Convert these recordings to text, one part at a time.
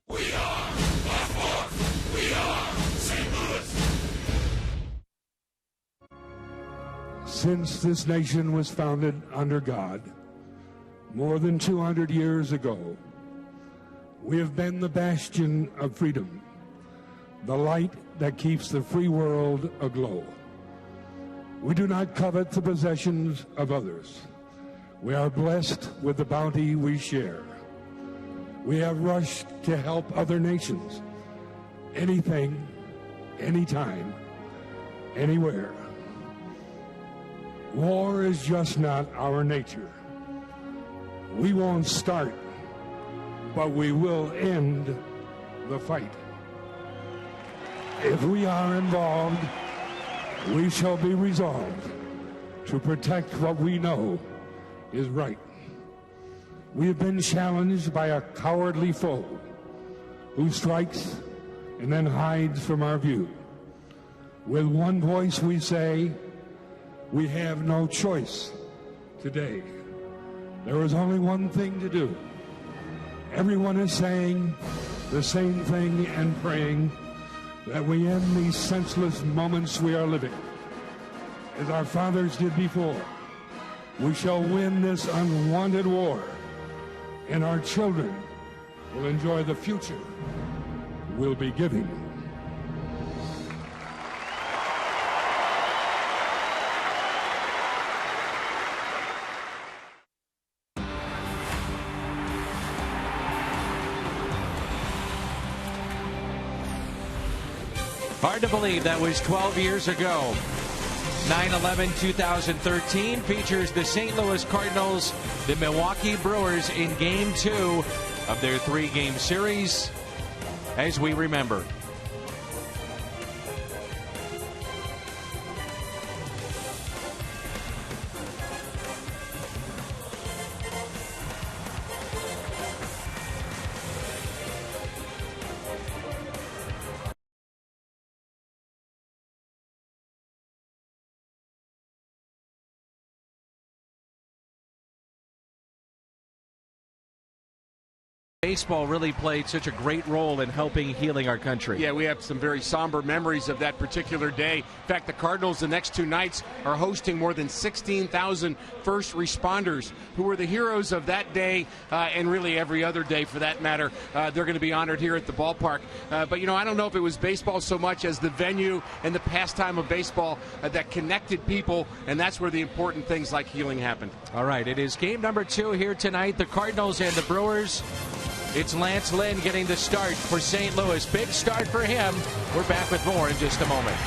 We are Buffalo. We are St. Louis. Since this nation was founded under God, more than 200 years ago, we have been the bastion of freedom, the light that keeps the free world aglow. We do not covet the possessions of others. We are blessed with the bounty we share. We have rushed to help other nations, anything, anytime, anywhere. War is just not our nature. We won't start, but we will end the fight. If we are involved, we shall be resolved to protect what we know is right. We have been challenged by a cowardly foe who strikes and then hides from our view. With one voice we say, we have no choice today. There is only one thing to do. Everyone is saying the same thing and praying that we end these senseless moments we are living. As our fathers did before, we shall win this unwanted war, and our children will enjoy the future we'll be giving. Hard to believe that was 12 years ago. 9/11/2013 features the St. Louis Cardinals, the Milwaukee Brewers in Game 2 of their 3-game series, as we remember. Baseball really played such a great role in helping healing our country. Yeah, we have some very somber memories of that particular day. In fact, the Cardinals the next 2 nights are hosting more than 16,000 first responders who were the heroes of that day and really every other day for that matter. They're going to be honored here at the ballpark. But, you know, I don't know if it was baseball so much as the venue and the pastime of baseball that connected people, and that's where the important things like healing happened. All right, it is game number 2 here tonight, the Cardinals and the Brewers. It's Lance Lynn getting the start for St. Louis. Big start for him. We're back with more in just a moment.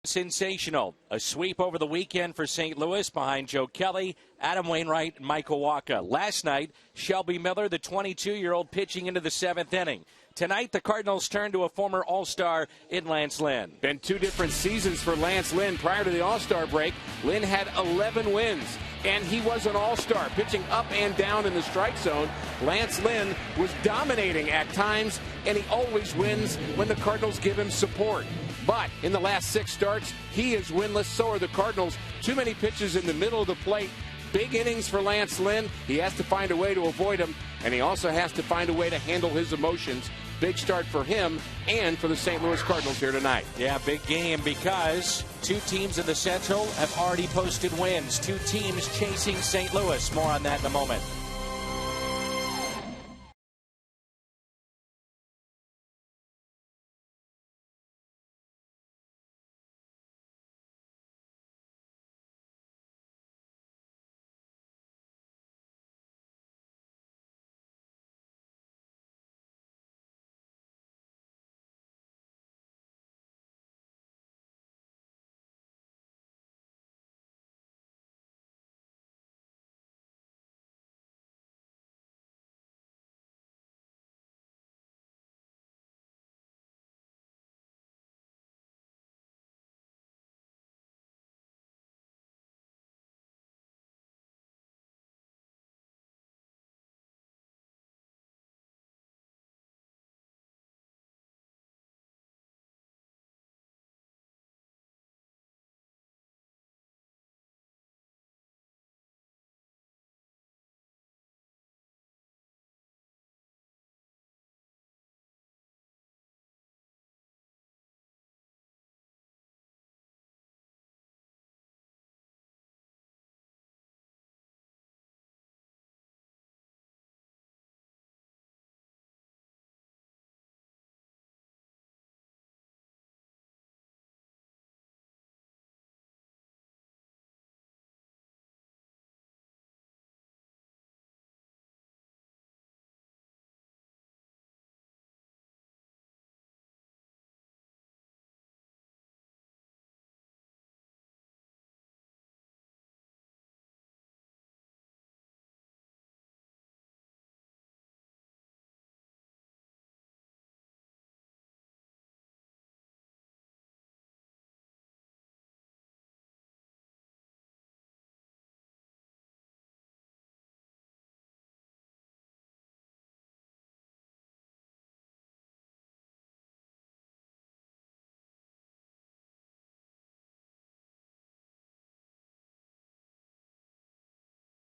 Sensational. A sweep over the weekend for St. Louis behind Joe Kelly, Adam Wainwright, and Michael Wacha. Last night, Shelby Miller, the 22-year-old, pitching into the 7th inning. Tonight, the Cardinals turn to a former All-Star in Lance Lynn. Been 2 different seasons for Lance Lynn. Prior to the All-Star break, Lynn had 11 wins, and he was an All-Star, pitching up and down in the strike zone. Lance Lynn was dominating at times, and he always wins when the Cardinals give him support. But in the last 6 starts, he is winless. So are the Cardinals. Too many pitches in the middle of the plate. Big innings for Lance Lynn. He has to find a way to avoid them, and he also has to find a way to handle his emotions. Big start for him and for the St. Louis Cardinals here tonight. Yeah, big game because 2 teams in the Central have already posted wins. 2 teams chasing St. Louis. More on that in a moment.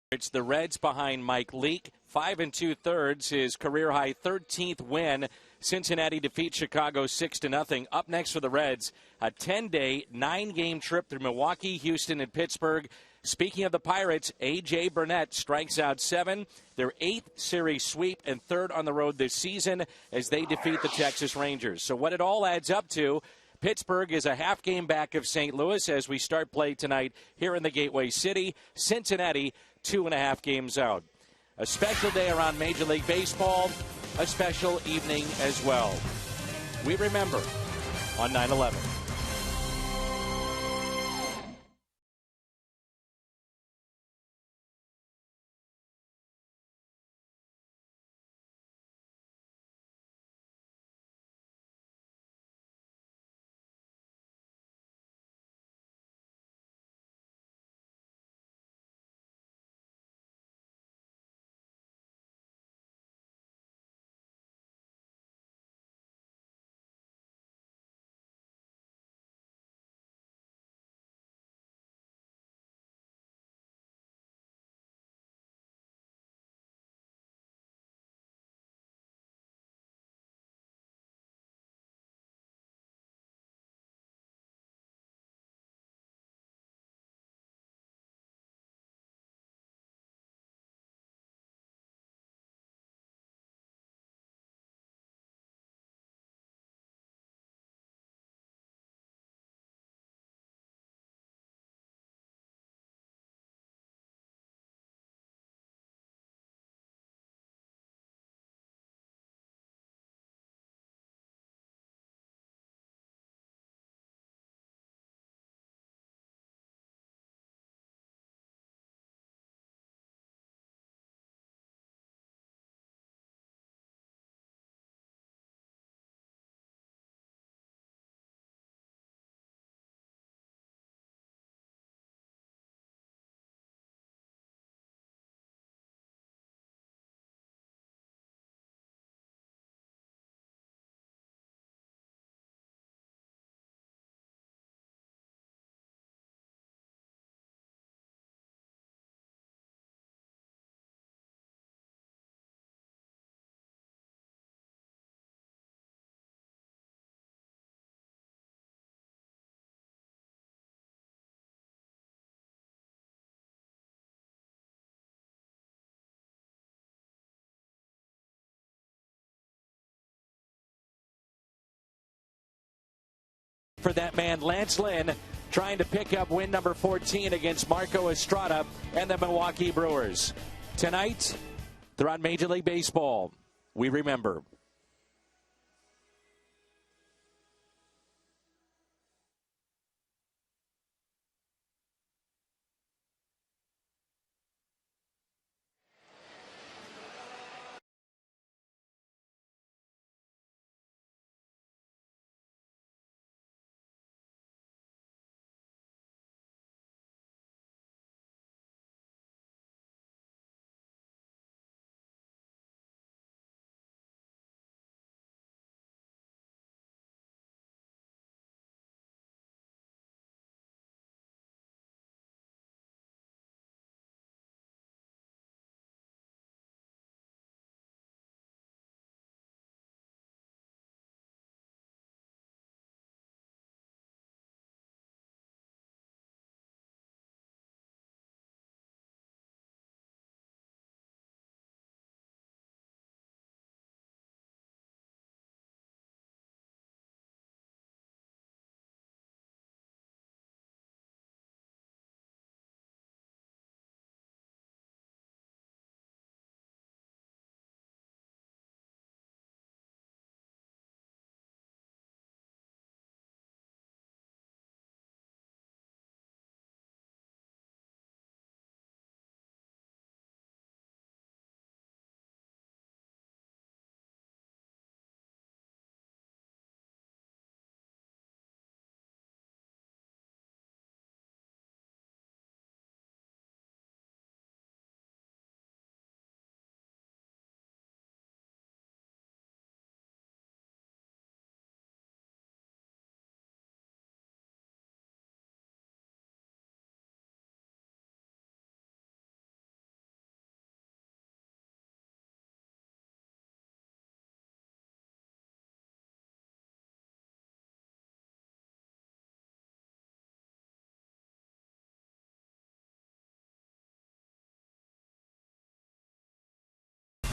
It's the Reds behind Mike Leake. 5 2/3, his career-high 13th win. Cincinnati defeats Chicago 6-0. Up next for the Reds, a 10-day, 9-game trip through Milwaukee, Houston, and Pittsburgh. Speaking of the Pirates, A.J. Burnett strikes out 7. Their 8th series sweep and 3rd on the road this season as they defeat the Texas Rangers. So what it all adds up to, Pittsburgh is a half game back of St. Louis as we start play tonight here in the Gateway City. Cincinnati 2.5 games out. A special day around Major League Baseball, a special evening as well. We remember on 9/11. For that man, Lance Lynn, trying to pick up win number 14 against Marco Estrada and the Milwaukee Brewers. Tonight, they're on Major League Baseball. We remember.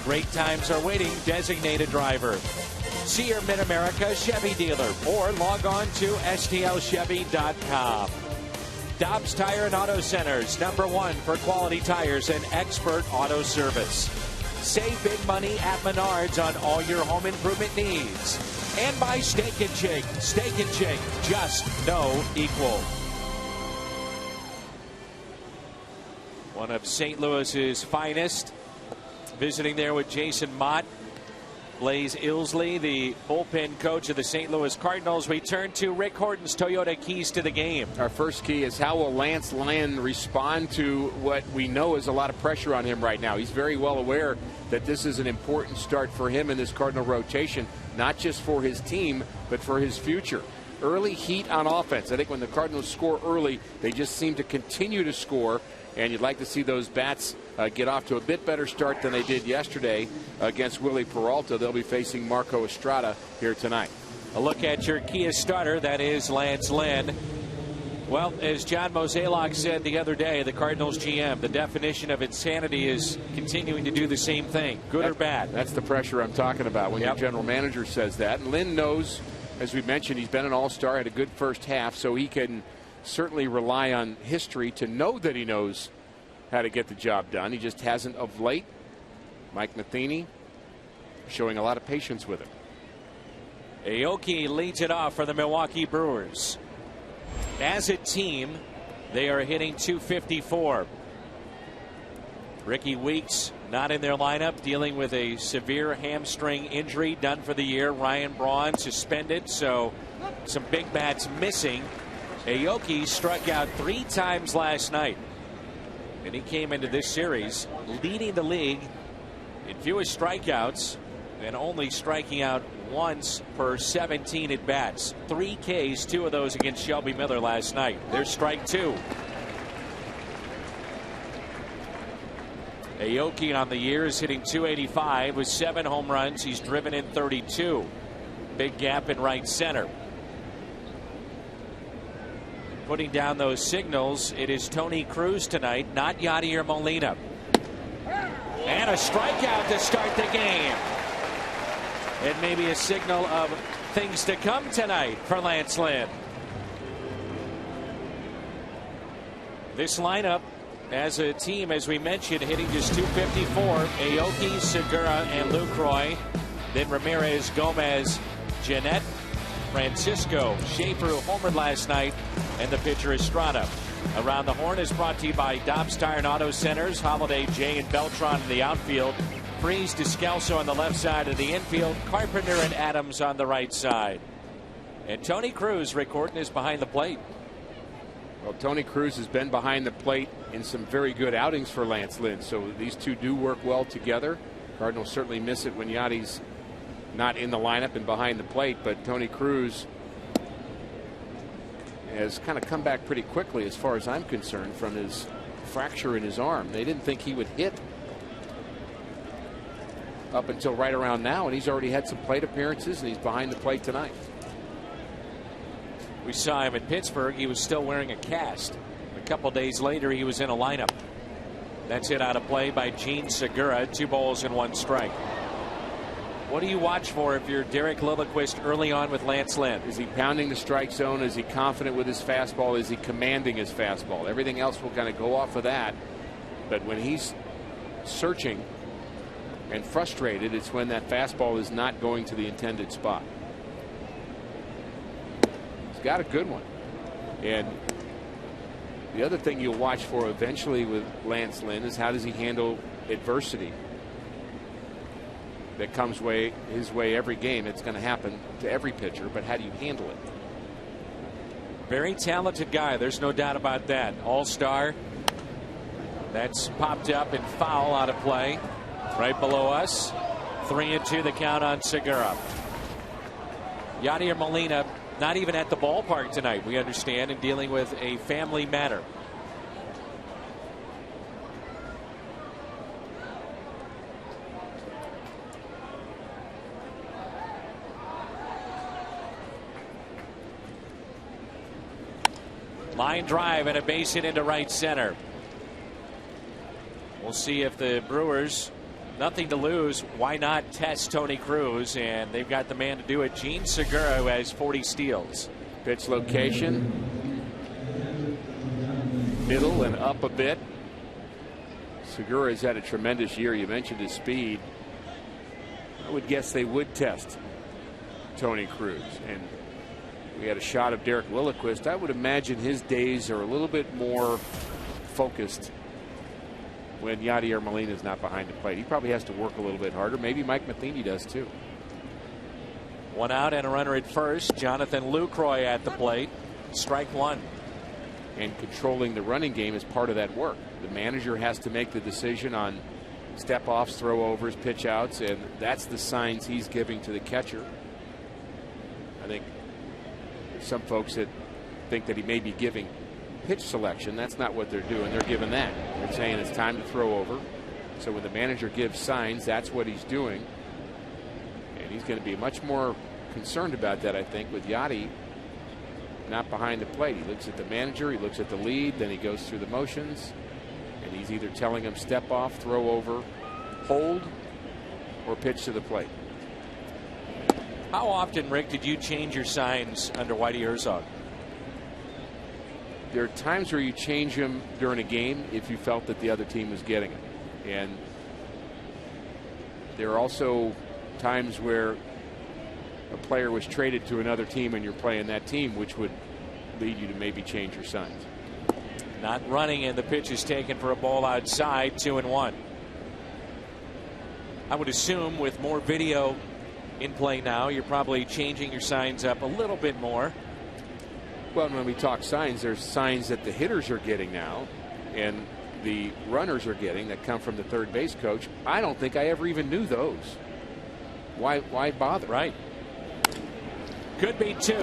Great times are waiting. Designated driver. See your Mid-America Chevy dealer or log on to stlchevy.com. Dobbs Tire and Auto Centers, #1 for quality tires and expert auto service. Save big money at Menards on all your home improvement needs. And by Steak and Shake. Steak and Shake, just no equal. One of St. Louis's finest. Visiting there with Jason Mott. Blaze Ilsley, the bullpen coach of the St. Louis Cardinals. We turn to Rick Horton's Toyota keys to the game. Our first key is how will Lance Lynn respond to what we know is a lot of pressure on him right now. He's very well aware that this is an important start for him in this Cardinal rotation, not just for his team, but for his future. Early heat on offense. I think when the Cardinals score early, they just seem to continue to score, and you'd like to see those bats get off to a bit better start than they did yesterday against Willie Peralta. They'll be facing Marco Estrada here tonight. A look at your Kia starter, that is Lance Lynn. Well, as John Mozeliak said the other day, the Cardinals GM, the definition of insanity is continuing to do the same thing, good or bad. That's the pressure I'm talking about when your general manager says that. And Lynn knows, as we mentioned, he's been an all-star, had a good first half, so he can certainly rely on history to know that he knows how to get the job done. He just hasn't of late. Mike Matheny showing a lot of patience with him. Aoki leads it off for the Milwaukee Brewers. As a team, they are hitting .254. Ricky Weeks not in their lineup, dealing with a severe hamstring injury, done for the year. Ryan Braun suspended, so some big bats missing. Aoki struck out 3 times last night, and he came into this series leading the league in fewest strikeouts and only striking out once per 17 at bats. 3 Ks, 2 of those against Shelby Miller last night. There's strike 2. Aoki on the year is hitting .285 with 7 home runs. He's driven in 32. Big gap in right center. Putting down those signals, it is Tony Cruz tonight, not Yadier Molina. And a strikeout to start the game. It may be a signal of things to come tonight for Lance Lynn. This lineup, as a team, as we mentioned, hitting just 254. Aoki, Segura, and Lucroy. Then Ramirez, Gomez, Jeanette, Francisco, Schaefer, who homered last night, and the pitcher Estrada. Around the Horn is brought to you by Dobbs Tire and Auto Centers. Holiday, Jay, and Beltron in the outfield. Freeze, Descalso on the left side of the infield. Carpenter and Adams on the right side. And Tony Cruz recording is behind the plate. Well, Tony Cruz has been behind the plate in some very good outings for Lance Lynn, so these two do work well together. Cardinals certainly miss it when Yadi's not in the lineup and behind the plate, but Tony Cruz has kind of come back pretty quickly, as far as I'm concerned, from his fracture in his arm. They didn't think he would hit up until right around now, and he's already had some plate appearances, and he's behind the plate tonight. We saw him in Pittsburgh. He was still wearing a cast. A couple days later, he was in a lineup. That's it out of play by Gene Segura. 2 balls and 1 strike. What do you watch for if you're Derek Lilliquist early on with Lance Lynn? Is he pounding the strike zone? Is he confident with his fastball? Is he commanding his fastball? Everything else will kind of go off of that. But when he's searching and frustrated, it's when that fastball is not going to the intended spot. Got a good one. And the other thing you'll watch for eventually with Lance Lynn is how does he handle adversity that comes his way every game. It's going to happen to every pitcher, but how do you handle it? Very talented guy, there's no doubt about that. All-star. That's popped up and foul out of play right below us. 3-2 the count on Segura. Yadier Molina not even at the ballpark tonight, we understand, and dealing with a family matter. Line drive and a base hit into right center. We'll see if the Brewers, nothing to lose, why not test Tony Cruz? And they've got the man to do it. Gene Segura, who has 40 steals. Pitch location. Middle and up a bit. Segura has had a tremendous year. You mentioned his speed. I would guess they would test Tony Cruz. And we had a shot of Derek Lilliquist. I would imagine his days are a little bit more focused when Yadier Molina is not behind the plate. He probably has to work a little bit harder. Maybe Mike Matheny does too. 1 out and a runner at first. Jonathan Lucroy at the plate. Strike 1. And controlling the running game is part of that work. The manager has to make the decision on step offs, throw overs, pitch outs, and that's the signs he's giving to the catcher. I think there's some folks that think that he may be giving pitch selection. That's not what they're doing. They're giving that. They're saying it's time to throw over. So when the manager gives signs, that's what he's doing. And he's going to be much more concerned about that, I think, with Yadi not behind the plate. He looks at the manager, he looks at the lead, then he goes through the motions, and he's either telling him step off, throw over, hold, or pitch to the plate. How often, Rick, did you change your signs under Whitey Herzog? There are times where you change them during a game if you felt that the other team was getting it. And there are also times where a player was traded to another team and you're playing that team, which would lead you to maybe change your signs. Not running, and the pitch is taken for a ball outside. 2-1. I would assume with more video in play now, you're probably changing your signs up a little bit more. Well, when we talk signs, there's signs that the hitters are getting now and the runners are getting that come from the third base coach. I don't think I ever even knew those. Why bother? Right. Could be 2.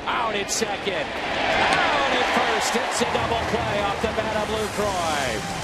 Out at second. Out at first. It's a double play off the bat of Lucroy.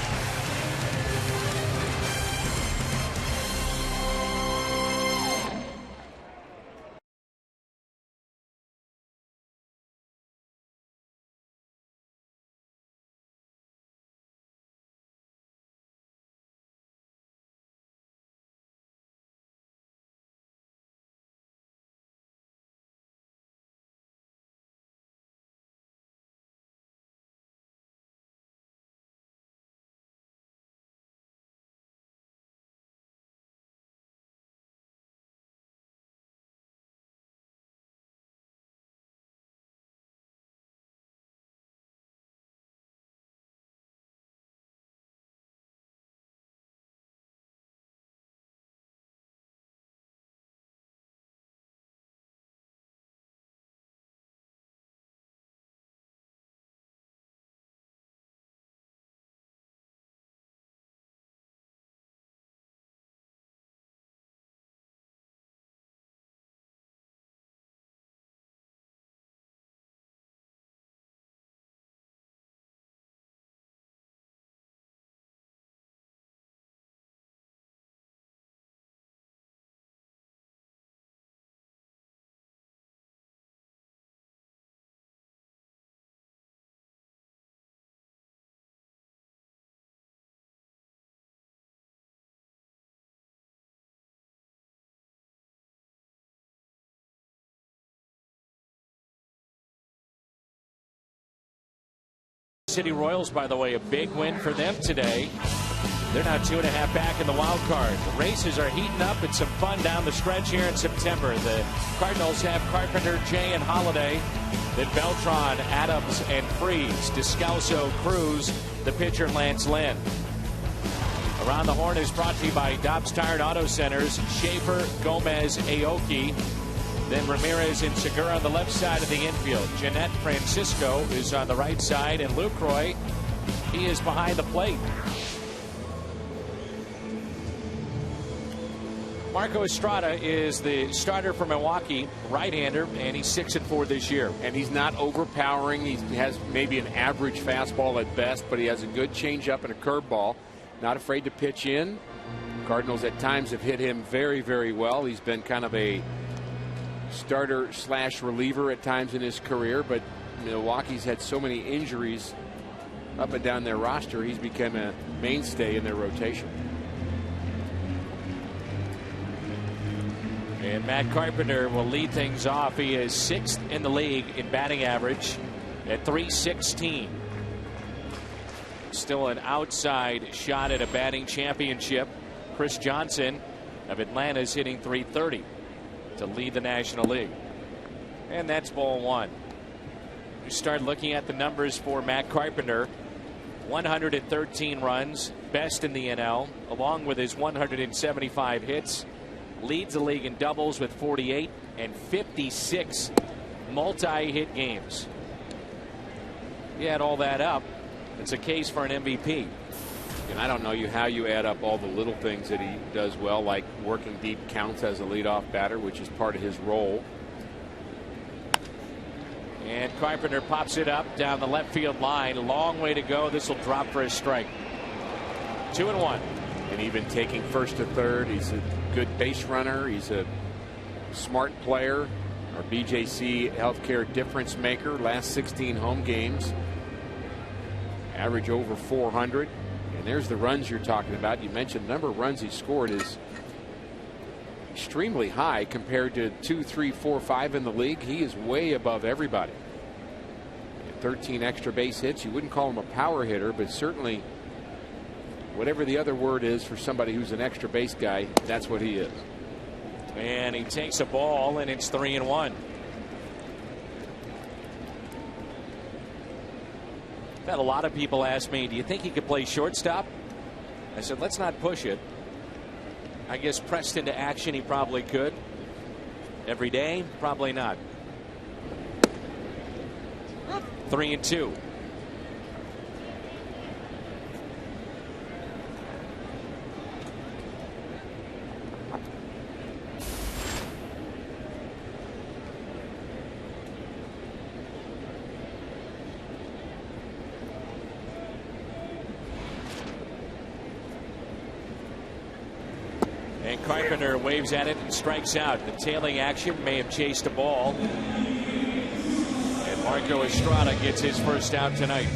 City Royals, by the way, a big win for them today. They're now 2.5 back in the wild card. The races are heating up. It's some fun down the stretch here in September. The Cardinals have Carpenter, Jay, and Holiday. Then Beltran, Adams, and Freeze. Descalso, Cruz, the pitcher Lance Lynn. Around the Horn is brought to you by Dobbs Tire and Auto Centers. Schaefer, Gomez, Aoki. Then Ramirez and Segura on the left side of the infield. Jeanette Francisco is on the right side. And Lucroy, he is behind the plate. Marco Estrada is the starter for Milwaukee, right-hander, and he's 6-4 this year. And he's not overpowering. He has maybe an average fastball at best, but he has a good changeup and a curveball. Not afraid to pitch in. Cardinals at times have hit him very, very well. He's been kind of a starter/reliever at times in his career, but Milwaukee's had so many injuries up and down their roster, he's become a mainstay in their rotation. And Matt Carpenter will lead things off. He is 6th in the league in batting average at .316. Still an outside shot at a batting championship. Chris Johnson of Atlanta is hitting .330 to lead the National League. And that's ball one. You start looking at the numbers for Matt Carpenter. 113 runs, best in the NL, along with his 175 hits. Leads the league in doubles with 48 and 56 multi-hit games. You add all that up, it's a case for an MVP. And I don't know how you add up all the little things that he does well, like working deep counts as a leadoff batter, which is part of his role. And Carpenter pops it up down the left field line. A long way to go. This will drop for a strike. 2-1. And even taking first to third, he's a good base runner. He's a smart player. Our BJC healthcare difference maker. Last 16 home games, average over 400. And there's the runs you're talking about. You mentioned the number of runs he scored is extremely high compared to 2, 3, 4, 5 in the league. He is way above everybody. 13 extra base hits. You wouldn't call him a power hitter, but certainly whatever the other word is for somebody who's an extra base guy, that's what he is. And he takes a ball, and it's 3-1. I've had a lot of people ask me, do you think he could play shortstop? I said, let's not push it. I guess pressed into action, he probably could. Every day, probably not. 3-2. And Carpenter waves at it and strikes out. The tailing action may have chased a ball. And Marco Estrada gets his first out tonight.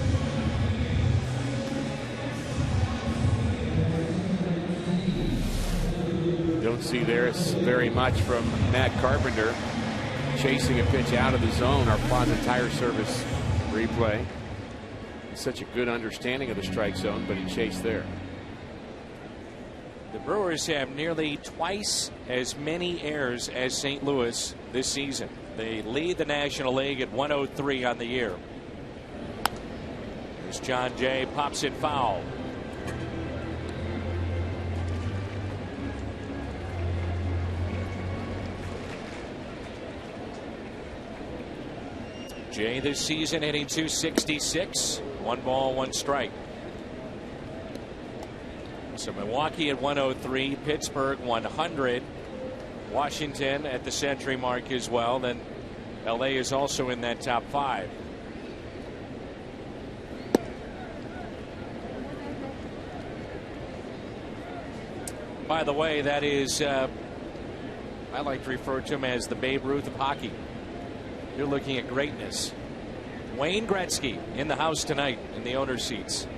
Don't see there very much from Matt Carpenter. Chasing a pitch out of the zone. Our Plaza Tire Service replay. Such a good understanding of the strike zone, but he chased there. The Brewers have nearly twice as many errors as St. Louis this season. They lead the National League at 103 on the year. Here's John Jay, pops it foul. Jay this season hitting .266. 1 ball, 1 strike. So Milwaukee at 103, Pittsburgh 100, Washington at the century mark as well. Then LA is also in that top 5. By the way, that is I like to refer to him as the Babe Ruth of hockey. You're looking at greatness. Wayne Gretzky in the house tonight in the owner's seats.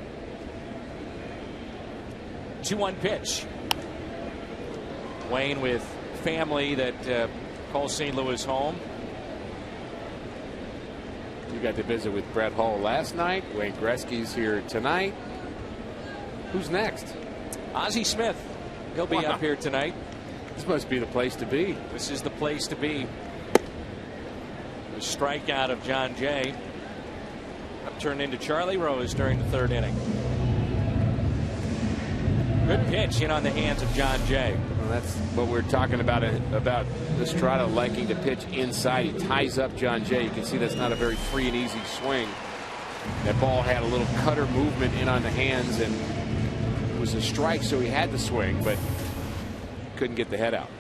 2-1 pitch. Wayne with family that calls St. Louis home. You got to visit with Brett Hull last night. Wayne Gretzky's here tonight. Who's next? Ozzie Smith. He'll be up here tonight. This must be the place to be. This is the place to be. The strikeout of John Jay turned into Charlie Rose during the third inning. Good pitch in on the hands of John Jay. Well, that's what we're talking about Estrada liking to pitch inside. He ties up John Jay. You can see that's not a very free and easy swing. That ball had a little cutter movement in on the hands, and it was a strike, so he had to swing, but couldn't get the head out.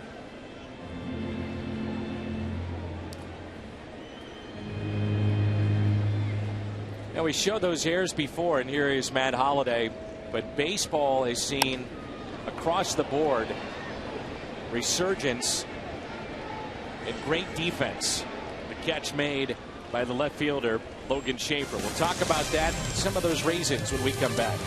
Now, we showed those errors before, and here is Matt Holliday. But baseball has seen across the board resurgence and great defense. The catch made by the left fielder, Logan Schaefer. We'll talk about that, some of those reasons, when we come back.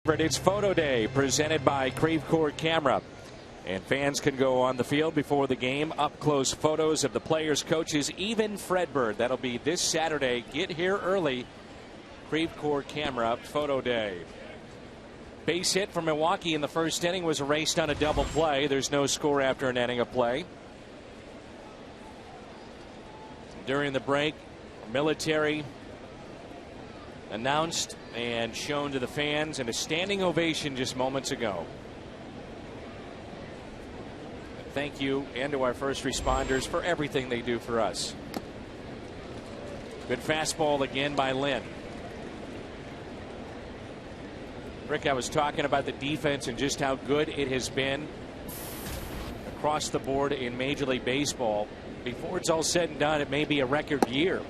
It's photo day presented by Creve Court Camera, and fans can go on the field before the game. Up close photos of the players, coaches, even Fredbird. That'll be this Saturday. Get here early. Creve Court Camera photo day. Base hit for Milwaukee in the first inning was erased on a double play. There's no score after an inning of play. During the break, military announced and shown to the fans, and a standing ovation just moments ago. Thank you, and to our first responders for everything they do for us. Good fastball again by Lynn. Rick, I was talking about the defense and just how good it has been across the board in Major League Baseball. Before it's all said and done, it may be a record year.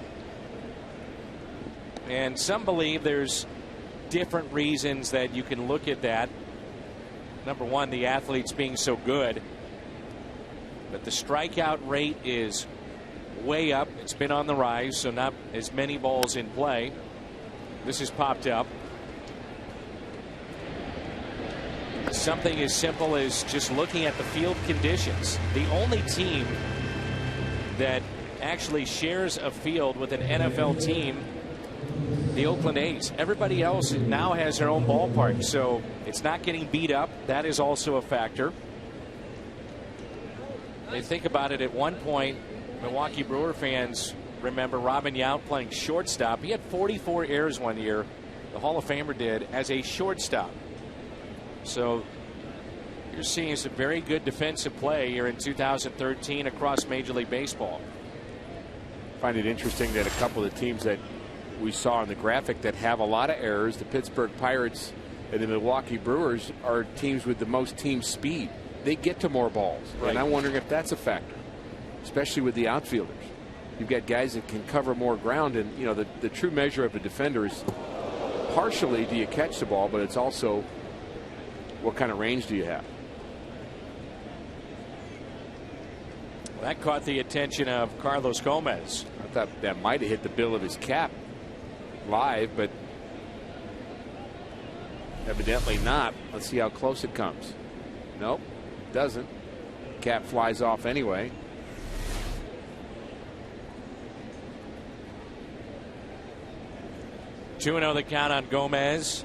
And some believe there's different reasons that you can look at that. Number one, the athletes being so good. But the strikeout rate is way up. It's been on the rise, so not as many balls in play. This has popped up. Something as simple as just looking at the field conditions. The only team that actually shares a field with an NFL team, the Oakland A's. Everybody else now has their own ballpark, so it's not getting beat up. That is also a factor. They think about it, at one point, Milwaukee Brewer fans remember Robin Yount playing shortstop. He had 44 errors one year, the Hall of Famer did, as a shortstop. So you're seeing some very good defensive play here in 2013 across Major League Baseball. I find it interesting that a couple of the teams that we saw in the graphic that have a lot of errors, the Pittsburgh Pirates And the Milwaukee Brewers are teams with the most team speed. They get to more balls. Right. And I'm wondering if that's a factor, especially with the outfielders. You've got guys that can cover more ground. And, you know, the true measure of a defender is partially do you catch the ball, but it's also what kind of range do you have. That caught the attention of Carlos Gomez. I thought that might have hit the bill of his cap live, but evidently not. Let's see how close it comes. Nope, doesn't. Cap flies off anyway. Two 2-0 the count on Gomez.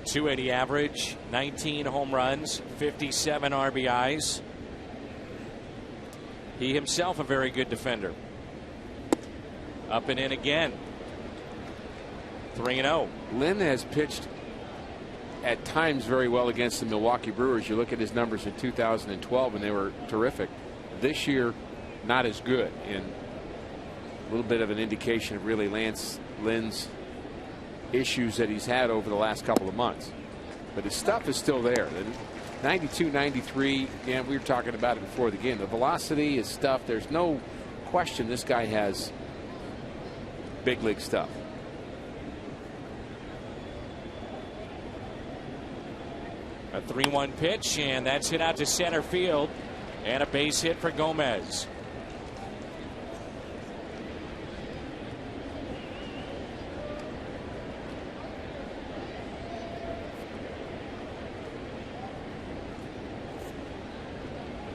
280 average, 19 home runs, 57 RBIs. He himself a very good defender. Up and in again. 3-0. Lynn has pitched at times very well against the Milwaukee Brewers. You look at his numbers in 2012 and they were terrific. This year, not as good, and a little bit of an indication of really Lynn's issues that he's had over the last couple of months. But his stuff is still there. 92, 93, and we were talking about it before the game. The velocity, his stuff, there's no question this guy has big league stuff. A 3-1 pitch, and that's hit out to center field, and a base hit for Gomez.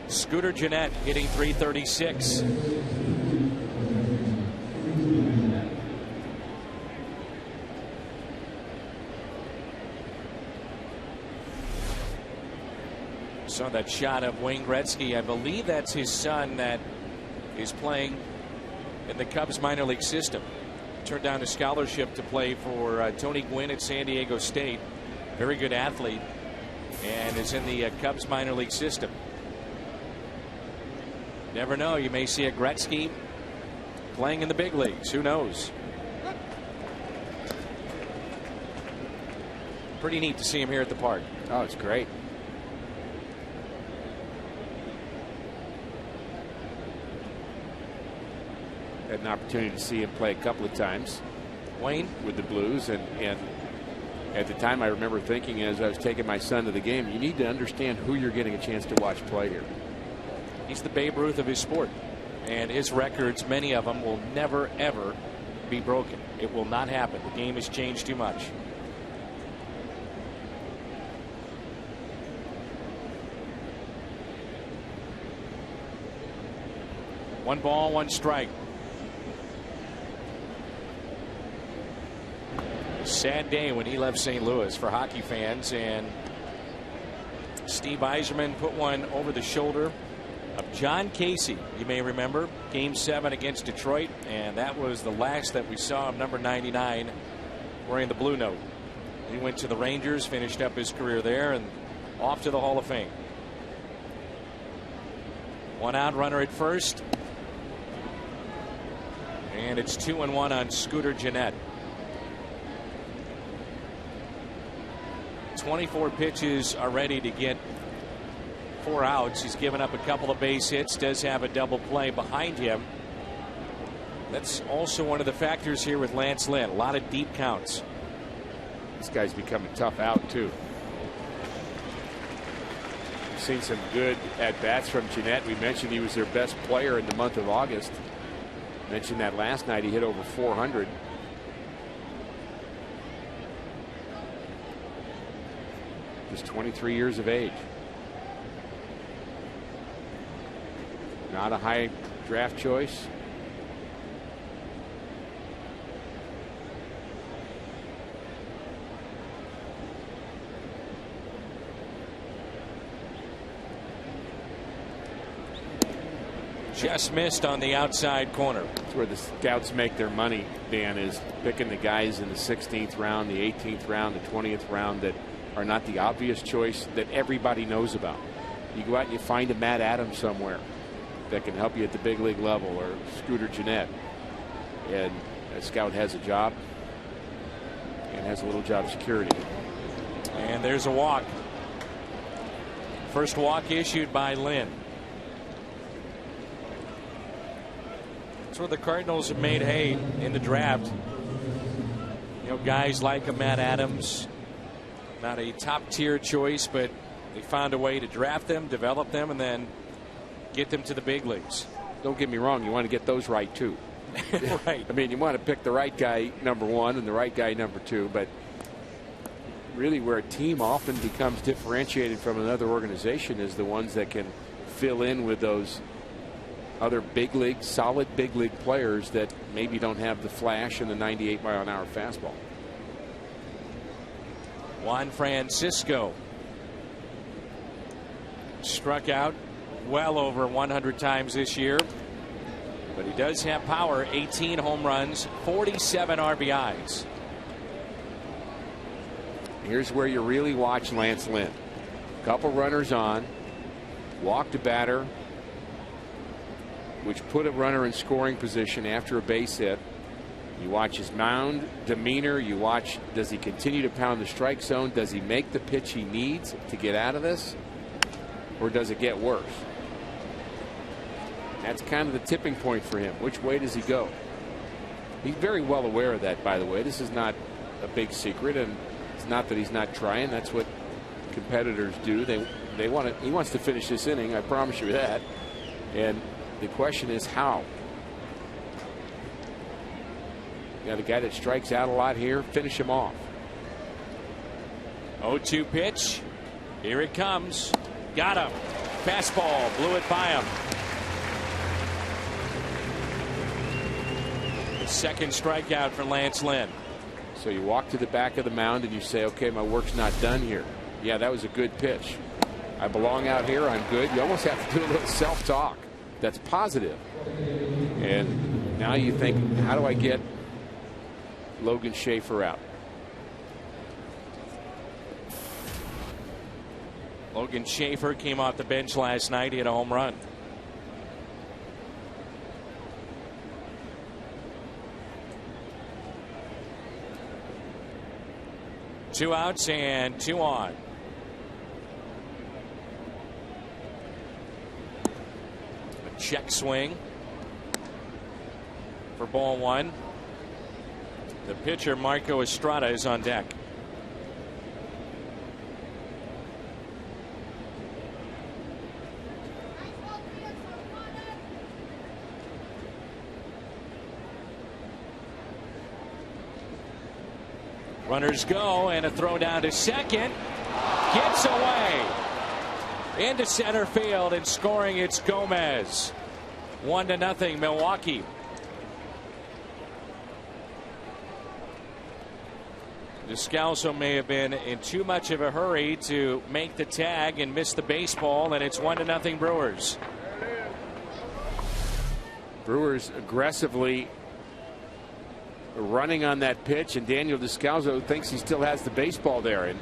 Scooter Gennett hitting .336. Saw that shot of Wayne Gretzky. I believe that's his son that is playing in the Cubs minor league system. Turned down a scholarship to play for Tony Gwynn at San Diego State. Very good athlete, and is in the Cubs minor league system. Never know. You may see a Gretzky playing in the big leagues. Who knows? Pretty neat to see him here at the park. Oh, it's great. Had an opportunity to see him play a couple of times. Wayne with the Blues, and at the time I remember thinking as I was taking my son to the game, you need to understand who you're getting a chance to watch play here. He's the Babe Ruth of his sport, and his records, many of them, will never ever be broken. It will not happen. The game has changed too much. One ball, one strike. Sad day when he left St. Louis for hockey fans, and Steve Yzerman put one over the shoulder of John Casey. You may remember Game 7 against Detroit, and that was the last that we saw of number 99 wearing the blue note. He went to the Rangers, finished up his career there, and off to the Hall of Fame. One out, runner at first, and it's 2-1 on Scooter Gennett. 24 pitches are ready to get 4 outs. He's given up a couple of base hits, does have a double play behind him. That's also one of the factors here with Lance Lynn. A lot of deep counts. This guy's become a tough out too. We've seen some good at bats from Gennett. We mentioned he was their best player in the month of August. Mentioned that last night. He hit over 400. Just 23 years of age. Not a high draft choice. Just missed on the outside corner. That's where the scouts make their money, Dan, is picking the guys in the 16th round, the 18th round, the 20th round that are not the obvious choice that everybody knows about. You go out and you find a Matt Adams somewhere that can help you at the big league level, or Scooter Gennett, and a scout has a job and has a little job security. And there's a walk. First walk issued by Lynn. That's where the Cardinals have made hay in the draft. You know, guys like a Matt Adams, not a top tier choice, but they found a way to draft them, develop them, and then get them to the big leagues. Don't get me wrong, you want to get those right too. Right. I mean, you want to pick the right guy number one and the right guy number two, but really where a team often becomes differentiated from another organization is the ones that can fill in with those other big league, solid big league players that maybe don't have the flash and the 98-mile-an-hour fastball. Juan Francisco struck out well over 100 times this year, but he does have power. 18 home runs, 47 RBIs. Here's where you really watch Lance Lynn. Couple runners on, walked a batter, which put a runner in scoring position after a base hit. You watch his mound demeanor. You watch, does he continue to pound the strike zone? Does he make the pitch he needs to get out of this? Or does it get worse? That's kind of the tipping point for him. Which way does he go? He's very well aware of that, by the way. This is not a big secret, and it's not that he's not trying. That's what competitors do. They want to. He wants to finish this inning. I promise you that. And the question is how. You got a guy that strikes out a lot here. Finish him off. 0-2 pitch. Here it comes. Got him. Fastball. Blew it by him. The second strikeout for Lance Lynn. So you walk to the back of the mound and you say, okay, my work's not done here. Yeah, that was a good pitch. I belong out here. I'm good. You almost have to do a little self-talk that's positive. And now you think, how do I get Logan Schaefer out? Logan Schaefer came off the bench last night. He had a home run. Two outs and two on. A check swing for ball one. The pitcher Marco Estrada is on deck. Runners go, and a throw down to second. Gets away into center field, and scoring, it's Gomez. 1-0 Milwaukee. Descalso may have been in too much of a hurry to make the tag and miss the baseball, and it's 1-0 Brewers. Brewers aggressively running on that pitch, and Daniel Descalso thinks he still has the baseball there, and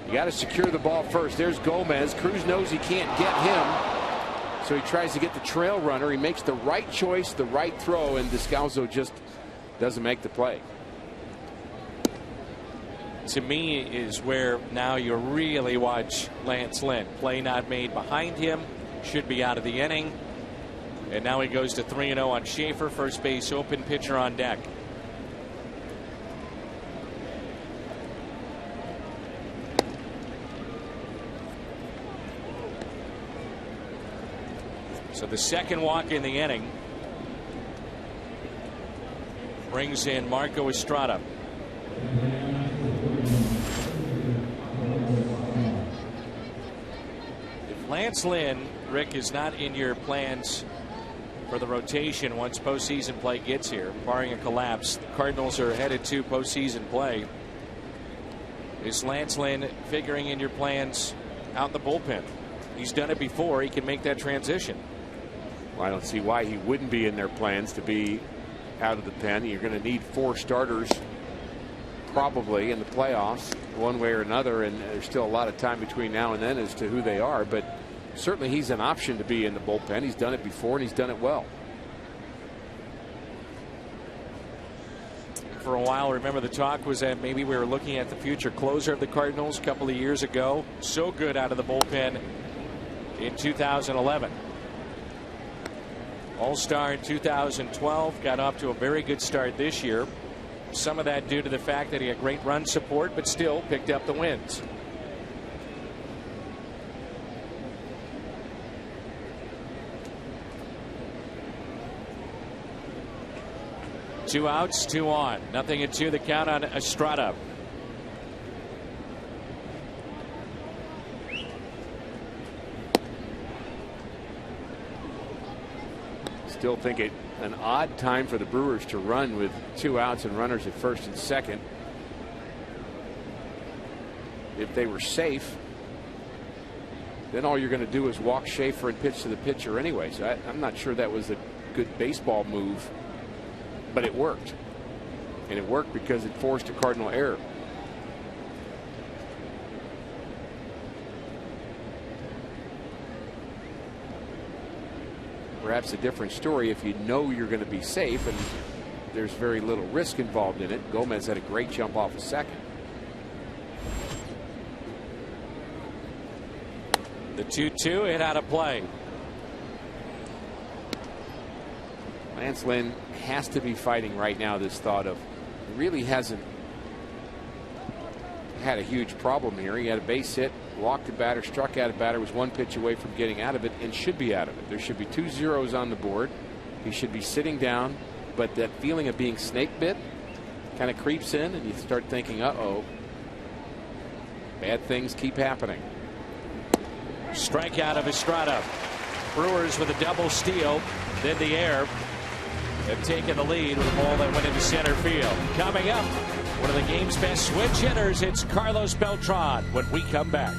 you got to secure the ball first. There's Gomez. Cruz knows he can't get him, so he tries to get the trail runner. He makes the right choice, the right throw, and Descalso just doesn't make the play. To me is where now you really watch Lance Lynn. Play not made behind him, should be out of the inning, and now he goes to 3-0 on Schaefer. First base open, pitcher on deck. So the second walk in the inning brings in Marco Estrada. If Lance Lynn, Rick, is not in your plans for the rotation once postseason play gets here, barring a collapse, the Cardinals are headed to postseason play. Is Lance Lynn figuring in your plans out in the bullpen? He's done it before. He can make that transition. Well, I don't see why he wouldn't be in their plans to be out of the pen. You're going to need 4 starters probably in the playoffs one way or another, and there's still a lot of time between now and then as to who they are, but certainly he's an option to be in the bullpen. He's done it before, and he's done it well. for a while. Remember, the talk was that maybe we were looking at the future closer of the Cardinals a couple of years ago. So good out of the bullpen in 2011. All-Star in 2012, got off to a very good start this year. Some of that due to the fact that he had great run support, but still picked up the wins. Two outs, two on. 0-2 the count on Estrada. Still think it an odd time for the Brewers to run with 2 outs and runners at first and second. If they were safe, then all you're going to do is walk Schaefer and pitch to the pitcher anyway. So I'm not sure that was a good baseball move, but it worked. And it worked because it forced a Cardinal error. Perhaps a different story if you know you're going to be safe and there's very little risk involved in it. Gomez had a great jump off a second. The 2-2 hit out of play. Lance Lynn has to be fighting right now this thought of really hasn't had a huge problem here. He had a base hit, walked a batter, struck out a batter, was 1 pitch away from getting out of it, and should be out of it. There should be 2 zeros on the board. He should be sitting down, but that feeling of being snake bit kind of creeps in, and you start thinking, uh-oh, bad things keep happening. Strikeout of Estrada. Brewers with a double steal. Then the air have taken the lead with a ball that went into center field. Coming up, one of the game's best switch hitters, it's Carlos Beltran when we come back.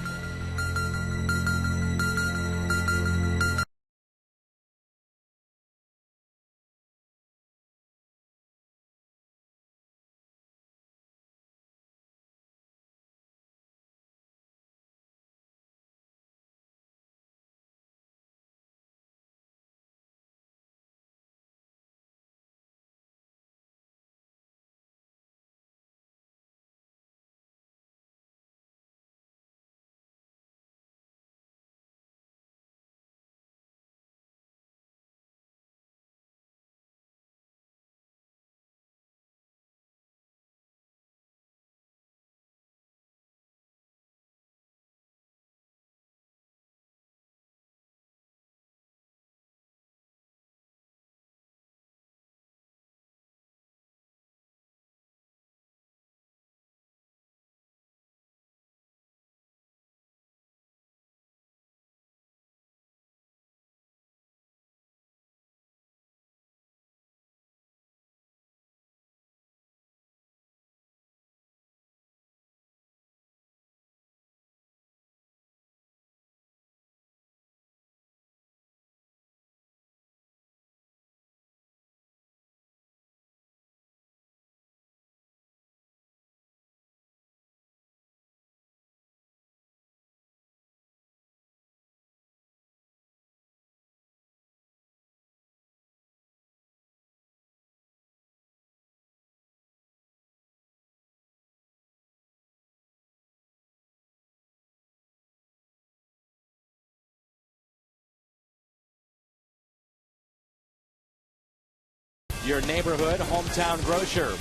Your neighborhood hometown grocer.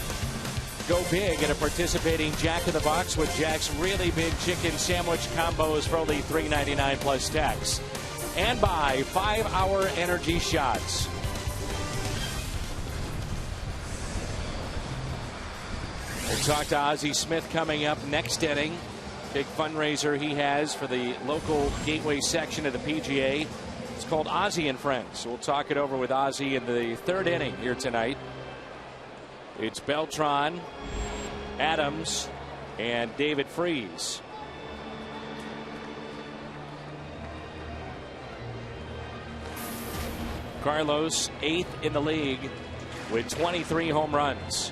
Go big at a participating Jack in the Box with Jack's really big chicken sandwich combos for only $3.99 plus tax. And buy 5-hour energy shots. We'll talk to Ozzie Smith coming up next inning. Big fundraiser he has for the local Gateway section of the PGA. It's called Ozzie and Friends. So we'll talk it over with Ozzie in the 3rd inning here tonight. It's Beltran, Adams, and David Freese. Carlos, 8th in the league with 23 home runs.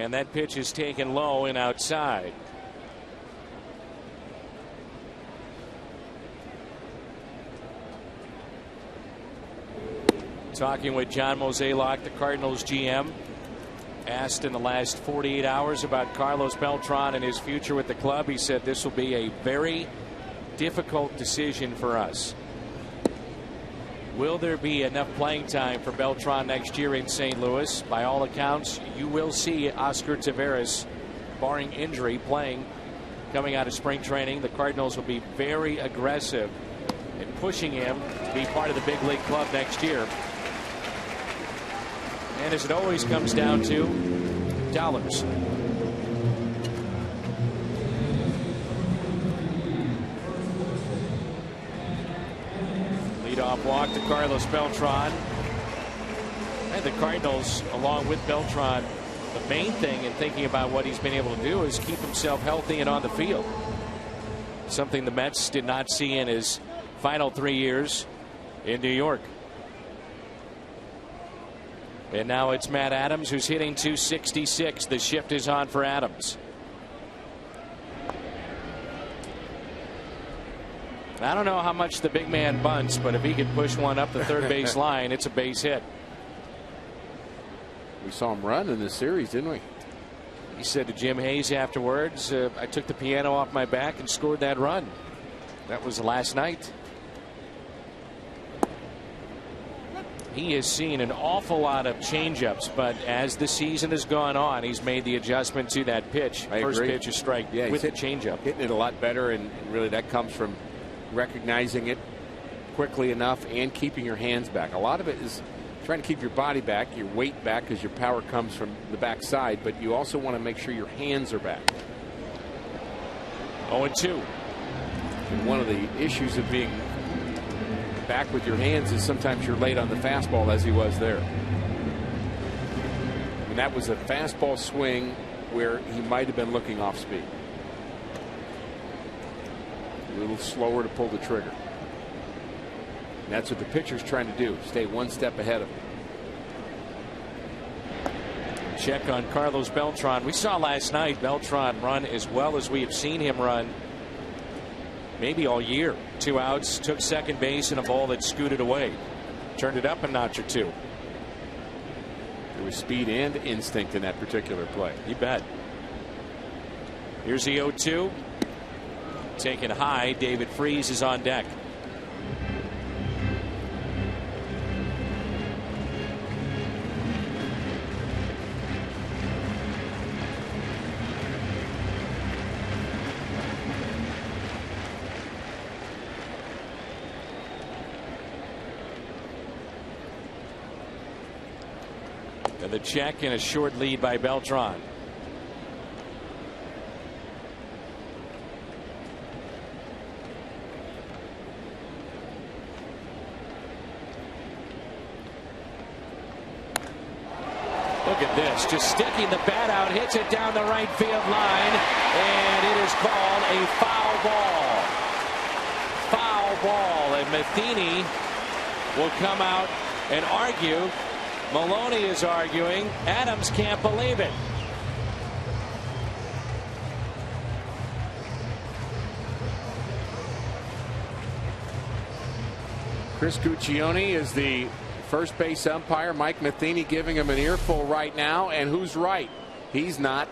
And that pitch is taken low and outside. Talking with John Mozeliak, the Cardinals GM, asked in the last 48 hours about Carlos Beltran and his future with the club. He said this will be a very difficult decision for us. Will there be enough playing time for Beltran next year in St. Louis? By all accounts, you will see Oscar Taveras, barring injury, playing coming out of spring training. The Cardinals will be very aggressive in pushing him to be part of the big league club next year. And as it always comes down to dollars. Leadoff walk to Carlos Beltran. And the Cardinals, along with Beltran, the main thing in thinking about what he's been able to do is keep himself healthy and on the field. Something the Mets did not see in his final 3 years in New York. And now it's Matt Adams, who's hitting .266. The shift is on for Adams. I don't know how much the big man bunts, but if he could push one up the third base line, it's a base hit. We saw him run in this series, didn't we? He said to Jim Hayes afterwards, I took the piano off my back and scored that run. That was last night. He has seen an awful lot of changeups, but as the season has gone on, he's made the adjustment to that pitch. First pitch is strike with the changeup. Hitting it a lot better, and really that comes from recognizing it quickly enough and keeping your hands back. A lot of it is trying to keep your body back, your weight back, because your power comes from the backside, but you also want to make sure your hands are back. 0-2. And one of the issues of being back with your hands is sometimes you're late on the fastball, as he was there. And that was a fastball swing where he might have been looking off speed. A little slower to pull the trigger. And that's what the pitcher's trying to do, stay one step ahead of him. Check on Carlos Beltran. We saw last night Beltran run as well as we have seen him run maybe all year. 2 outs, took second base in a ball that scooted away. Turned it up a notch or two. There was speed and instinct in that particular play. You bet. Here's the 0-2. Taken high. David Freese is on deck. And the check and a short lead by Beltran. Look at this, just sticking the bat out, hits it down the right field line, and it is called a foul ball. Foul ball, and Matheny will come out and argue. Maloney is arguing. Adams can't believe it. Chris Guccione is the first base umpire. Mike Matheny giving him an earful right now. And who's right? He's not.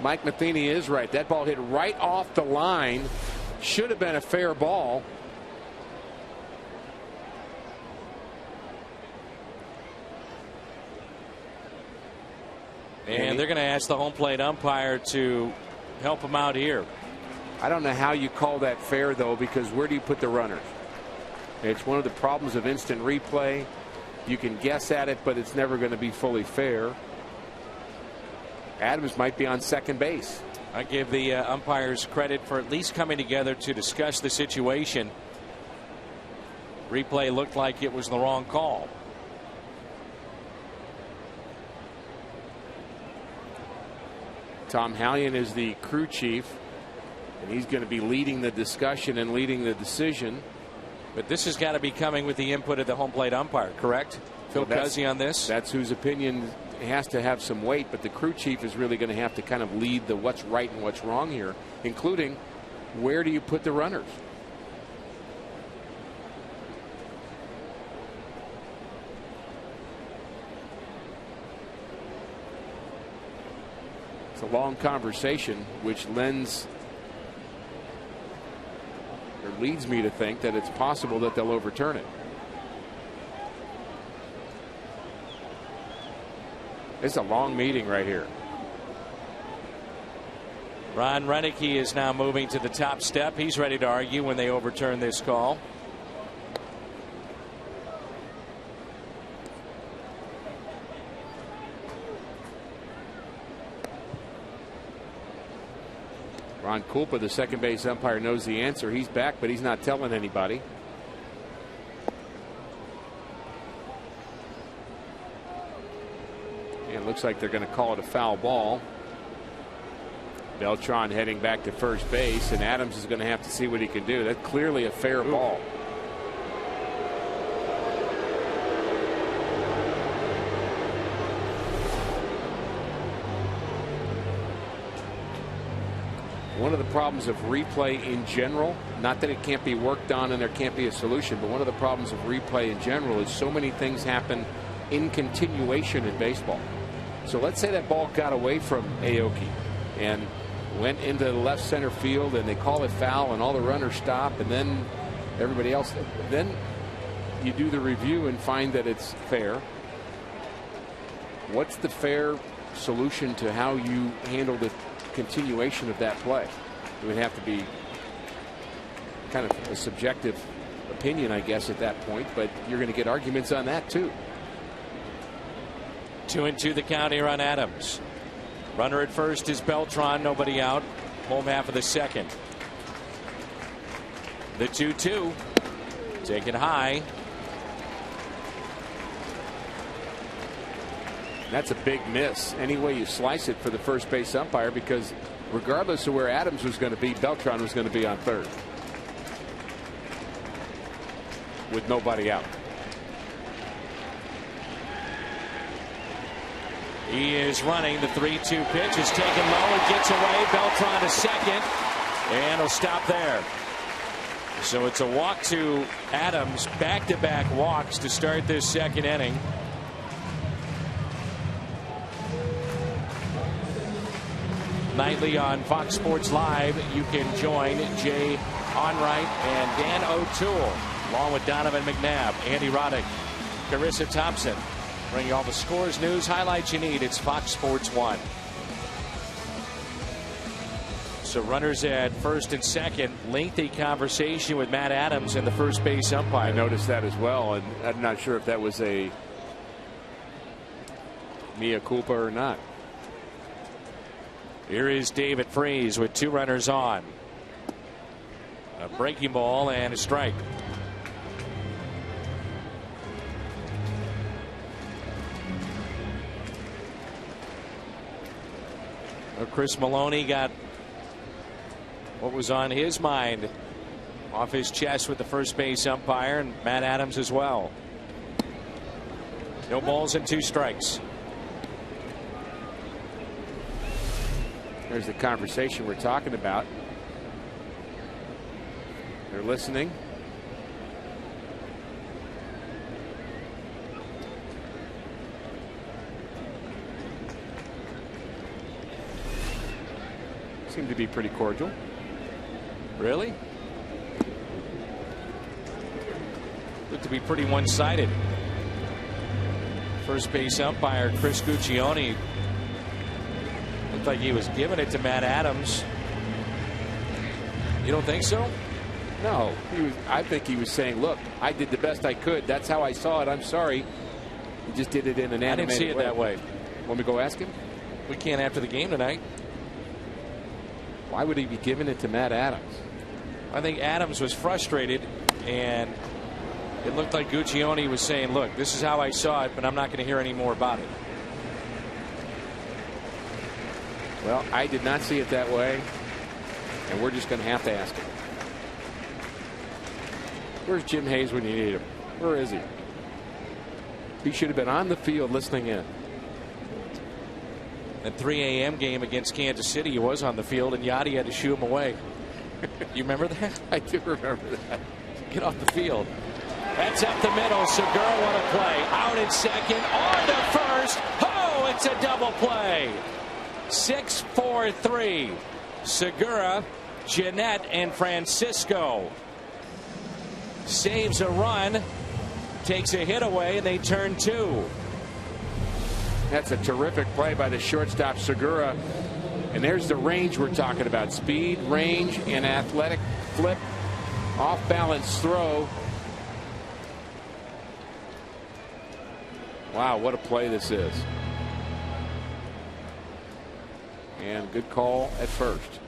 Mike Matheny is right. That ball hit right off the line. Should have been a fair ball. And they're going to ask the home plate umpire to help him out here. I don't know how you call that fair, though, because where do you put the runners? It's one of the problems of instant replay. You can guess at it, but it's never going to be fully fair. Adams might be on second base. I give the umpires credit for at least coming together to discuss the situation. Replay looked like it was the wrong call. Tom Hallion is the crew chief, and he's going to be leading the discussion and leading the decision. But this has got to be coming with the input of the home plate umpire, correct? Phil Cuzzi on this? That's whose opinion has to have some weight, but the crew chief is really going to have to kind of lead the what's right and what's wrong here, including where do you put the runners. It's a long conversation, which leads me to think that it's possible that they'll overturn it. It's a long meeting right here. Ron Renicky is now moving to the top step. He's ready to argue when they overturn this call. Ron Kulpa, the second base umpire, knows the answer. He's back, but he's not telling anybody. It looks like they're going to call it a foul ball. Beltran heading back to first base, and Adams is going to have to see what he can do. That's clearly a fair ball. One of the problems of replay in general, not that it can't be worked on and there can't be a solution, but one of the problems of replay in general is so many things happen in continuation in baseball. So let's say that ball got away from Aoki and went into the left center field, and they call it foul and all the runners stop, and then everybody else, then you do the review and find that it's fair. What's the fair solution to how you handle the continuation of that play? It would have to be kind of a subjective opinion, I guess, at that point, but you're going to get arguments on that too. 2-2 the count here on Adams. Runner at first is Beltran, nobody out. Home half of the second. The 2-2 taken high. That's a big miss any way you slice it for the first base umpire, because regardless of where Adams was going to be, Beltran was going to be on third with nobody out. He is running. The 3-2 pitch is taken low. It gets away. Beltran to second, and he'll stop there. So it's a walk to Adams, back-to-back walks to start this second inning. Nightly on Fox Sports Live, you can join Jay Onright and Dan O'Toole, along with Donovan McNabb, Andy Roddick, Carissa Thompson. Bring you all the scores, news, highlights you need. It's Fox Sports 1. So runners at first and second. Lengthy conversation with Matt Adams and the first base umpire. I noticed that as well, and I'm not sure if that was a mea culpa or not. Here is David Freese with two runners on. A breaking ball and a strike. Chris Maloney got what was on his mind off his chest with the first base umpire, and Matt Adams as well. No balls and two strikes. There's the conversation we're talking about. They're listening. Seem to be pretty cordial. Really? Looked to be pretty one-sided. First base umpire Chris Guccione looked like he was giving it to Matt Adams. You don't think so? No, I think he was saying, look, I did the best I could. That's how I saw it. I'm sorry. He just did it in an animated way. I didn't see it that way. Want me to go ask him? We can't after the game tonight. Why would he be giving it to Matt Adams? I think Adams was frustrated, and it looked like Guccione was saying, look, this is how I saw it, but I'm not going to hear any more about it. Well, I did not see it that way, and we're just going to have to ask him. Where's Jim Hayes when you need him? Where is he? He should have been on the field listening in. That 3 a.m. game against Kansas City, he was on the field, and Yachty had to shoo him away. You remember that? I do remember that. Get off the field. That's up the middle. Segura on a play. Out in second. On to first. Oh, it's a double play. 6-4-3. Segura, Jeanette, and Francisco. Saves a run. Takes a hit away, and they turn 2. That's a terrific play by the shortstop, Segura. And there's the range we're talking about. Speed, range, and athletic flip. Off-balance throw. Wow, what a play this is. And good call at first.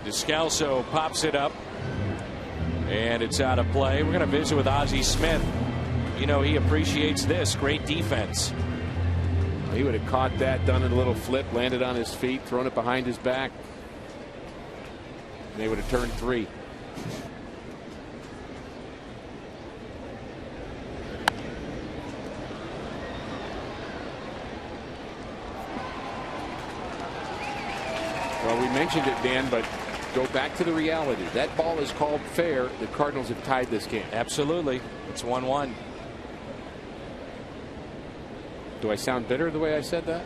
Descalso pops it up, and it's out of play. We're going to visit with Ozzie Smith. You know, he appreciates this. Great defense. He would have caught that, done a little flip, landed on his feet, thrown it behind his back. And they would have turned 3. Well, we mentioned it, Dan, but go back to the reality. That ball is called fair. The Cardinals have tied this game. Absolutely. It's 1-1. Do I sound bitter the way I said that?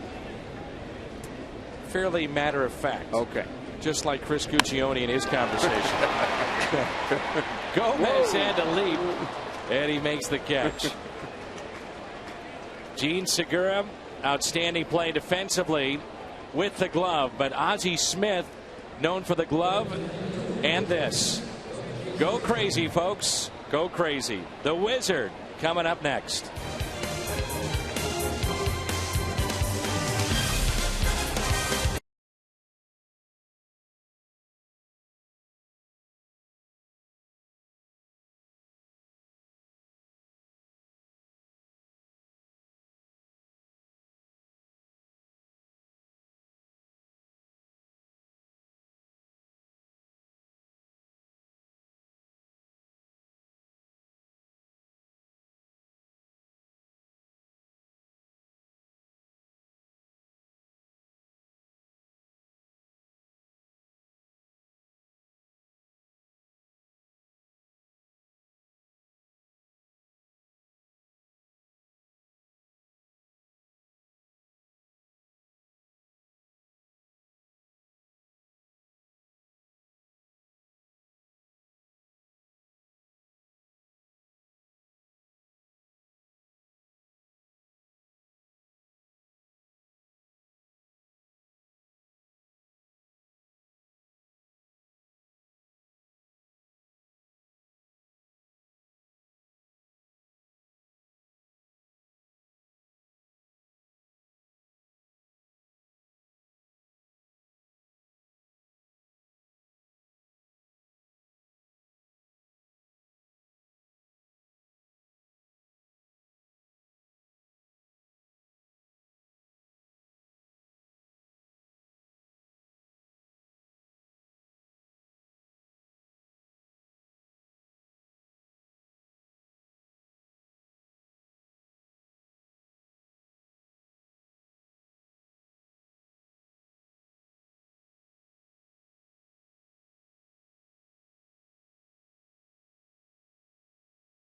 Fairly matter of fact. Okay. Just like Chris Guccione in his conversation. Gomez had to leap, and he makes the catch. Gene Segura, outstanding play defensively with the glove, but Ozzie Smith, known for the glove and this. Go crazy, folks. Go crazy. The Wizard coming up next.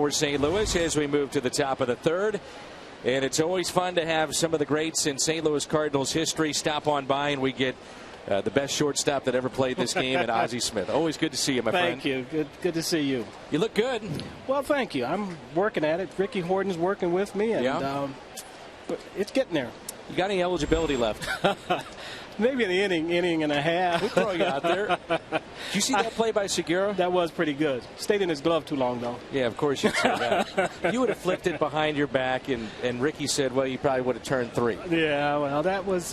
For St. Louis as we move to the top of the third. And it's always fun to have some of the greats in St. Louis Cardinals history stop on by, and we get the best shortstop that ever played this game at Ozzie Smith. Always good to see you, my friend. Thank you. Good to see you. You look good. Well, thank you. I'm working at it. Ricky Horton's working with me, and but it's getting there. You got any eligibility left? Maybe an inning and a half. We'll throw you out there. Did you see that play by Segura? That was pretty good. Stayed in his glove too long, though. Yeah, of course you'd say that. You would have flipped it behind your back, and Ricky said, well, you probably would have turned 3. Yeah, well, that was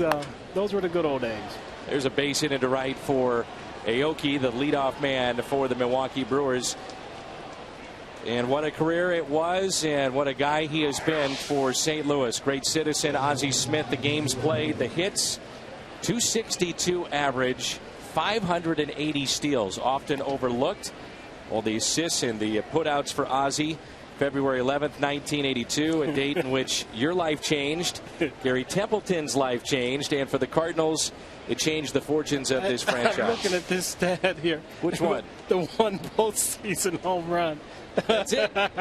those were the good old days. There's a base hit into right for Aoki, the leadoff man for the Milwaukee Brewers. And what a career it was, and what a guy he has been for St. Louis. Great citizen, Ozzie Smith. The games played, the hits, 262 average, 580 steals, often overlooked. All the assists and the putouts for Ozzie. February 11th, 1982, a date in which your life changed, Gary Templeton's life changed, and for the Cardinals, it changed the fortunes of this franchise. I'm looking at this stat here. Which one? The one postseason home run. That's it. That's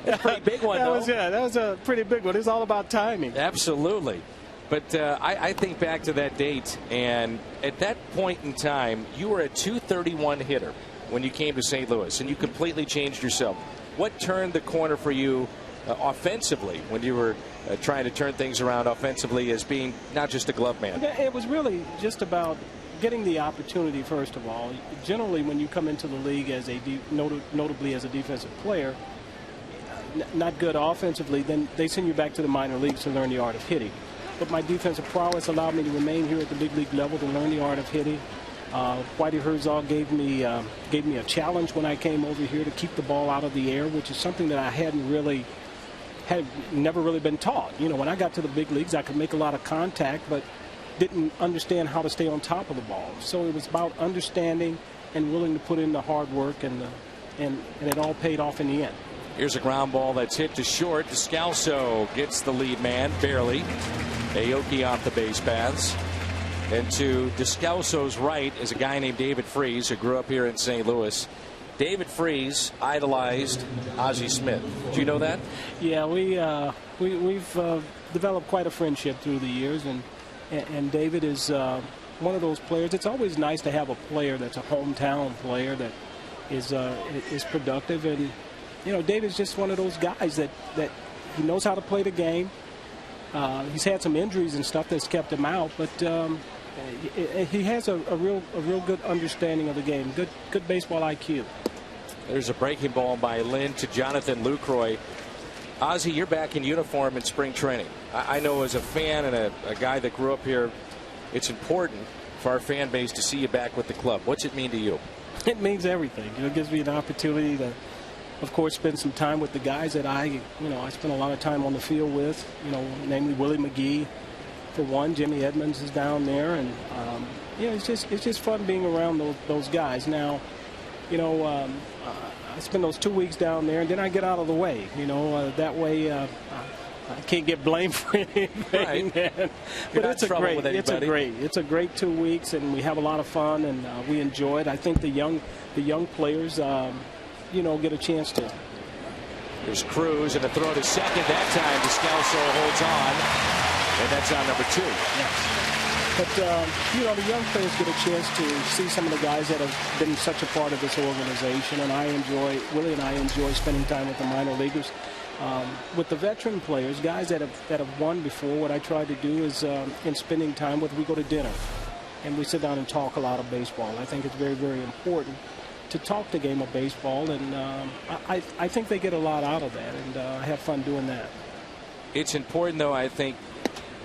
a pretty big one, though. That was a pretty big one. It's all about timing. Absolutely. But I think back to that date, and at that point in time, you were a .231 hitter when you came to St. Louis, and you completely changed yourself. What turned the corner for you offensively when you were trying to turn things around offensively as being not just a glove man? It was really just about getting the opportunity, first of all. Generally, when you come into the league as notably as a defensive player, not good offensively, then they send you back to the minor leagues to learn the art of hitting. But my defensive prowess allowed me to remain here at the big league level to learn the art of hitting. Whitey Herzog gave me a challenge when I came over here to keep the ball out of the air, which is something that I had never really been taught. You know, when I got to the big leagues, I could make a lot of contact, but didn't understand how to stay on top of the ball. So it was about understanding and willing to put in the hard work, and it all paid off in the end. Here's a ground ball that's hit to short. Descalso gets the lead man, barely. Aoki off the base paths. And to Descalso's right is a guy named David Freese, who grew up here in St. Louis. David Freese idolized Ozzie Smith. Did you know that? Yeah, we've developed quite a friendship through the years, and David is one of those players. It's always nice to have a player that's a hometown player that is productive, and you know, David's just one of those guys that he knows how to play the game. He's had some injuries and stuff that's kept him out, but he has a real good understanding of the game. Good baseball IQ. There's a breaking ball by Lynn to Jonathan Lucroy. Ozzie, you're back in uniform in spring training. I know as a fan and a guy that grew up here, it's important for our fan base to see you back with the club. What's it mean to you? It means everything. It gives me an opportunity to, of course, spend some time with the guys that I spend a lot of time on the field with, namely Willie McGee, for one. Jimmy Edmonds is down there, and it's just fun being around those guys. Now, I spend those 2 weeks down there, and then I get out of the way. That way I can't get blamed for anything. Right. But it's a great 2 weeks, and we have a lot of fun, and we enjoy it. I think the young players, get a chance to. There's Cruz, and a throw to second. That time, Descalso holds on, and that's on number 2. Yes. But, the young players get a chance to see some of the guys that have been such a part of this organization, and Willie and I enjoy spending time with the minor leaguers. With the veteran players, guys that have won before, what I try to do is, in spending time with, we go to dinner, and we sit down and talk a lot of baseball. I think it's very, very important to talk the game of baseball, and I think they get a lot out of that, and I have fun doing that. It's important, though, I think,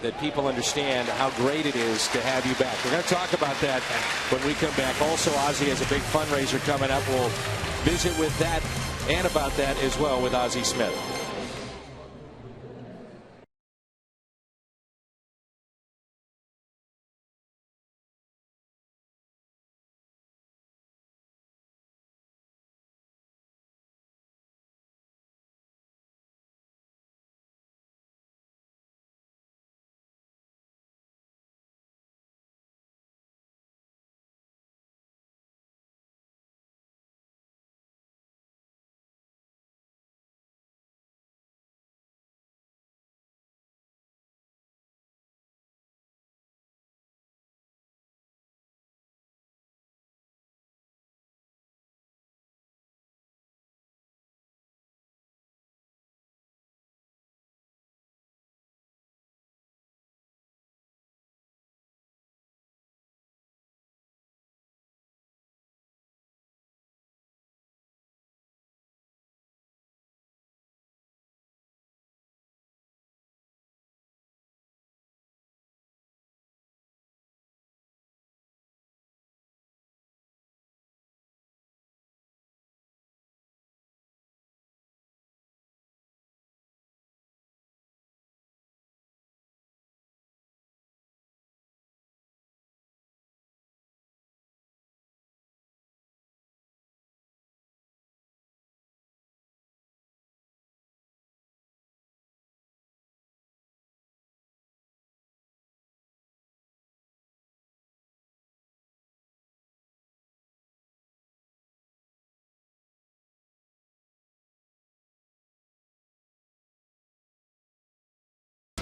that people understand how great it is to have you back. We're going to talk about that when we come back. Also, Ozzie has a big fundraiser coming up. We'll visit with that and about that as well with Ozzie Smith.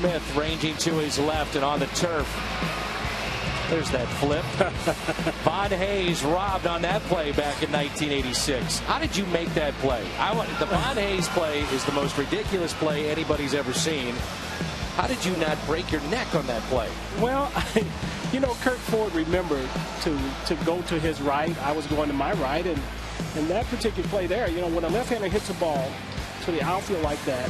Smith ranging to his left and on the turf. There's that flip. Von Hayes robbed on that play back in 1986. How did you make that play? The Von Hayes play is the most ridiculous play anybody's ever seen. How did you not break your neck on that play? Well, you know, Kurt Ford remembered to go to his right. I was going to my right, and that particular play there, you know, when a left-hander hits a ball to the outfield like that,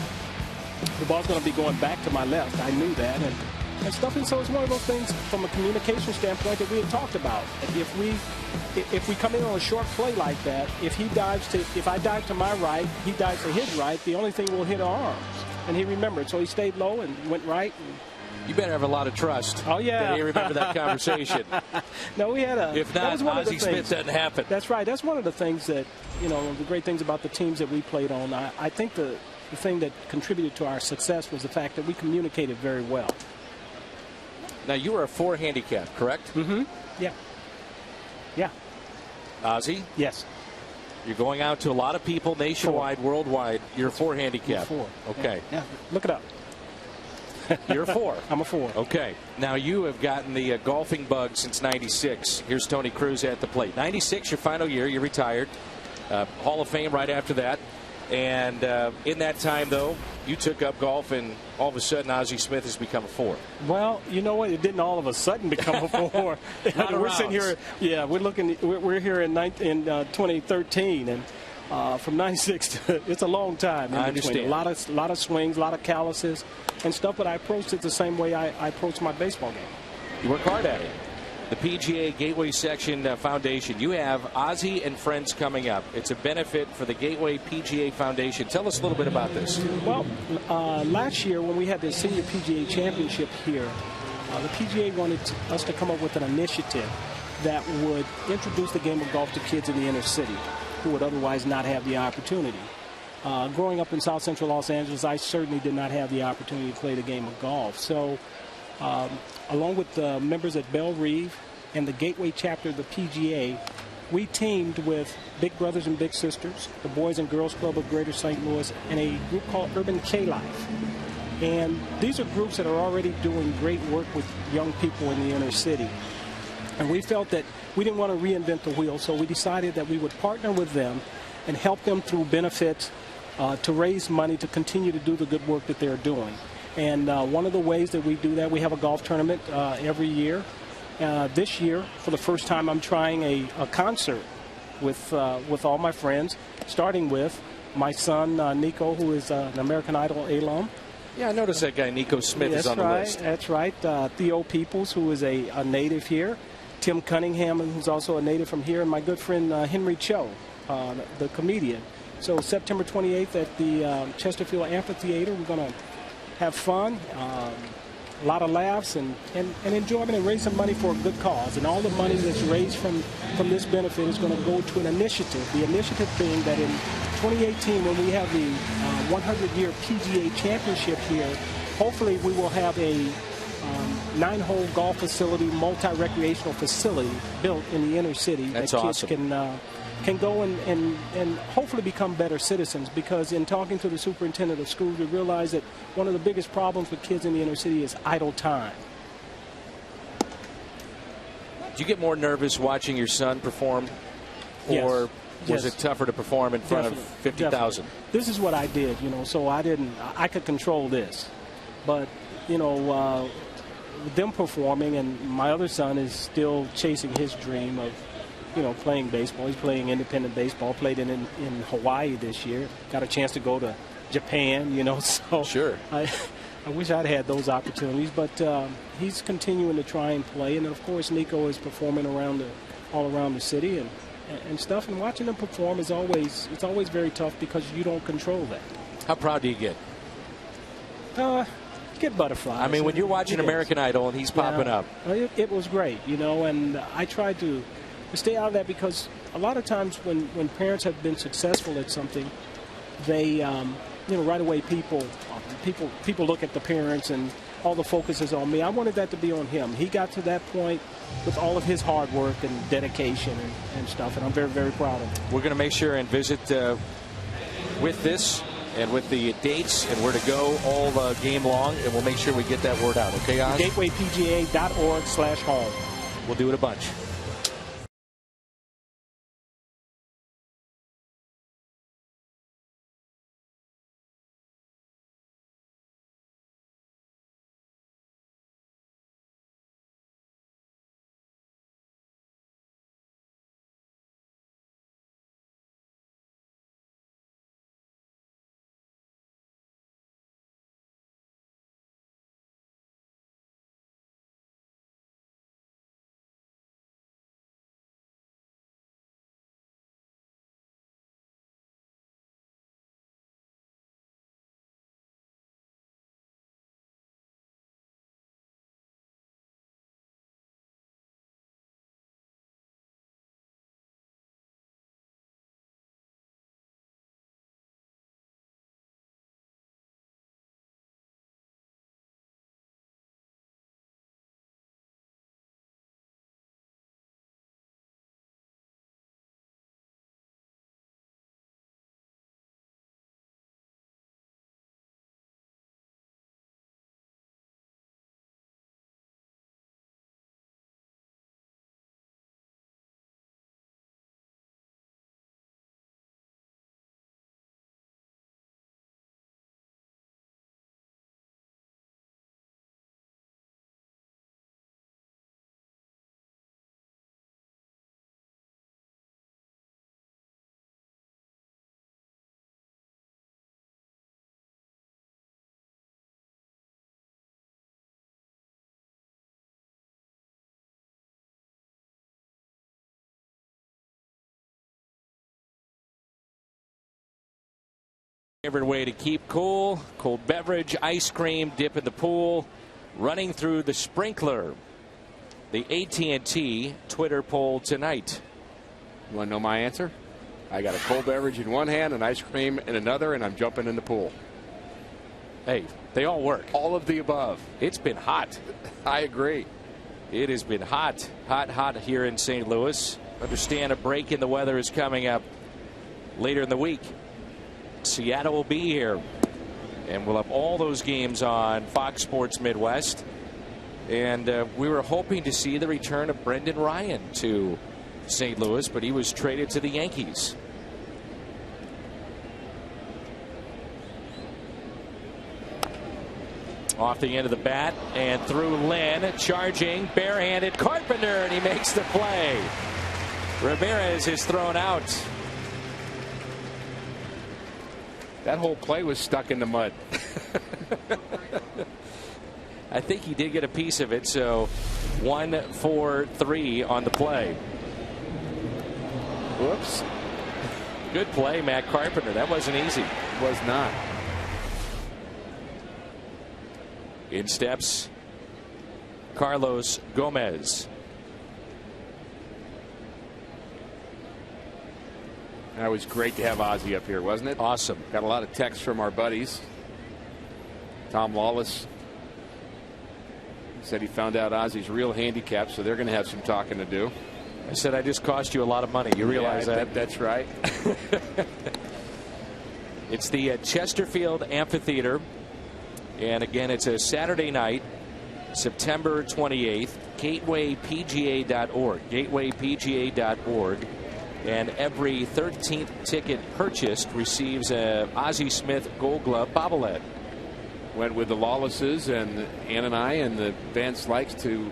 the ball's going to be going back to my left. I knew that, and stuff. And so it's one of those things from a communication standpoint that we had talked about. If we come in on a short play like that, if I dive to my right, he dives to his right, the only thing will hit our arms. And he remembered, so he stayed low and went right. You better have a lot of trust. Oh, yeah. That he remembered that conversation. No, we had a... If not, Ozzie Smith doesn't happen. That's right. That's one of the things that, you know, the great things about the teams that we played on. I think the thing that contributed to our success was the fact that we communicated very well. Now, you were a 4 handicap, correct? Mm-hmm. Yeah. Yeah. Ozzie? Yes. You're going out to a lot of people nationwide, worldwide. You're a 4 handicap. 4. Okay. Yeah. Look it up. You're a 4. I'm a 4. Okay. Now you have gotten the golfing bug since '96. Here's Tony Cruz at the plate. '96, your final year. You're retired. Hall of Fame right after that. And in that time, though, you took up golf, and all of a sudden, Ozzie Smith has become a 4. Well, you know what? It didn't all of a sudden become a 4. We're sitting here. Yeah, we're here in 2013, and from '96 to it's a long time. I understand. A lot of swings, a lot of calluses, and stuff. But I approached it the same way I approached my baseball game. You work hard at it. The PGA Gateway Section Foundation. You have Ozzie and Friends coming up. It's a benefit for the Gateway PGA Foundation. Tell us a little bit about this. Well, last year when we had the Senior PGA Championship here, the PGA wanted us to come up with an initiative that would introduce the game of golf to kids in the inner city who would otherwise not have the opportunity. Growing up in South Central Los Angeles, I certainly did not have the opportunity to play the game of golf. So along with the members at Belle Reve and the Gateway chapter of the PGA, we teamed with Big Brothers and Big Sisters, the Boys and Girls Club of Greater St. Louis, and a group called Urban K-Life. And these are groups that are already doing great work with young people in the inner city. And we felt that we didn't want to reinvent the wheel, so we decided that we would partner with them and help them through benefits to raise money to continue to do the good work that they're doing. And one of the ways that we do that, we have a golf tournament every year. This year, for the first time, I'm trying a concert with all my friends, starting with my son, Nico, who is an American Idol alum. Yeah, I noticed that guy, Nico Smith, is on the list. That's right. Theo Peoples, who is a native here. Tim Cunningham, who's also a native from here. And my good friend, Henry Cho, the comedian. So September 28th at the Chesterfield Amphitheater, we're going to have fun, a lot of laughs and enjoyment, and raise some money for a good cause. And all the money that's raised from this benefit is going to go to an initiative. The initiative being that in 2018, when we have the 100-year PGA Championship here, hopefully we will have a 9-hole golf facility, multi-recreational facility built in the inner city. That's that awesome. Kids can go and hopefully become better citizens, because in talking to the superintendent of schools, we realized that one of the biggest problems with kids in the inner city is idle time. Do you get more nervous watching your son perform? Yes. Or was Yes. it tougher to perform in front of 50,000? This is what I did, so I could control this. But, them performing, and my other son is still chasing his dream of, playing baseball. He's playing independent baseball, played in Hawaii this year, got a chance to go to Japan, so Sure. I wish I'd had those opportunities, but he's continuing to try and play. And, of course, Nico is performing all around the city and stuff, and watching them perform it's always very tough because you don't control that. How proud do you get? Get butterflies. I mean, when you're watching American Idol and he's popping up. It was great, and I tried to stay out of that, because a lot of times when parents have been successful at something, they, right away people look at the parents and all the focus is on me. I wanted that to be on him. He got to that point with all of his hard work and dedication and stuff, and I'm very, very proud of him. We're going to make sure and visit with this and with the dates and where to go all game long, and we'll make sure we get that word out. Okay, Oz? GatewayPGA.org/home. We'll do it a bunch. Favorite way to keep cool: cold beverage, ice cream, dip in the pool, running through the sprinkler. The AT Twitter poll tonight. You want to know my answer? I got a cold beverage in one hand and ice cream in another, and I'm jumping in the pool. Hey, they all work. All of the above. It's been hot. I agree. It has been hot, hot, hot here in St. Louis. Understand a break in the weather is coming up later in the week. Seattle will be here, and we'll have all those games on Fox Sports Midwest. And we were hoping to see the return of Brendan Ryan to St. Louis, but he was traded to the Yankees. Off the end of the bat and through Lynn, charging, barehanded Carpenter, and he makes the play. Ramirez is thrown out. That whole play was stuck in the mud. I think he did get a piece of it, so 1-4-3 on the play. Whoops. Good play, Matt Carpenter. That wasn't easy. It was not. In steps Carlos Gomez. That was great to have Ozzie up here, wasn't it? Awesome. Got a lot of texts from our buddies. Tom Lawless said he found out Ozzie's real handicap, so they're going to have some talking to do. I said I just cost you a lot of money. You realize that? That's right. It's the Chesterfield Amphitheater. And again, it's a Saturday night, September 28th. GatewayPGA.org. GatewayPGA.org. And every 13th ticket purchased receives a Ozzie Smith Gold Glove bobblehead. Went with the Lawlesses and Ann and I and the Van Slikes to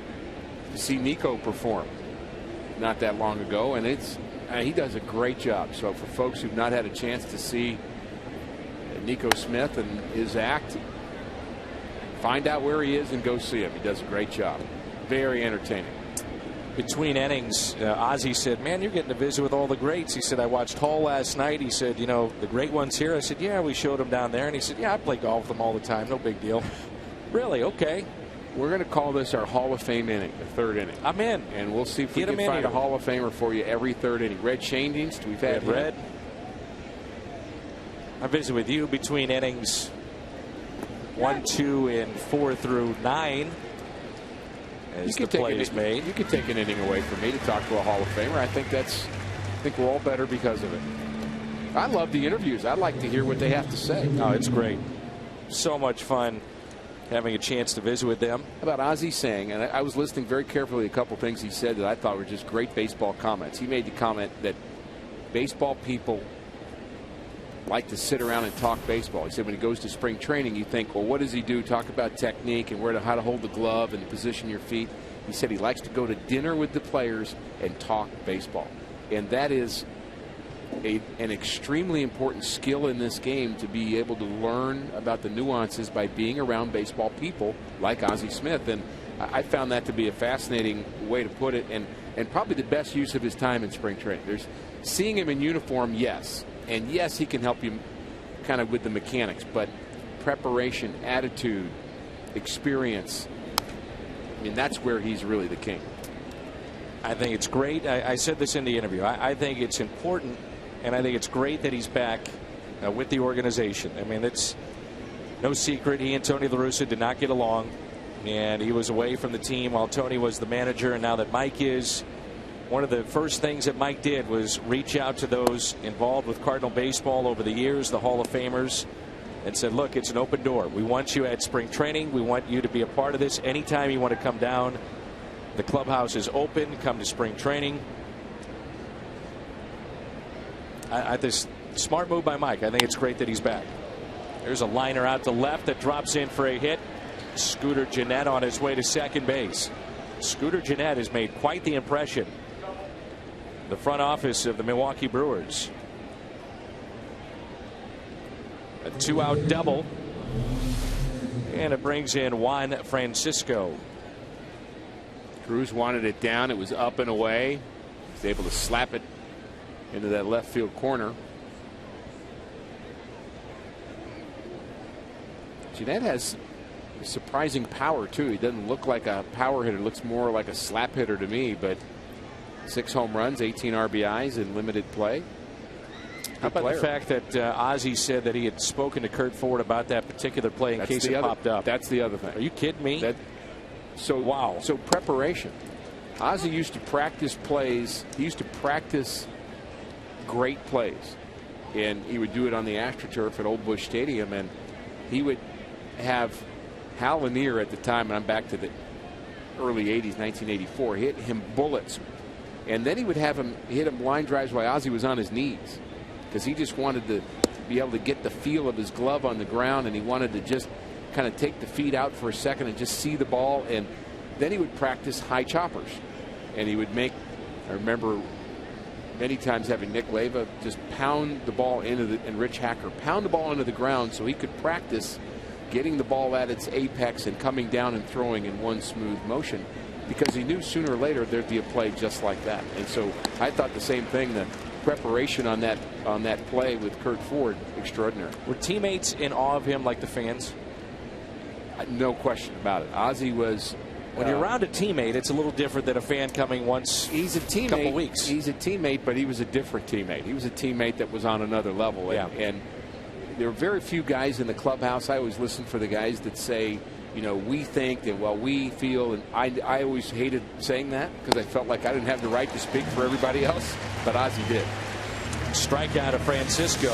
see Nico perform not that long ago, and he does a great job. So for folks who've not had a chance to see Nico Smith and his act, find out where he is and go see him. He does a great job. Very entertaining. Between innings, Ozzie said, man, you're getting to visit with all the greats. He said, I watched Hall last night. He said, you know, the great ones here. I said, yeah, we showed them down there. And he said, yeah, I play golf with them all the time. No big deal. Really? Okay. We're going to call this our Hall of Fame inning, the third inning. I'm in. And we'll see if we can find a Hall of Famer for you every third inning. Red Shandings, we've had Red. I visit with you between innings 1, 2, and 4 through 9. As the play is made. You could take an inning away from me to talk to a Hall of Famer. I think we're all better because of it. I love the interviews. I like to hear what they have to say. Oh, it's great. So much fun having a chance to visit with them. How about Ozzie saying, and I was listening very carefully to a couple things he said that I thought were just great baseball comments. He made the comment that baseball people like to sit around and talk baseball. He said when he goes to spring training, you think, well, what does he do? Talk about technique and how to hold the glove and position your feet. He said he likes to go to dinner with the players and talk baseball. And that is an extremely important skill in this game, to be able to learn about the nuances by being around baseball people like Ozzie Smith. And I found that to be a fascinating way to put it, and probably the best use of his time in spring training. There's seeing him in uniform, yes. And yes, he can help you kind of with the mechanics, but preparation, attitude, experience, I mean, that's where he's really the king. I think it's great. I said this in the interview. I think it's important, and I think it's great that he's back with the organization. I mean, it's no secret he and Tony La Russa did not get along, and he was away from the team while Tony was the manager. And now that Mike is, one of the first things that Mike did was reach out to those involved with Cardinal baseball over the years, the Hall of Famers, and said, look, it's an open door. We want you at spring training. We want you to be a part of this. Anytime you want to come down, the clubhouse is open. Come to spring training. This smart move by Mike. I think it's great that he's back. There's a liner out to left that drops in for a hit. Scooter Gennett on his way to second base. Scooter Gennett has made quite the impression. The front office of the Milwaukee Brewers. A 2-out double. And it brings in Juan Francisco. Cruz wanted it down. It was up and away. He was able to slap it into that left field corner. Gennett has surprising power, too. He doesn't look like a power hitter. Looks more like a slap hitter to me, but 6 home runs, 18 RBIs in limited play. How about the fact that Ozzie said that he had spoken to Kurt Ford about that particular play in case it popped up? That's the other thing. Are you kidding me? Wow. So preparation. Ozzie used to practice plays. He used to practice great plays. And he would do it on the AstroTurf at Old Busch Stadium. And he would have Hal Lanier at the time, and I'm back to the early 80s, 1984, hit him bullets. And then he would have him hit him line drives while Ozzie was on his knees, because he just wanted to be able to get the feel of his glove on the ground, and he wanted to just kind of take the feet out for a second and just see the ball. And then he would practice high choppers, and he would make, I remember many times having Nick Leyva just pound the ball and Rich Hacker pound the ball into the ground so he could practice getting the ball at its apex and coming down and throwing in one smooth motion, because he knew sooner or later there'd be a play just like that. And so I thought the same thing. The preparation on that play with Kurt Ford, extraordinary. Were teammates in awe of him like the fans? No question about it. Ozzie was. When you're around a teammate, it's a little different than a fan coming once. He's a teammate. Couple weeks. He's a teammate, but he was a different teammate. He was a teammate that was on another level. Yeah. And there are very few guys in the clubhouse. I always listen for the guys that say, you know, we think and well, we feel. And I always hated saying that because I felt like I didn't have the right to speak for everybody else. But Ozzie did. Strikeout of Francisco.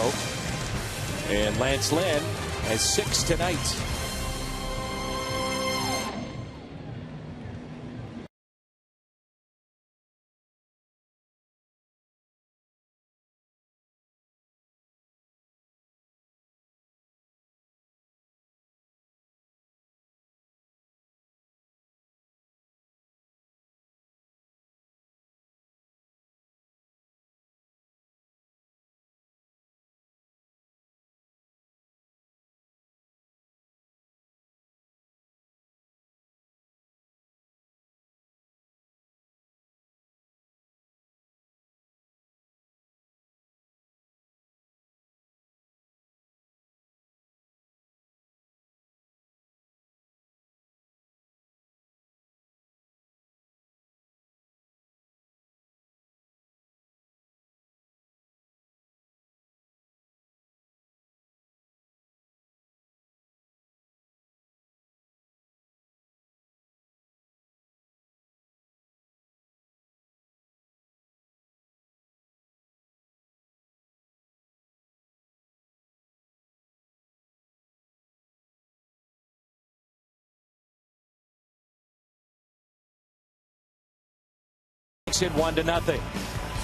And Lance Lynn has 6 tonight. Makes it 1-0.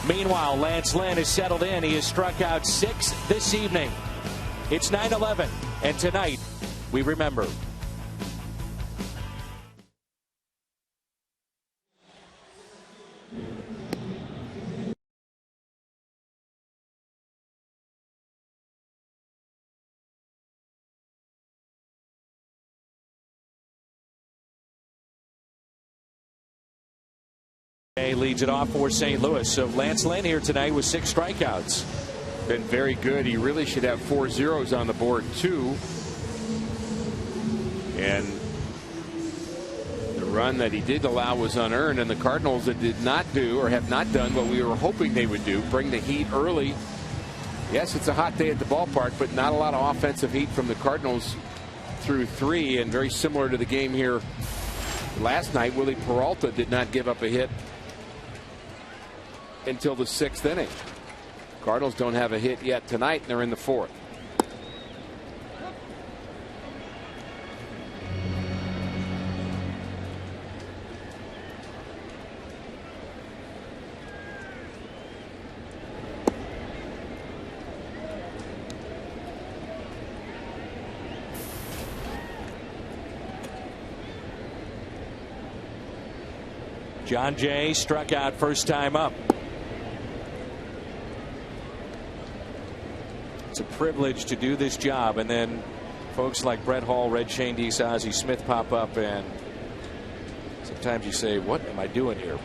Meanwhile, Lance Lynn is settled in. He has struck out 6 this evening. It's 9-11, and tonight we remember. Leads it off for St. Louis. So Lance Lynn here tonight with 6 strikeouts. Been very good. He really should have 4 zeros on the board too. And the run that he did allow was unearned, and the Cardinals that did not do or have not done what we were hoping they would do, bring the heat early. Yes, it's a hot day at the ballpark, but not a lot of offensive heat from the Cardinals through 3, and very similar to the game here last night. Willie Peralta did not give up a hit until the 6th inning. Cardinals don't have a hit yet tonight, and they're in the 4th. John Jay struck out first time up. It's a privilege to do this job, and then folks like Brett Hall, Red Shane, Ozzie Smith pop up, and sometimes you say, what am I doing here?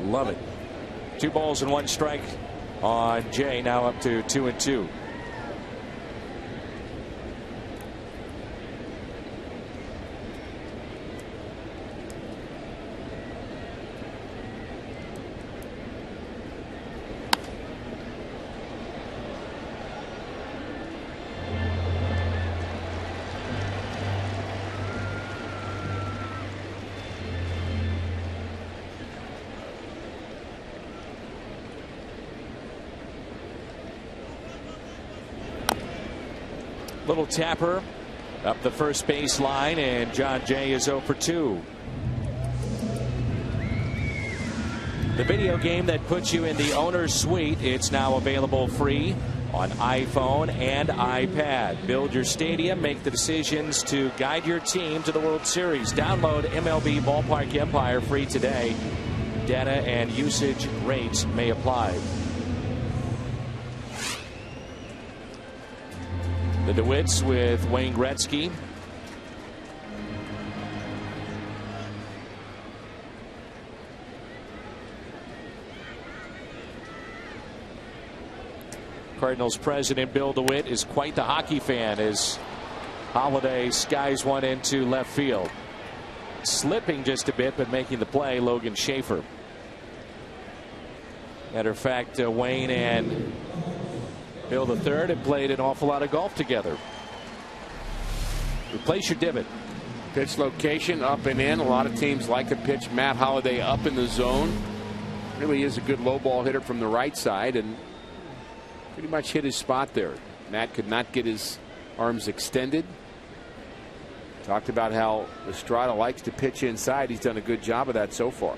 Love it. 2 balls and 1 strike on Jay, now up to 2-2. Little tapper up the first base line, and John Jay is 0 for 2. The video game that puts you in the owner's suite, it's now available free on iPhone and iPad. Build your stadium, make the decisions to guide your team to the World Series. Download MLB Ballpark Empire free today. Data and usage rates may apply. The DeWitts with Wayne Gretzky. Cardinals president Bill DeWitt is quite the hockey fan as Holiday skies one into left field. Slipping just a bit, but making the play, Logan Schaefer. Matter of fact, Wayne and Bill III have played an awful lot of golf together. Replace your divot. Pitch location up and in. A lot of teams like to pitch Matt Holliday up in the zone. Really is a good low ball hitter from the right side, and pretty much hit his spot there. Matt could not get his arms extended. Talked about how Estrada likes to pitch inside. He's done a good job of that so far.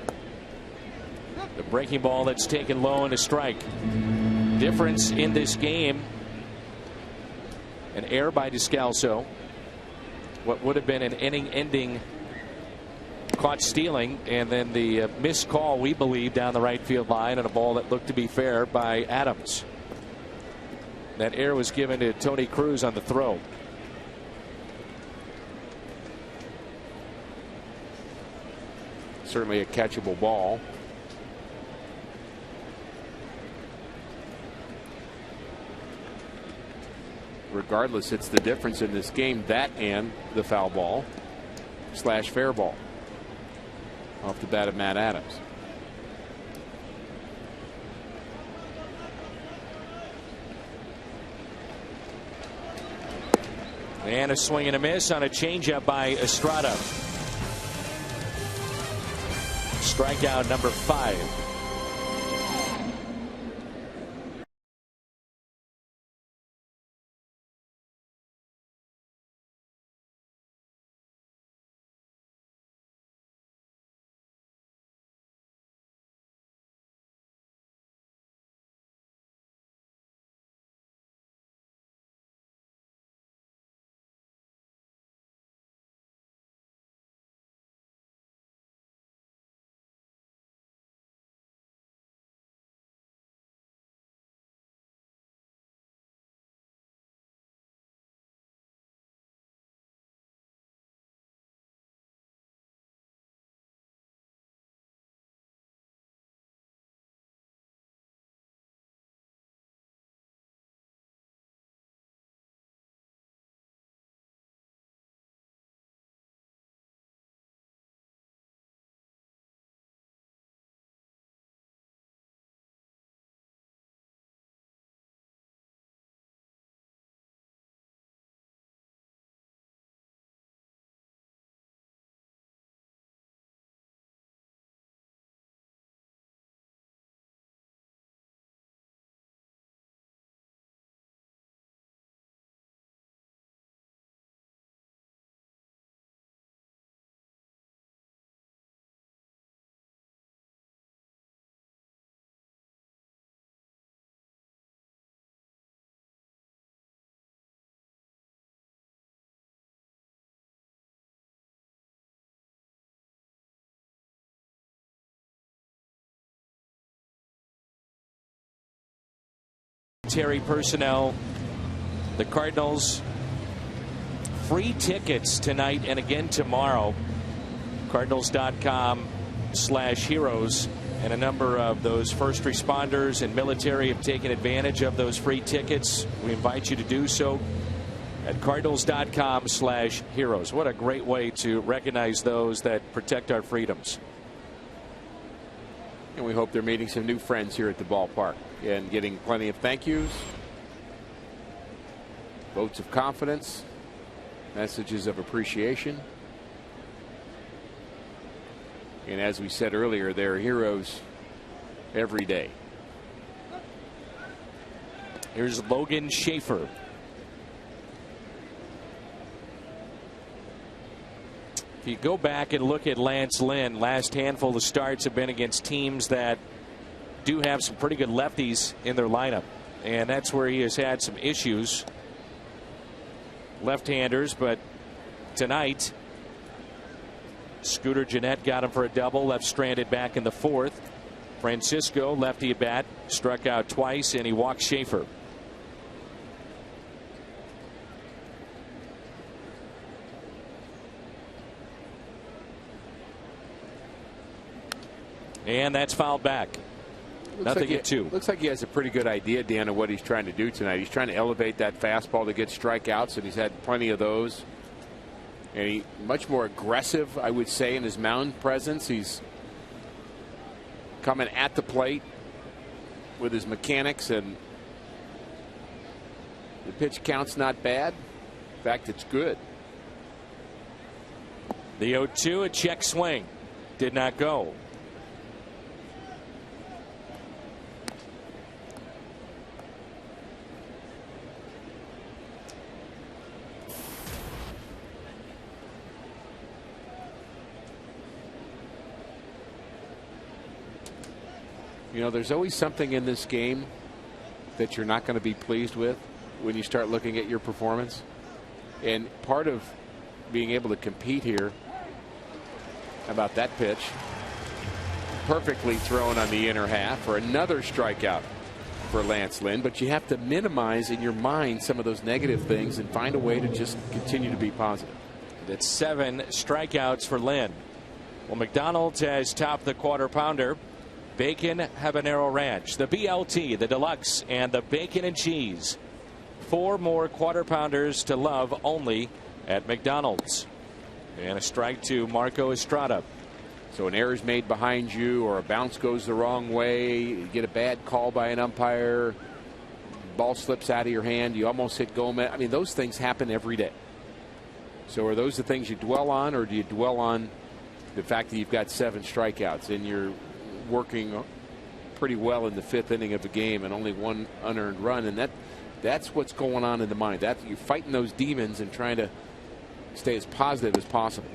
The breaking ball that's taken low and a strike. Difference in this game. An error by Descalso. What would have been an inning ending caught stealing, and then the missed call, we believe, down the right field line on a ball that looked to be fair by Adams. That error was given to Tony Cruz on the throw. Certainly a catchable ball. Regardless, it's the difference in this game, that and the foul ball / fair ball off the bat of Matt Adams. And a swing and a miss on a changeup by Estrada. Strikeout number 5. military personnel. The Cardinals, free tickets tonight and again tomorrow. Cardinals.com/heroes. And a number of those first responders and military have taken advantage of those free tickets. We invite you to do so at Cardinals.com/heroes. What a great way to recognize those that protect our freedoms. And we hope they're meeting some new friends here at the ballpark and getting plenty of thank yous, votes of confidence, messages of appreciation. And as we said earlier, they're heroes every day. Here's Logan Schaefer. If you go back and look at Lance Lynn, last handful of starts have been against teams that do have some pretty good lefties in their lineup. And that's where he has had some issues. Left-handers, but tonight, Scooter Gennett got him for a double, left stranded back in the fourth. Francisco, lefty at bat, struck out twice, and he walked Schaefer. And that's fouled back. Nothing at two. Looks like he has a pretty good idea, Dan, of what he's trying to do tonight. He's trying to elevate that fastball to get strikeouts, and he's had plenty of those. And he's much more aggressive, I would say, in his mound presence. He's coming at the plate with his mechanics, and the pitch count's not bad. In fact, it's good. The 0-2, a check swing. Did not go. You know, there's always something in this game that you're not going to be pleased with when you start looking at your performance. And part of being able to compete here, how about that pitch? Perfectly thrown on the inner half for another strikeout for Lance Lynn. But you have to minimize in your mind some of those negative things and find a way to just continue to be positive. That's 7 strikeouts for Lynn. Well, McDonald's has topped the quarter pounder. Bacon Habanero Ranch, the BLT, the Deluxe, and the Bacon and Cheese. 4 more quarter pounders to love only at McDonald's. And a strike to Marco Estrada. So an error is made behind you, or a bounce goes the wrong way, you get a bad call by an umpire, ball slips out of your hand, you almost hit Gomez. I mean, those things happen every day. So are those the things you dwell on, or do you dwell on the fact that you've got 7 strikeouts and you're working pretty well in the 5th inning of the game and only 1 unearned run? And that's what's going on in the mind. That you're fighting those demons and trying to stay as positive as possible.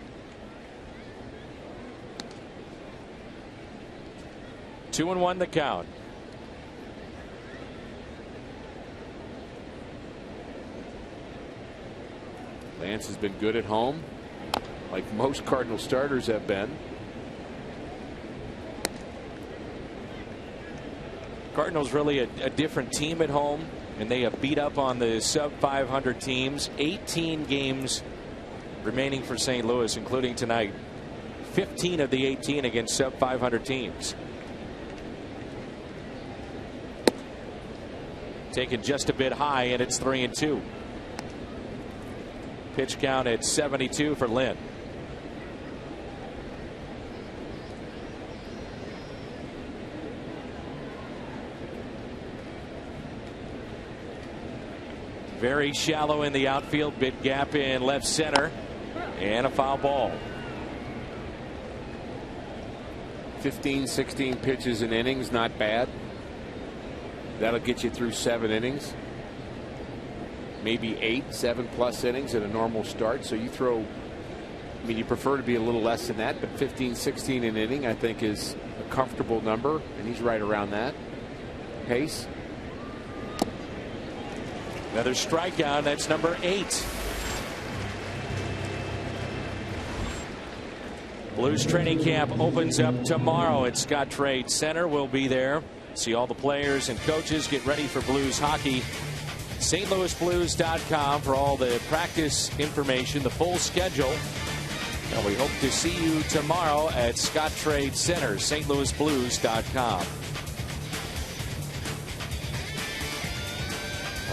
2-1 the count. Lance has been good at home, like most Cardinal starters have been. Cardinals really a different team at home, and they have beat up on the sub-500 teams. 18 games remaining for St. Louis, including tonight. 15 of the 18 against sub-500 teams. Taken just a bit high, and it's 3-2. Pitch count at 72 for Lynn. Very shallow in the outfield, big gap in left center, and a foul ball. 15, 16 pitches in innings, not bad. That'll get you through 7 innings. Maybe 8, 7+ innings in a normal start. So you throw, I mean, you prefer to be a little less than that, but 15, 16 an inning, I think, is a comfortable number, and he's right around that pace. Another strikeout. That's number 8. Blues training camp opens up tomorrow at Scott Trade Center. We'll be there See all the players and coaches get ready for Blues hockey. StLouisBlues.com for all the practice information, the full schedule. And we hope to see you tomorrow at Scott Trade Center, StLouisBlues.com.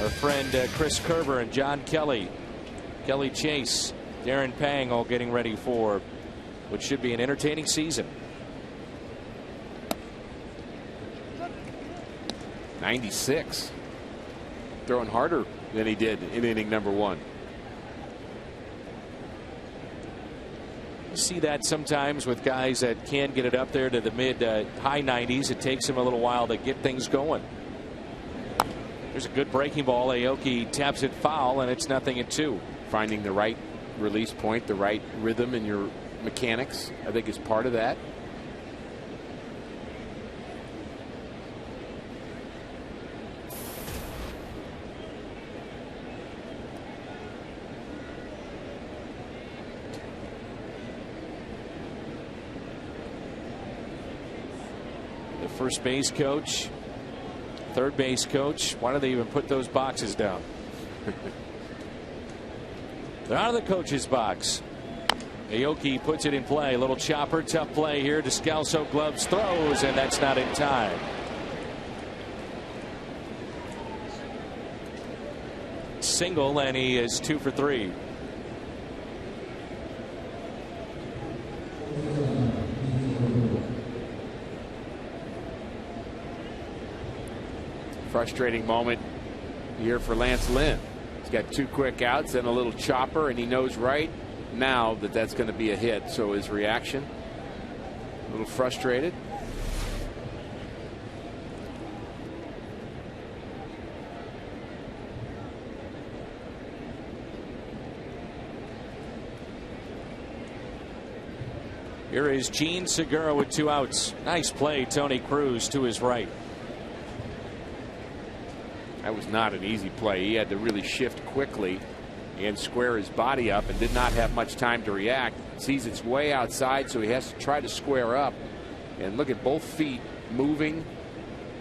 Our friend Chris Kerber and John Kelly, Kelly Chase, Darren Pang all getting ready for what should be an entertaining season. 96. Throwing harder than he did in inning number 1. You see that sometimes with guys that can get it up there to the mid high 90s. It takes them a little while to get things going. There's a good breaking ball. Aoki taps it foul, and it's 0-2. Finding the right release point, the right rhythm in your mechanics, I think is part of that. The first base coach, third base coach, why do they even put those boxes down? They're out of the coach's box. Aoki puts it in play. A little chopper, tough play here. Descalso gloves, throws, and that's not in time. Single, and he is 2 for 3. Frustrating moment here for Lance Lynn. He's got 2 quick outs and a little chopper, and he knows right now that that's going to be a hit. So his reaction, a little frustrated. Here is Gene Segura with 2 outs. Nice play, Tony Cruz to his right. That was not an easy play. He had to really shift quickly and square his body up, and did not have much time to react. Sees it's way outside, so he has to try to square up. And look at both feet moving.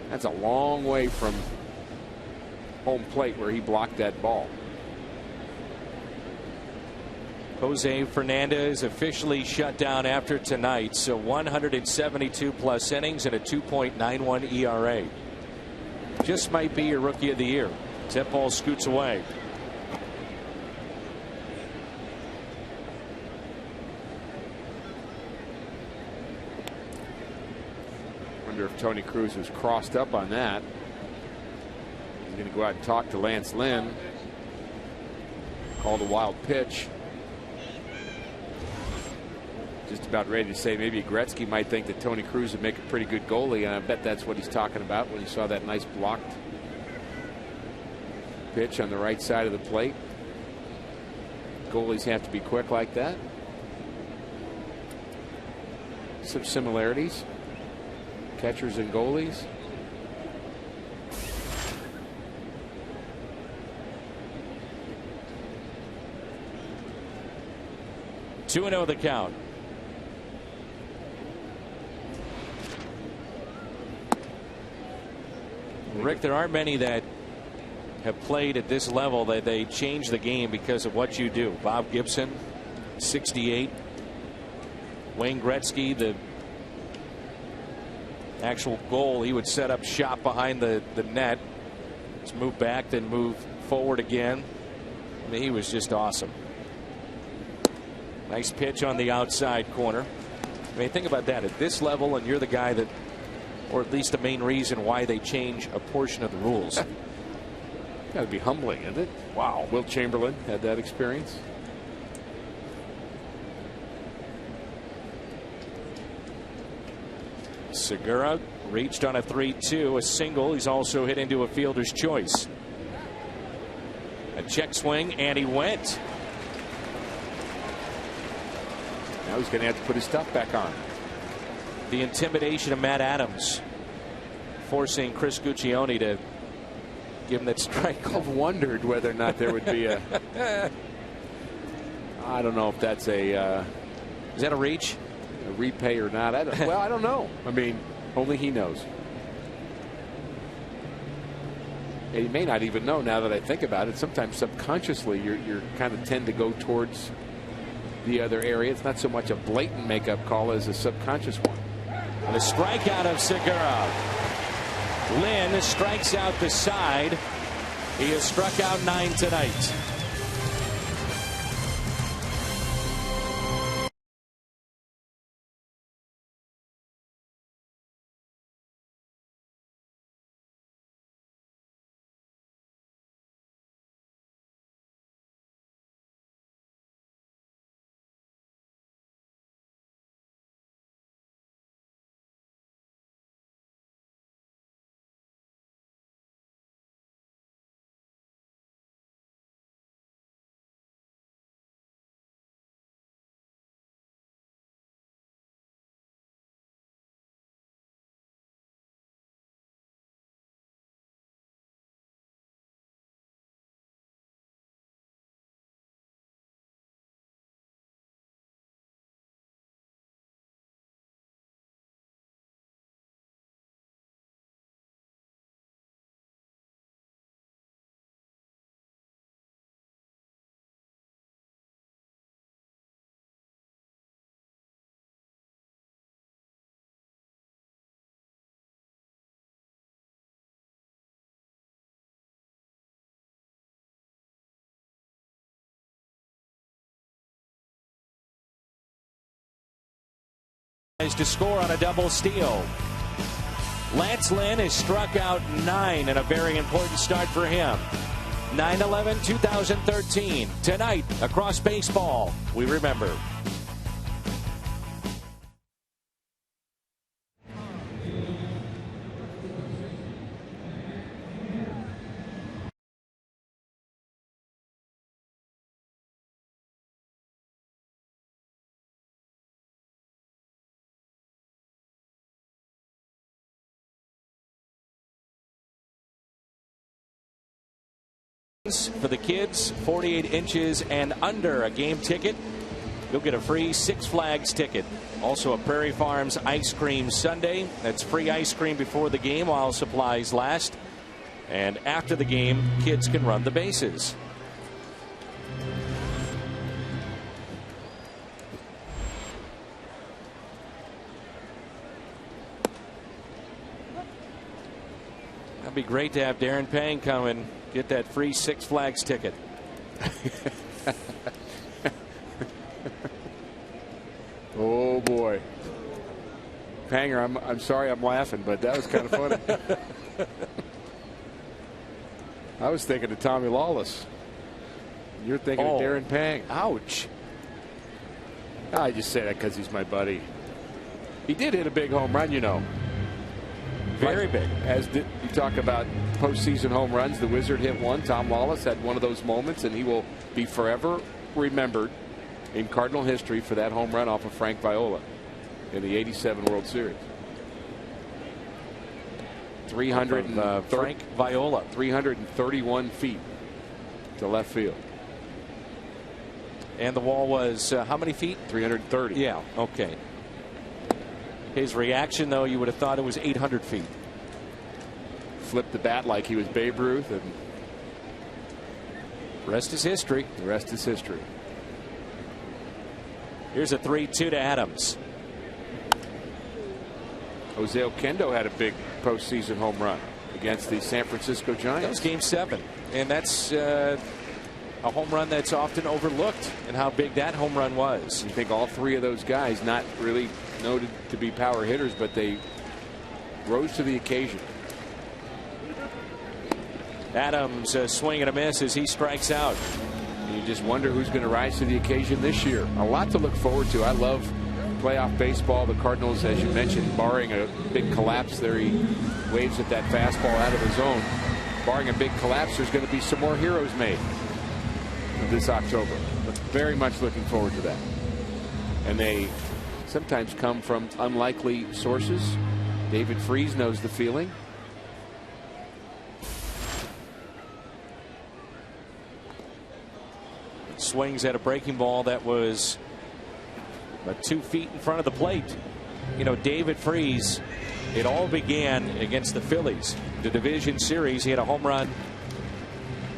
That's a long way from home plate where he blocked that ball. Jose Fernandez officially shut down after tonight, so 172 plus innings and a 2.91 ERA. Just might be your rookie of the year. That ball scoots away. Wonder if Tony Cruz was crossed up on that. He's going to go out and talk to Lance Lynn. Called a wild pitch. Just about ready to say maybe Gretzky might think that Tony Cruz would make a pretty good goalie, and I bet that's what he's talking about when he saw that nice blocked pitch on the right side of the plate. Goalies have to be quick like that. Some similarities, catchers and goalies. Two 2-0 the count. Rick, there aren't many that have played at this level that they change the game because of what you do. Bob Gibson, 68. Wayne Gretzky, the actual goal, he would set up shop behind the net. Just move back, then move forward again. I mean, he was just awesome. Nice pitch on the outside corner. I mean, think about that. At this level, and you're the guy that, or at least the main reason why they change a portion of the rules. Got to be humbling, isn't it? Wow. Wilt Chamberlain had that experience. Segura reached on a 3-2, a single. He's also hit into a fielder's choice. A check swing, and he went. Now he's going to have to put his stuff back on. The intimidation of Matt Adams, forcing Chris Guccione to give him that strike. I've wondered whether or not there would be a. I don't know if that's a. Is that a reach? A repay or not? I don't know. I mean, only he knows. you may not even know now that I think about it. Sometimes subconsciously you're kind of tend to go towards the other area. It's not so much a blatant makeup call as a subconscious one. And a strikeout of Segura. Lynn strikes out the side. He has struck out 9 tonight. To score on a double steal. Lance Lynn has struck out 9 in a very important start for him. 9/11/2013. Tonight, across baseball, we remember. For the kids, 48 inches and under, a game ticket. You'll get a free Six Flags ticket. Also a Prairie Farms ice cream sundae. That's free ice cream before the game while supplies last. And after the game, kids can run the bases. That'd be great to have Darren Pang come and get that free Six Flags ticket. Oh boy, Panger, I'm sorry I'm laughing, but that was kind of funny. I was thinking of Tommy Lawless. You're thinking of Darren Pang. Ouch. I just say that because he's my buddy. He did hit a big home run, you know. Very big. As you talk about postseason home runs, the Wizard hit one. Tom Wallace had one of those moments, and he will be forever remembered in Cardinal history for that home run off of Frank Viola in the '87 World Series. 331 feet to left field. And the wall was how many feet? 330. Yeah, okay. His reaction, though, you would have thought it was 800 feet. Flipped the bat like he was Babe Ruth, and rest is history. The rest is history. Here's a 3-2 to Adams. Jose Oquendo had a big postseason home run against the San Francisco Giants. That was Game 7, and that's a home run that's often overlooked, and how big that home run was. You think all three of those guys, not really noted to be power hitters, but they rose to the occasion. Adams swing and a miss as he strikes out. You just wonder who's going to rise to the occasion this year. A lot to look forward to. I love playoff baseball. The Cardinals, as you mentioned, barring a big collapse there, he waves at that fastball out of the zone. Barring a big collapse, there's going to be some more heroes made this October. But very much looking forward to that. And they sometimes come from unlikely sources. David Freese knows the feeling. Swings at a breaking ball that was about 2 feet in front of the plate. You know, David Freese It all began against the Phillies. The division series, he had a home run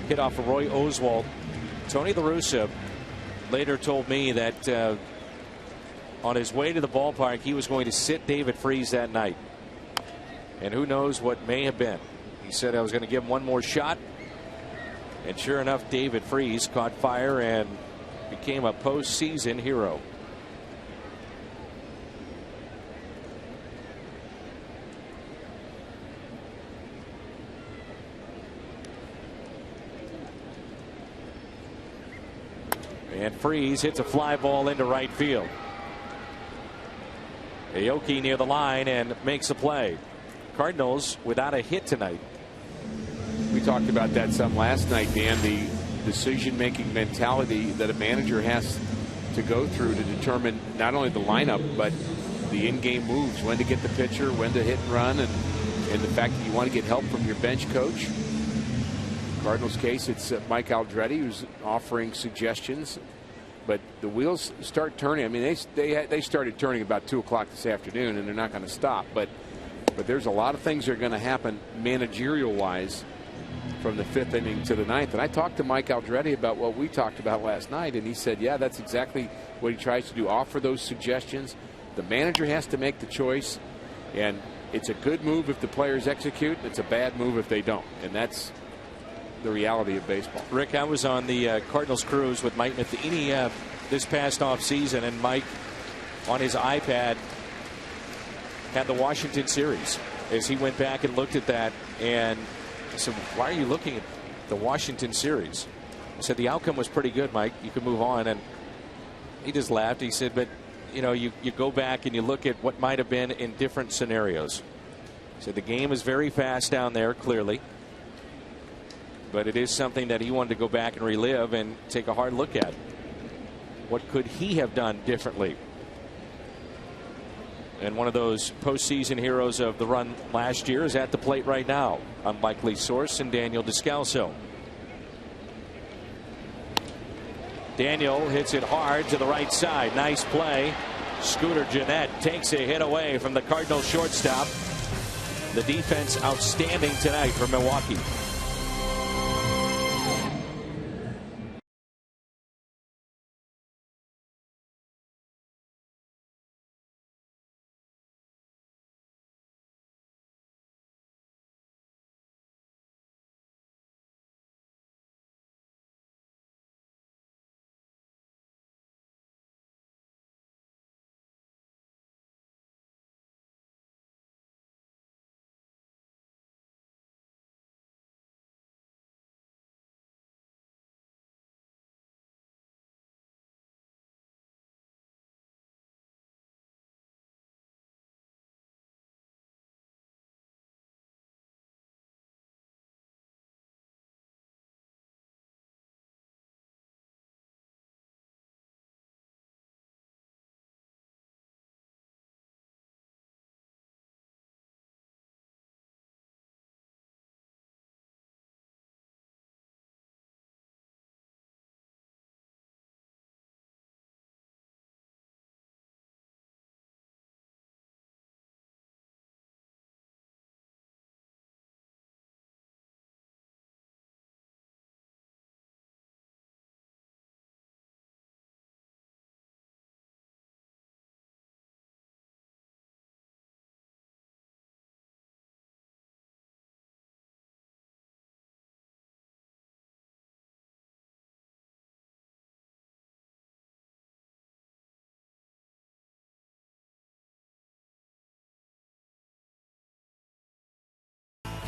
hit off of Roy Oswalt. Tony La Russa later told me that on his way to the ballpark, he was going to sit David Freese that night. And who knows what may have been. He said, I was going to give him one more shot. And sure enough, David Freese caught fire and became a postseason hero. And Freese hits a fly ball into right field. Aoki near the line and makes a play. Cardinals without a hit tonight. We talked about that some last night, Dan. The decision-making mentality that a manager has to go through to determine not only the lineup, but the in-game moves, when to get the pitcher, when to hit and run, and the fact that you want to get help from your bench coach. In Cardinals case, it's Mike Aldrete who's offering suggestions, but the wheels start turning. I mean, they started turning about 2 o'clock this afternoon, and they're not going to stop. But there's a lot of things that are going to happen managerial-wise from the 5th inning to the 9th. And I talked to Mike Aldrete about what we talked about last night, and he said, yeah, that's exactly what he tries to do, offer those suggestions. The manager has to make the choice, and it's a good move if the players execute. It's a bad move if they don't, and that's the reality of baseball. Rick, I was on the Cardinals cruise with Mike Matheny this past offseason, and Mike on his iPad had the Washington series as he went back and looked at that. And I said, why are you looking at the Washington series? I said, the outcome was pretty good, Mike. You can move on. And he just laughed. He said, but you know, you go back and you look at what might have been in different scenarios. He said the game is very fast down there, clearly. But it is something that he wanted to go back and relive and take a hard look at. What could he have done differently? And one of those postseason heroes of the run last year is at the plate right now. Unlikely source in Daniel Descalso. Daniel hits it hard to the right side. Nice play. Scooter Gennett takes a hit away from the Cardinals shortstop. The defense outstanding tonight for Milwaukee.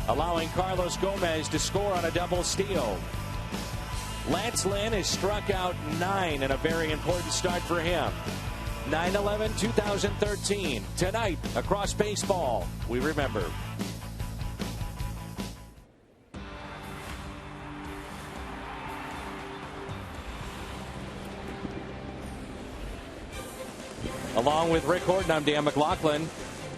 Allowing Carlos Gomez to score on a double steal. Lance Lynn has struck out 9 in a very important start for him. 9/11/2013. Tonight, across baseball, we remember. Along with Rick Horton, I'm Dan McLaughlin.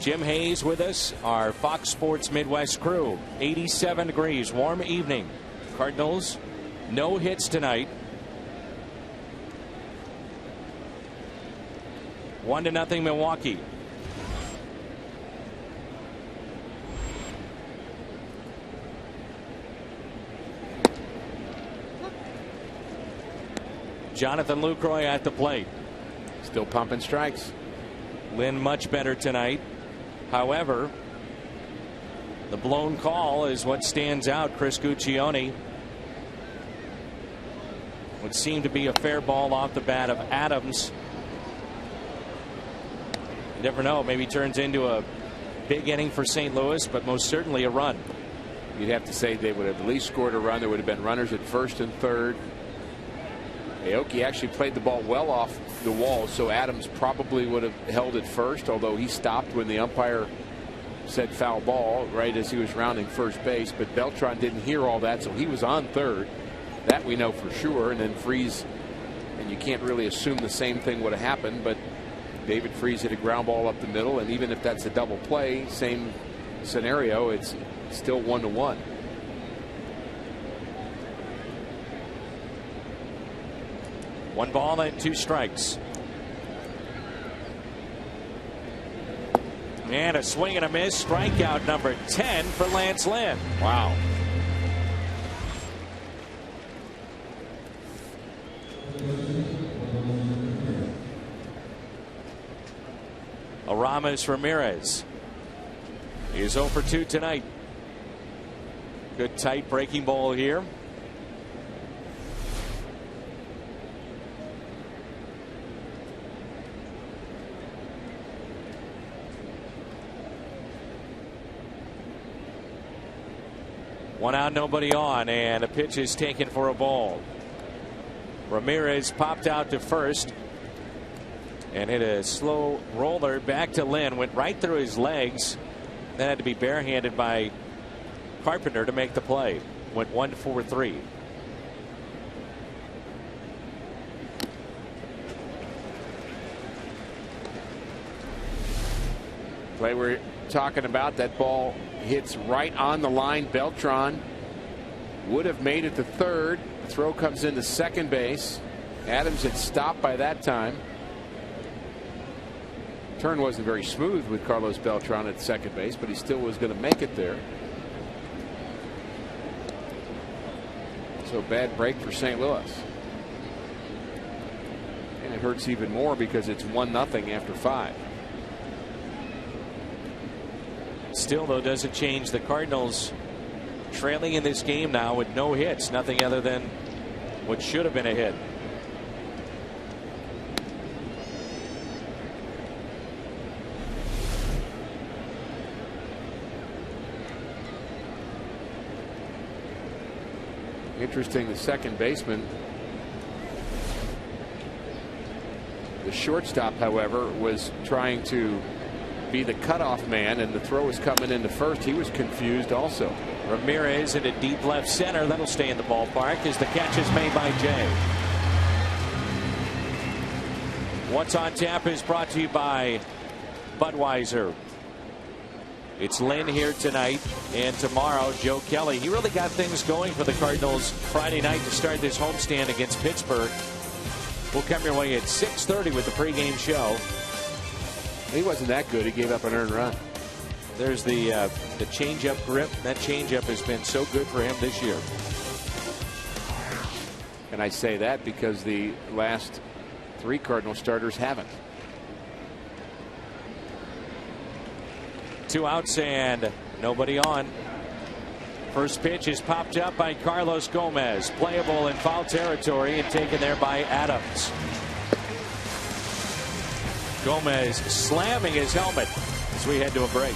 Jim Hayes with us, our Fox Sports Midwest crew. 87 degrees, warm evening. Cardinals, no hits tonight. 1-0 Milwaukee. Jonathan Lucroy at the plate. Still pumping strikes. Lynn much better tonight. However, the blown call is what stands out. Chris Guccione. Would seem to be a fair ball off the bat of Adams. You never know. Maybe turns into a big inning for St. Louis, but most certainly a run. You'd have to say they would have at least scored a run. There would have been runners at first and third. Aoki actually played the ball well off the wall, so Adams probably would have held it first, although he stopped when the umpire said foul ball right as he was rounding first base. But Beltran didn't hear all that, so he was on third. That we know for sure. And then Freese, and you can't really assume the same thing would have happened, but David Freese hit a ground ball up the middle, and even if that's a double play, same scenario, it's still 1-1. One ball and 2 strikes. And a swing and a miss. Strikeout number 10 for Lance Lynn. Wow. Aramis Ramirez is 0 for 2 tonight. Good tight breaking ball here. One out, nobody on, and a pitch is taken for a ball. Ramirez popped out to first and hit a slow roller back to Lynn. Went right through his legs. Then had to be barehanded by Carpenter to make the play. Went 1-4-3. Play we're talking about, that ball hits right on the line. Beltran would have made it to third. The throw comes into second base. Adams had stopped by that time. Turn wasn't very smooth with Carlos Beltran at second base, but he still was going to make it there. So bad break for St. Louis. And it hurts even more because it's 1-0 after 5. Still, though, doesn't change the Cardinals trailing in this game now with no hits. Nothing other than what should have been a hit. Interesting, the second baseman. The shortstop, however, was trying to be the cutoff man, and the throw was coming into first. He was confused also. Ramirez in a deep left center. That'll stay in the ballpark as the catch is made by Jay. What's on Tap is brought to you by Budweiser. It's Lynn here tonight, and tomorrow Joe Kelly. He really got things going for the Cardinals Friday night to start this homestand against Pittsburgh. We'll come your way at 6:30 with the pregame show. He wasn't that good. He gave up an earned run. There's the changeup grip. That changeup has been so good for him this year. And I say that because the last 3 Cardinal starters haven't. 2 outs and nobody on. First pitch is popped up by Carlos Gomez. Playable in foul territory and taken there by Adams. Gomez slamming his helmet as we head to a break.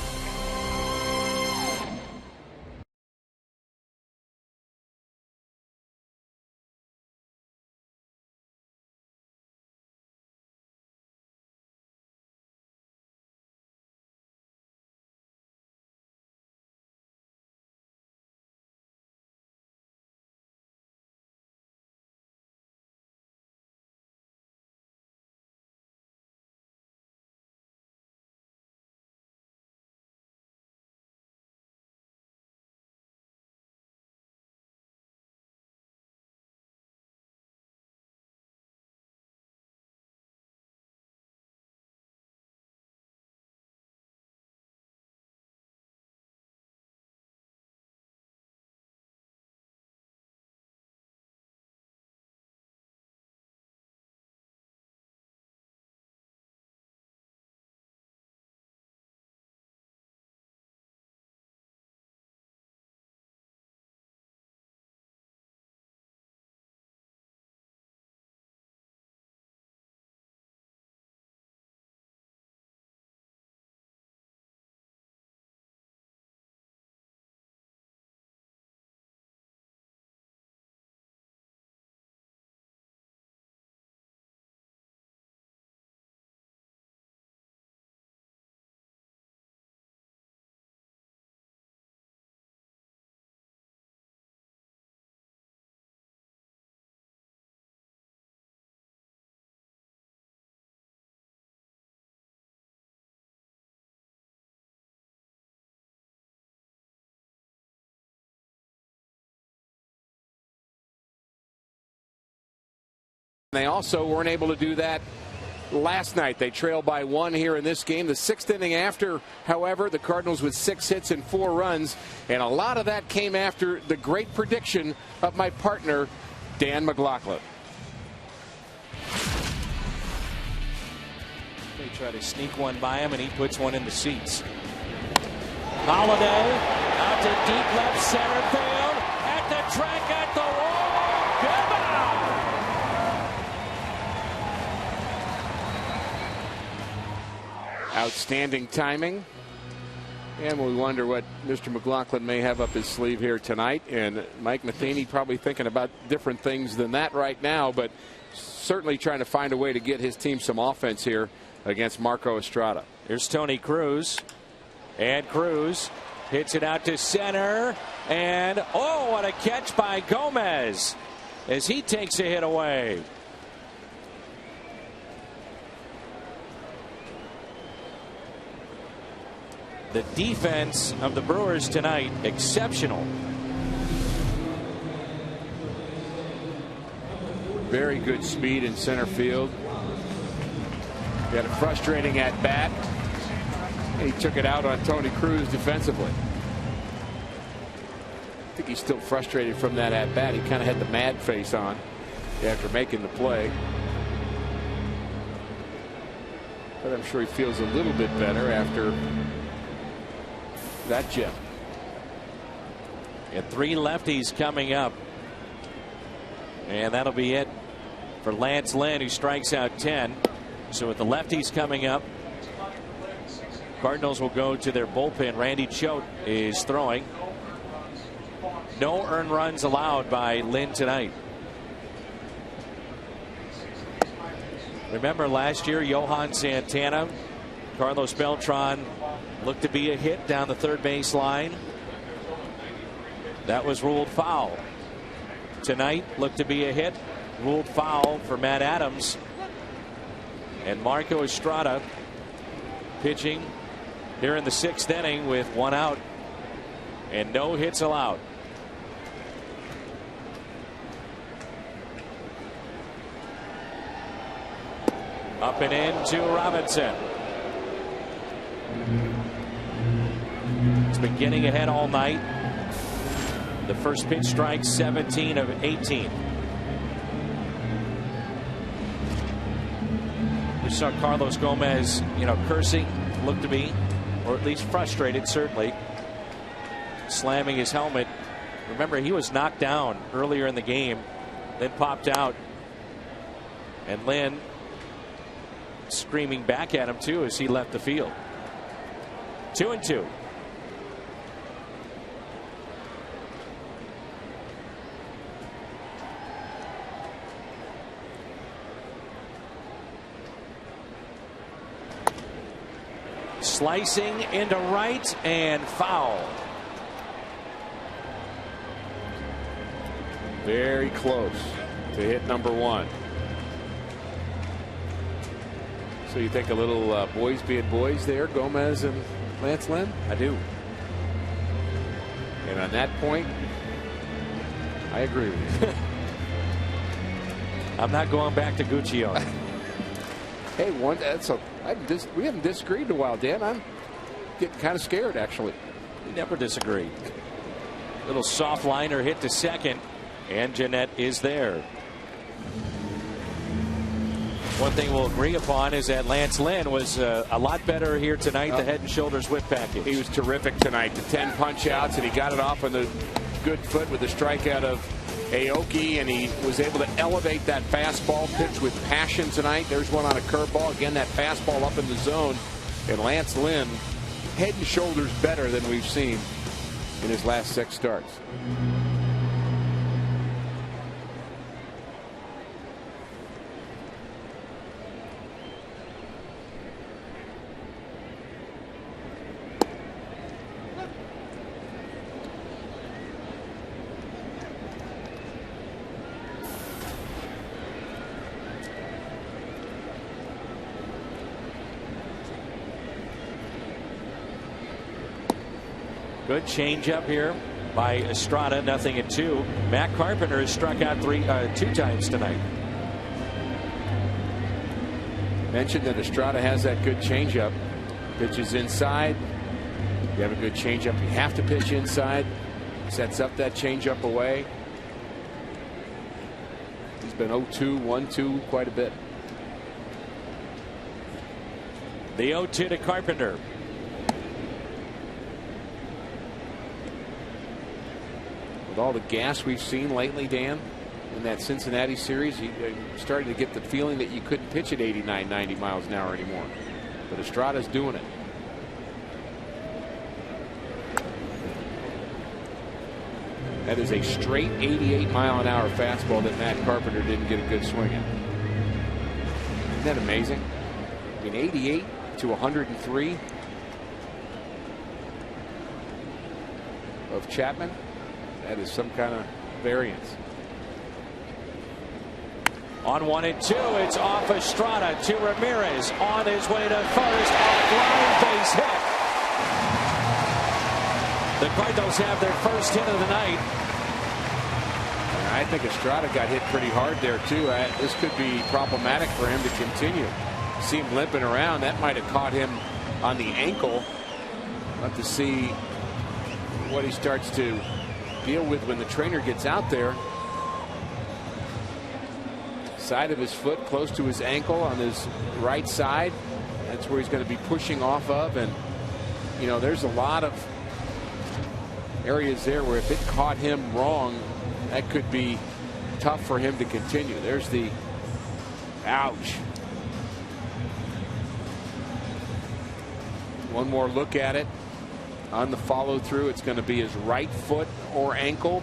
They also weren't able to do that last night. They trailed by 1 here in this game. The 6th inning after, however, the Cardinals with 6 hits and 4 runs. And a lot of that came after the great prediction of my partner, Dan McLaughlin. They try to sneak one by him, and he puts one in the seats. Holiday out to deep left center field. At the track, at the wall. Goodbye. Outstanding timing. And we wonder what Mr. McLaughlin may have up his sleeve here tonight. And Mike Matheny probably thinking about different things than that right now, but certainly trying to find a way to get his team some offense here against Marco Estrada. Here's Tony Cruz. And Cruz hits it out to center. And, oh, what a catch by Gomez as he takes a hit away. The defense of the Brewers tonight, exceptional. Very good speed in center field. He had a frustrating at bat. He took it out on Tony Cruz defensively. I think he's still frustrated from that at bat. He kind of had the mad face on after making the play. But I'm sure he feels a little bit better after that gem. And 3 lefties coming up. And that'll be it for Lance Lynn, who strikes out 10. So with the lefties coming up, Cardinals will go to their bullpen. Randy Choate is throwing. No earned runs allowed by Lynn tonight. Remember last year, Johan Santana, Carlos Beltran looked to be a hit down the third base line. That was ruled foul. Tonight looked to be a hit, ruled foul for Matt Adams. And Marco Estrada pitching here in the 6th inning with 1 out and no hits allowed. Up and in to Robinson. It's been getting ahead all night. The first pitch strike, 17 of 18. We saw Carlos Gomez, cursing, looked to be, or at least frustrated, certainly, slamming his helmet. Remember, he was knocked down earlier in the game, then popped out. And Lynn screaming back at him, too, as he left the field. 2-2. Slicing into right and foul. Very close to hit number 1. So you think a little boys being boys there, Gomez and Lance Lynn? I do. And on that point, I agree with you. I'm not going back to Guccione. Hey, we haven't disagreed in a while, Dan. I'm getting kind of scared, actually. We never disagree. Little soft liner hit to second, and Jeanette is there. One thing we'll agree upon is that Lance Lynn was a lot better here tonight. The Head and Shoulders whip package. He was terrific tonight. The 10 punch outs, and he got it off on the good foot with the strikeout of Aoki, and he was able to elevate that fastball pitch with passion tonight. There's one on a curveball. Again, that fastball up in the zone. And Lance Lynn, head and shoulders better than we've seen in his last 6 starts. Good changeup here by Estrada, 0-2. Matt Carpenter has struck out 2 times tonight. Mentioned that Estrada has that good changeup. Pitches inside. You have a good changeup, you have to pitch inside. Sets up that changeup away. He's been 0-2, 1-2 quite a bit. The 0-2 to Carpenter. With all the gas we've seen lately, Dan, in that Cincinnati series, you started to get the feeling that you couldn't pitch at 89, 90 miles an hour anymore. But Estrada's doing it. That is a straight 88-mile-an-hour fastball that Matt Carpenter didn't get a good swing at. Isn't that amazing? I mean, 88 to 103 of Chapman. That is some kind of variance. On 1-2, it's off Estrada to Ramirez. On his way to first, offline base hit. The Cardinals have their first hit of the night. I think Estrada got hit pretty hard there, too. This could be problematic for him to continue. See him limping around. That might have caught him on the ankle. We'll have to see what he starts to deal with when the trainer gets out there. Side of his foot close to his ankle on his right side. That's where he's going to be pushing off of. And, you know, there's a lot of areas there where if it caught him wrong, that could be tough for him to continue. There's the ouch. One more look at it. On the follow through, it's going to be his right foot or ankle.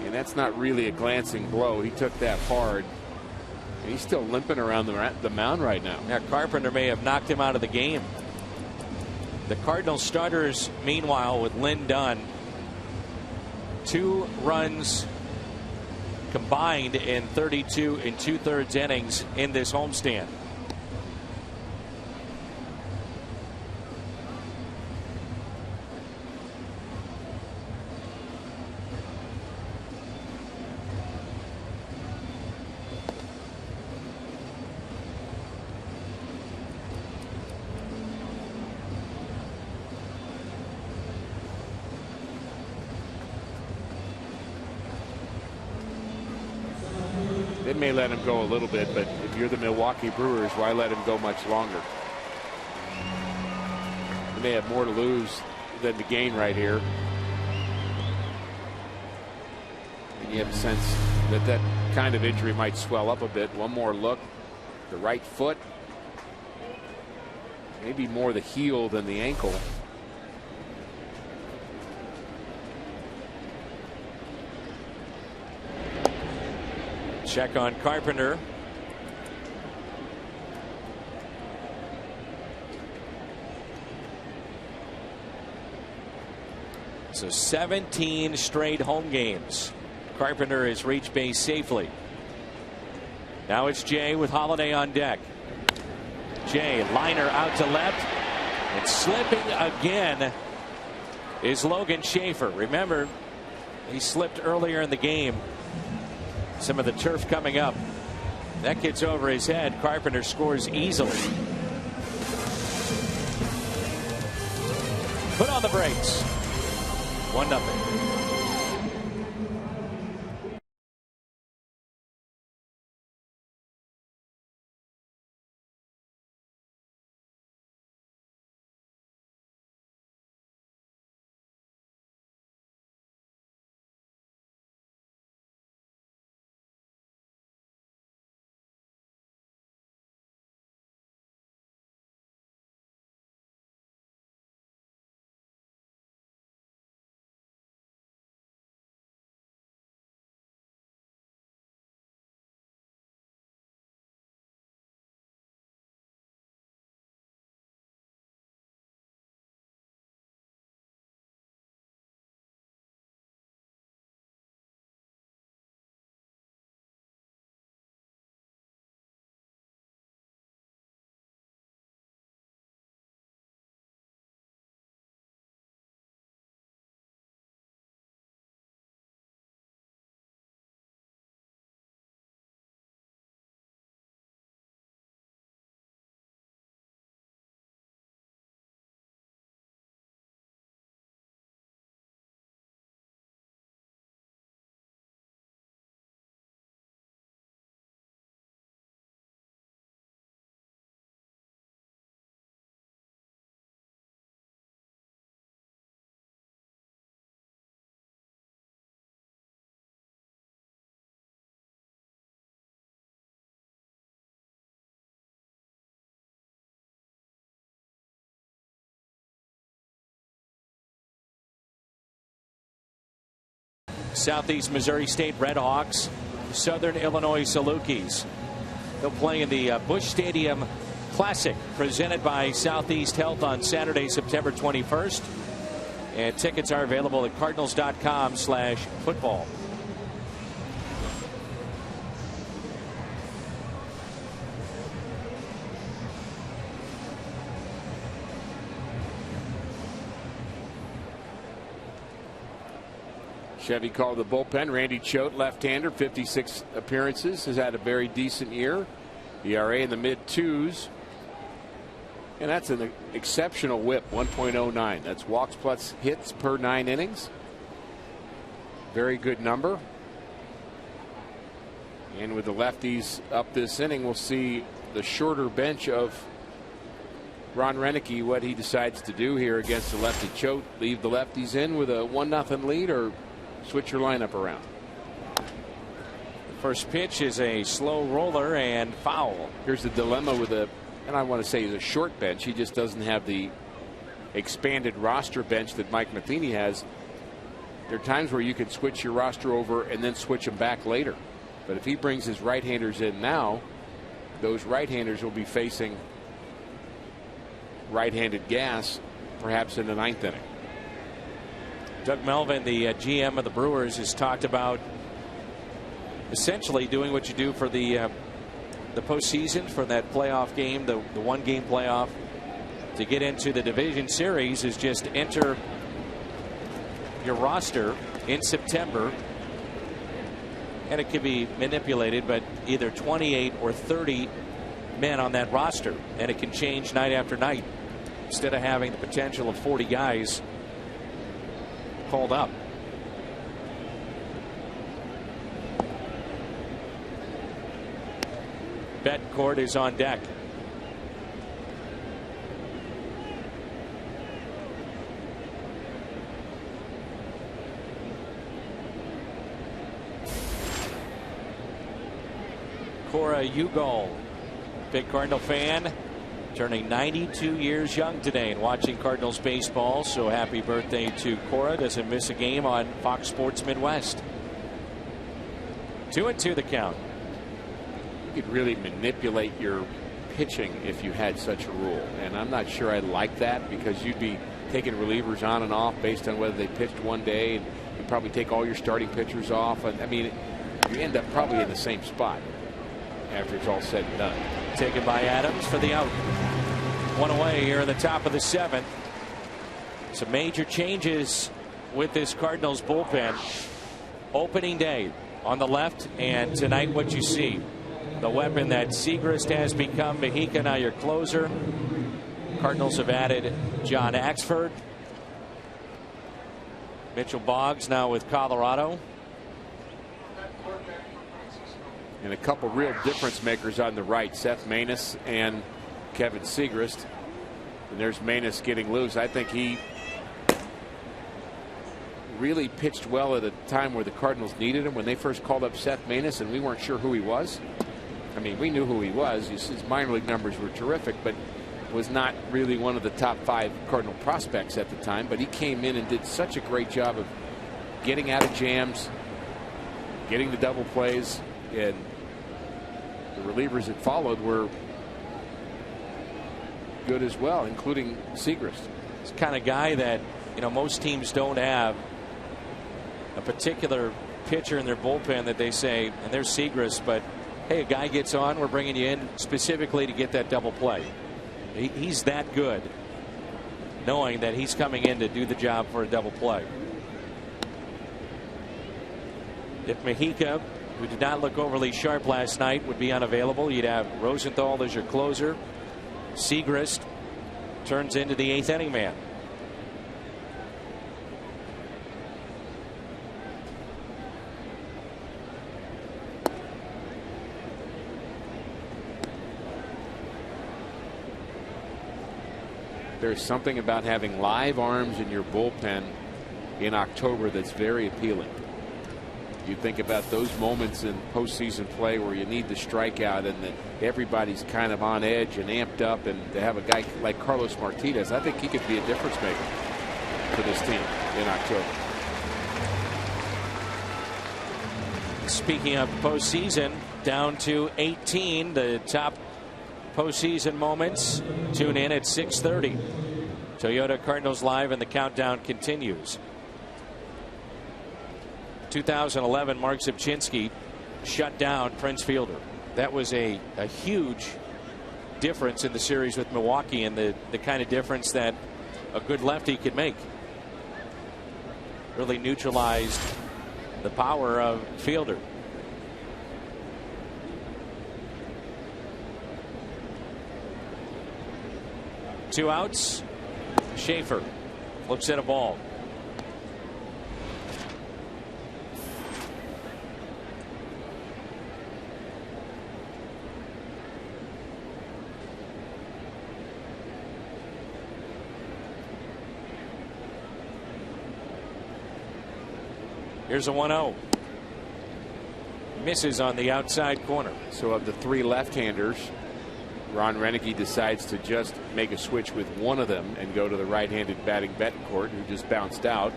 And that's not really a glancing blow. He took that hard. And he's still limping around the mound right now. Yeah, Carpenter may have knocked him out of the game. The Cardinals starters, meanwhile, with Lynn Dunn, 2 runs combined in 32 2/3 innings in this homestand. They may let him go a little bit, but if you're the Milwaukee Brewers, why let him go much longer? They may have more to lose than to gain right here. And you have a sense that that kind of injury might swell up a bit. One more look. The right foot. Maybe more the heel than the ankle. Check on Carpenter. So 17 straight home games. Carpenter has reached base safely. Now it's Jay with Holiday on deck. Jay, liner out to left. And slipping again is Logan Schaefer. Remember, he slipped earlier in the game. Some of the turf coming up. That gets over his head. Carpenter scores easily. Put on the brakes. 1-0. Southeast Missouri State Redhawks, Southern Illinois Salukis. They'll play in the Busch Stadium Classic presented by Southeast Health on Saturday, September 21st. And tickets are available at cardinals.com/football. Chevy called the bullpen. Randy Choate, left-hander, 56 appearances, has had a very decent year. ERA in the mid-2s. And that's an exceptional whip, 1.09. That's walks plus hits per 9 innings. Very good number. And with the lefties up this inning, we'll see the shorter bench of Ron Renicky, what he decides to do here against the lefty Choate. Leave the lefties in with a 1-0 lead or switch your lineup around. The first pitch is a slow roller and foul. Here's the dilemma with and I want to say he's a short bench. He just doesn't have the expanded roster bench that Mike Matheny has. There are times where you can switch your roster over and then switch them back later. But if he brings his right-handers in now, those right-handers will be facing right-handed gas, perhaps in the 9th inning. Doug Melvin, the GM of the Brewers, has talked about essentially doing what you do for the postseason, for that playoff game, the 1-game playoff to get into the division series, is just enter your roster in September, and it can be manipulated, but either 28 or 30 men on that roster, and it can change night after night instead of having the potential of 40 guys called up. Bettencourt is on deck. Cora Ugol, big Cardinal fan, turning 92 years young today and watching Cardinals baseball. So happy birthday to Cora. Doesn't miss a game on Fox Sports Midwest. 2-2 the count. You could really manipulate your pitching if you had such a rule, and I'm not sure I like that, because you'd be taking relievers on and off based on whether they pitched one day, and you'd probably take all your starting pitchers off, and I mean, you end up probably in the same spot after it's all said and done. Taken by Adams for the out. One away here in the top of the 7th. Some major changes with this Cardinals bullpen. Opening day on the left, and tonight what you see, the weapon that Segrist has become. Mejica now your closer. Cardinals have added John Axford. Mitchell Boggs now with Colorado. And a couple real difference makers on the right, Seth Maness and Kevin Segrist. And there's Maness getting loose. I think he really pitched well at a time where the Cardinals needed him. When they first called up Seth Maness and we weren't sure who he was. I mean, we knew who he was. His minor league numbers were terrific, but was not really one of the top 5 Cardinal prospects at the time. But he came in and did such a great job of getting out of jams, getting the double plays, and the relievers that followed were good as well, including Segrist. It's the kind of guy that, you know, most teams don't have a particular pitcher in their bullpen that they say, and there's Segrist, but hey, a guy gets on, we're bringing you in specifically to get that double play. He's that good, knowing that he's coming in to do the job for a double play. If Mejica, who did not look overly sharp last night, would be unavailable, you'd have Rosenthal as your closer. Segrist turns into the 8th inning man. There's something about having live arms in your bullpen in October that's very appealing. You think about those moments in postseason play where you need the strikeout and that everybody's kind of on edge and amped up, and to have a guy like Carlos Martinez, I think he could be a difference maker for this team in October. Speaking of postseason, down to 18. The top postseason moments. Tune in at 6:30. Toyota Cardinals Live, and the countdown continues. 2011, Mark Zipchinski shut down Prince Fielder. That was a huge difference in the series with Milwaukee, and the kind of difference that a good lefty could make. Really neutralized the power of Fielder. Two outs. Schaefer looks at a ball. Here's a 1-0. Misses on the outside corner. So of the three left-handers, Ron Renneke decides to just make a switch with one of them and go to the right-handed batting Betancourt, who just bounced out.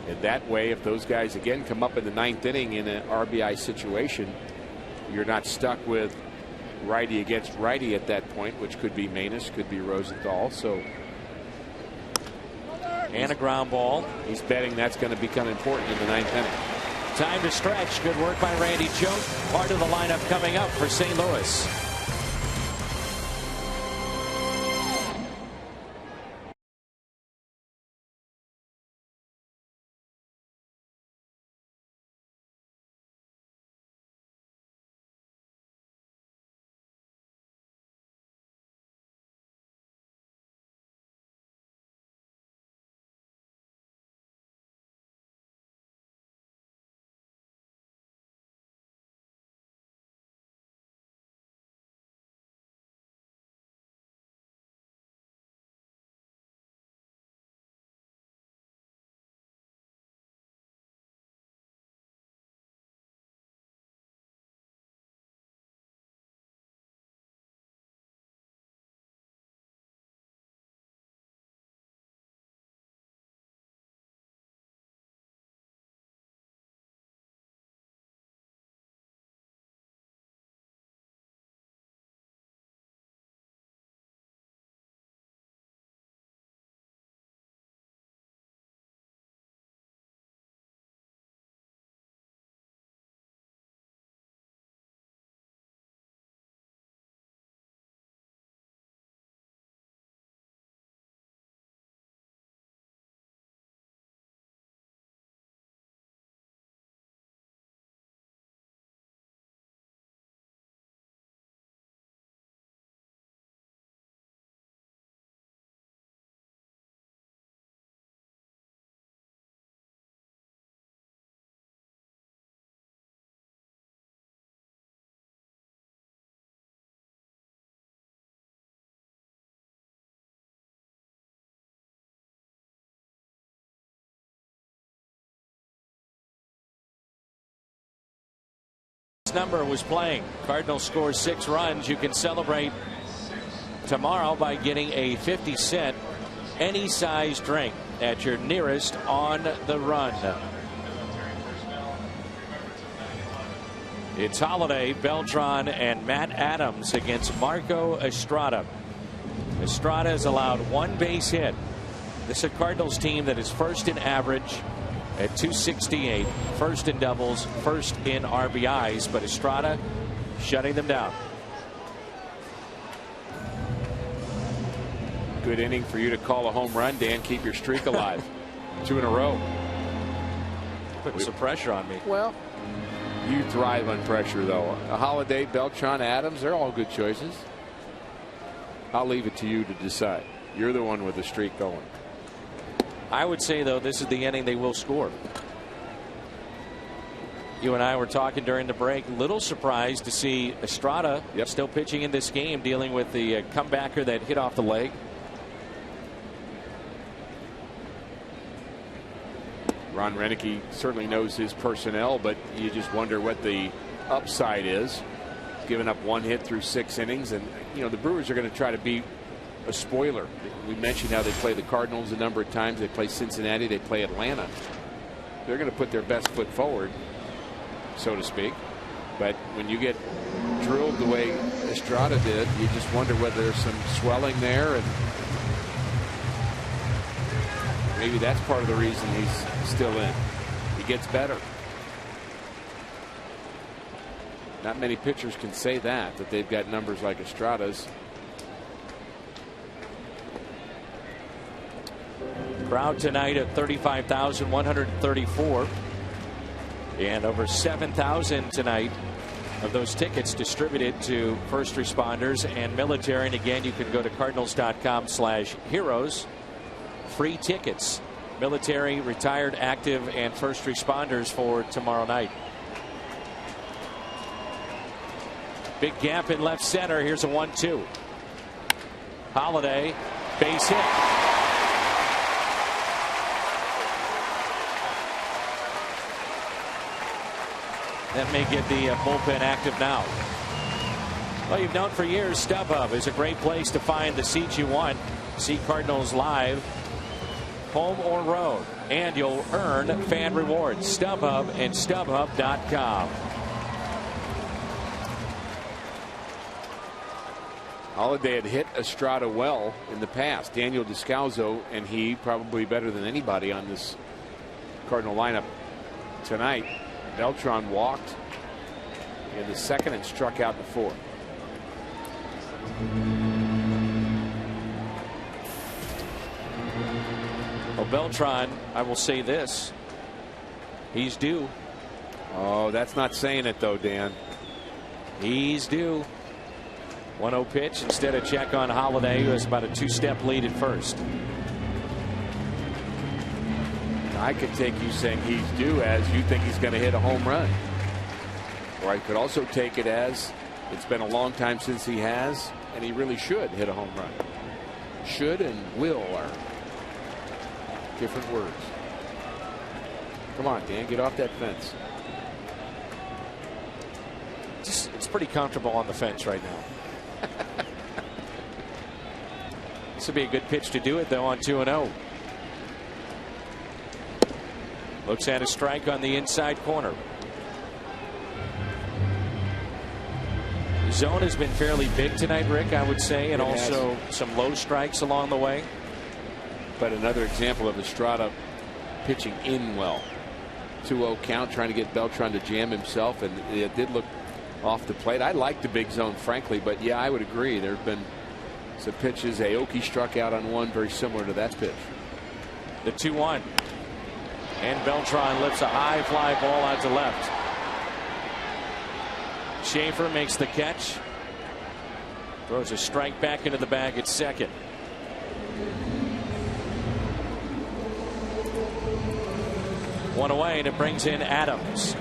And that way, if those guys again come up in the ninth inning in an RBI situation, you're not stuck with righty against righty at that point, which could be Manus, could be Rosenthal. So, and a ground ball. He's betting that's going to become important in the ninth inning. Time to stretch. Good work by Randy Choate. Part of the lineup coming up for St. Louis. Number was playing. Cardinals score 6 runs. You can celebrate tomorrow by getting a 50-cent any size drink at your nearest On the Run. It's Holiday, Beltran, and Matt Adams against Marco Estrada. Estrada has allowed 1 base hit. This is a Cardinals team that is first in average at 268, first in doubles, first in RBIs, but Estrada shutting them down. Good inning for you to call a home run, Dan. Keep your streak alive. 2 in a row. Putting some pressure on me. Well, you thrive on pressure, though. A Holiday, Beltran, Adams, they're all good choices. I'll leave it to you to decide. You're the one with the streak going. I would say, though, this is the inning they will score. You and I were talking during the break. Little surprised to see Estrada still pitching in this game, dealing with the comebacker that hit off the leg. Ron Renneke certainly knows his personnel, but you just wonder what the upside is. Giving up 1 hit through 6 innings, and the Brewers are going to try to be a spoiler. We mentioned how they play the Cardinals a number of times. They play Cincinnati. They play Atlanta. They're going to put their best foot forward. so to speak. But when you get drilled the way Estrada did, you just wonder whether there's some swelling there, and maybe that's part of the reason he's still in. He gets better. Not many pitchers can say that they've got numbers like Estrada's. Crowd tonight at 35,134, and over 7,000 tonight of those tickets distributed to first responders and military. And again, you can go to cardinals.com/heroes. Free tickets, military, retired, active, and first responders for tomorrow night. Big gap in left center. Here's a 1-2. Holiday, base hit. That may get the bullpen active now. Well, you've known for years StubHub is a great place to find the seats you want. See Cardinals live, home or road, and you'll earn fan rewards. StubHub and StubHub.com. Holiday had hit Estrada well in the past. Daniel Descalzo and he probably better than anybody on this Cardinal lineup tonight. Beltran walked in the second and struck out in the fourth. Well, Beltran, I will say this. He's due. Oh, that's not saying it though, Dan. He's due. 1-0 pitch instead of check on Holiday, who has about a 2-step lead at first. I could take you saying he's due as you think he's going to hit a home run. Or I could also take it as it's been a long time since he has, and he really should hit a home run. Should and will are different words. Come on, Dan, get off that fence. It's pretty comfortable on the fence right now. This would be a good pitch to do it, though, on 2-0. Looks at a strike on the inside corner. The zone has been fairly big tonight, Rick, I would say, and also some low strikes along the way. But another example of Estrada pitching in well. 2-0 count, trying to get Beltran to jam himself, and it did look off the plate. I like the big zone, frankly, but yeah, I would agree. There have been some pitches. Aoki struck out on one very similar to that pitch. The 2-1. And Beltran lifts a high fly ball out to left. Schaefer makes the catch. Throws a strike back into the bag at second. One away, and it brings in Adams.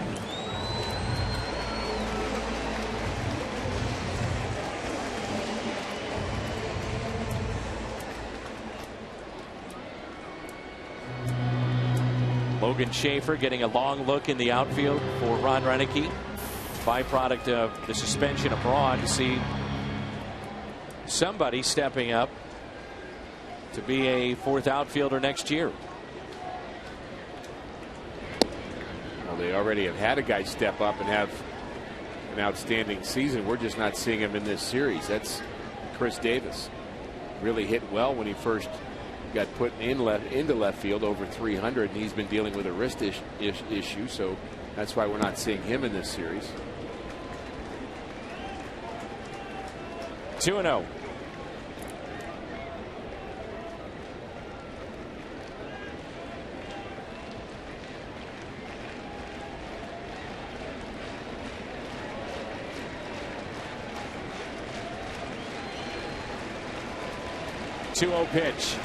Logan Schaefer getting a long look in the outfield for Ron Renneke. Byproduct of the suspension abroad, to see somebody stepping up to be a fourth outfielder next year. Well, they already have had a guy step up and have an outstanding season. We're just not seeing him in this series. That's Chris Davis. Really hit well when he first got put into left field, over 300, and he's been dealing with a wrist issue, so that's why we're not seeing him in this series. 2-0. Pitch.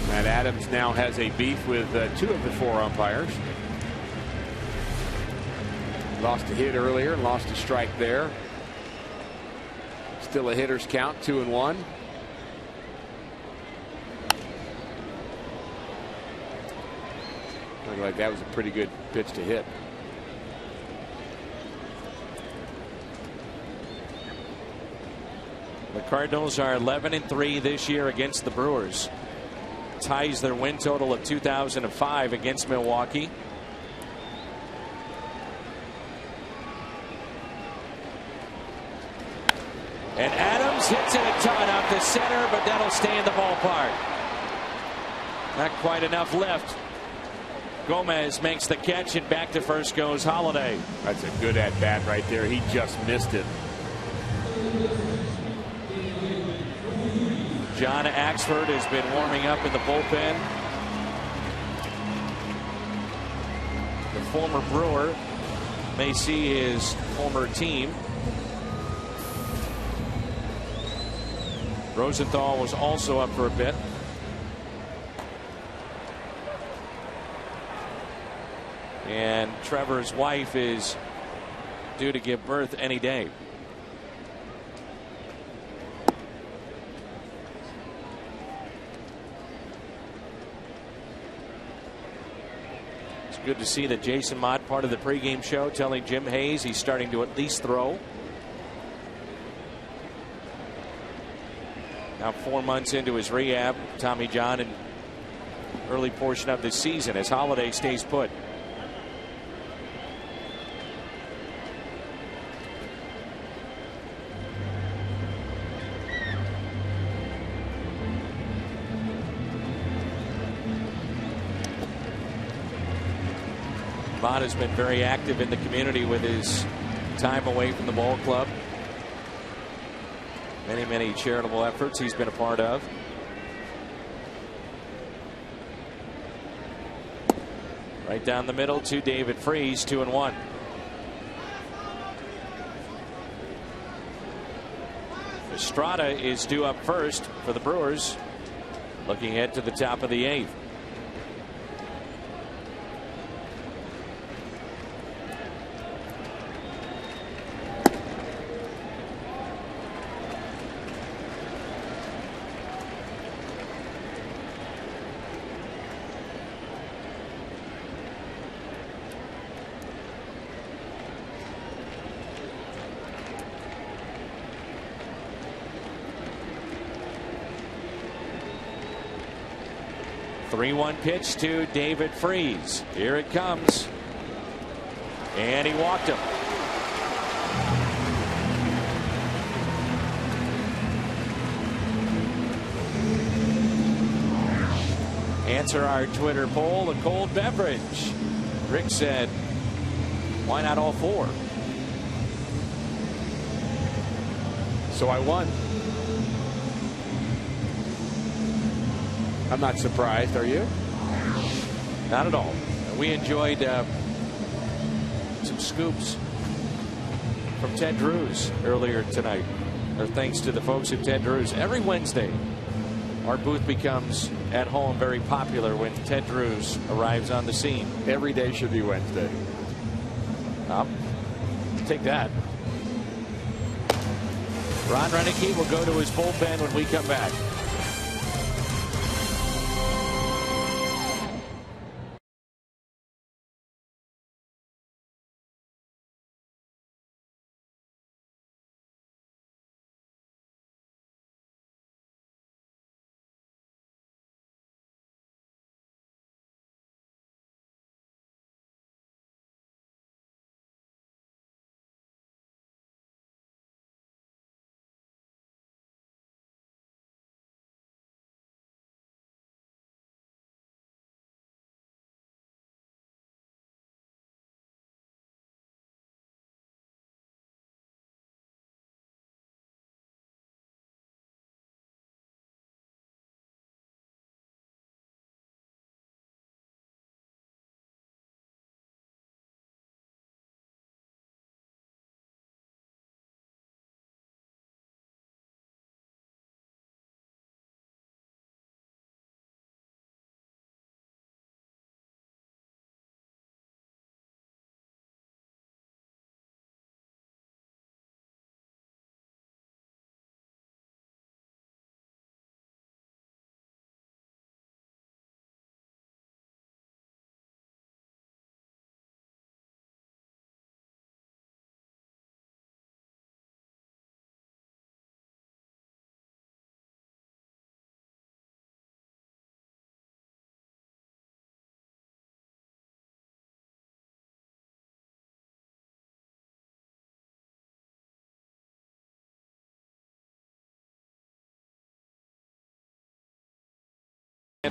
Matt Adams now has a beef with two of the four umpires. Lost a hit earlier and lost a strike there. Still a hitter's count, 2-1. Looked like that was a pretty good pitch to hit. The Cardinals are 11-3 this year against the Brewers. Ties their win total of 2005 against Milwaukee. And Adams hits it a ton out the center, but that'll stay in the ballpark. Not quite enough left. Gomez makes the catch, and back to first goes Holiday. That's a good at bat right there. He just missed it. John Axford has been warming up in the bullpen. The former Brewer may see his former team. Rosenthal was also up for a bit. And Trevor's wife is due to give birth any day. It's good to see that Jason Mott, part of the pregame show, telling Jim Hayes he's starting to at least throw. Now 4 months into his rehab, Tommy John, in early portion of this season as Holiday stays put. Vaughn has been very active in the community with his time away from the ball club. Many charitable efforts he's been a part of. Right down the middle to David Freese, 2-1. Estrada is due up first for the Brewers, looking ahead to the top of the 8th. Three-one pitch to David Freese. Here it comes. And he walked him. Answer our Twitter poll, a cold beverage. Rick said, why not all 4? So I won. I'm not surprised. Are you? Not at all. We enjoyed some scoops from Ted Drew's earlier tonight. Thanks to the folks at Ted Drew's. Every Wednesday, our booth becomes at home very popular when Ted Drew's arrives on the scene. Every day should be Wednesday. Take that. Ron Renicky will go to his bullpen when we come back.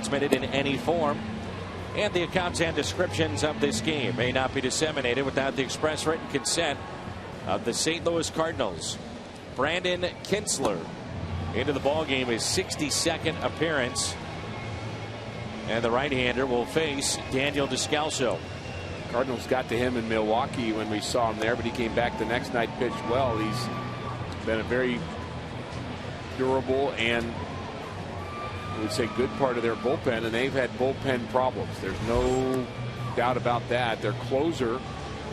transmitted in any form. And the accounts and descriptions of this game may not be disseminated without the express written consent of the St. Louis Cardinals. Brandon Kinsler into the ballgame, his 62nd appearance. And the right-hander will face Daniel Descalso. Cardinals got to him in Milwaukee when we saw him there, but he came back the next night, pitched well. He's been a very durable and, I would say, good part of their bullpen, and they've had bullpen problems. There's no doubt about that. Their closer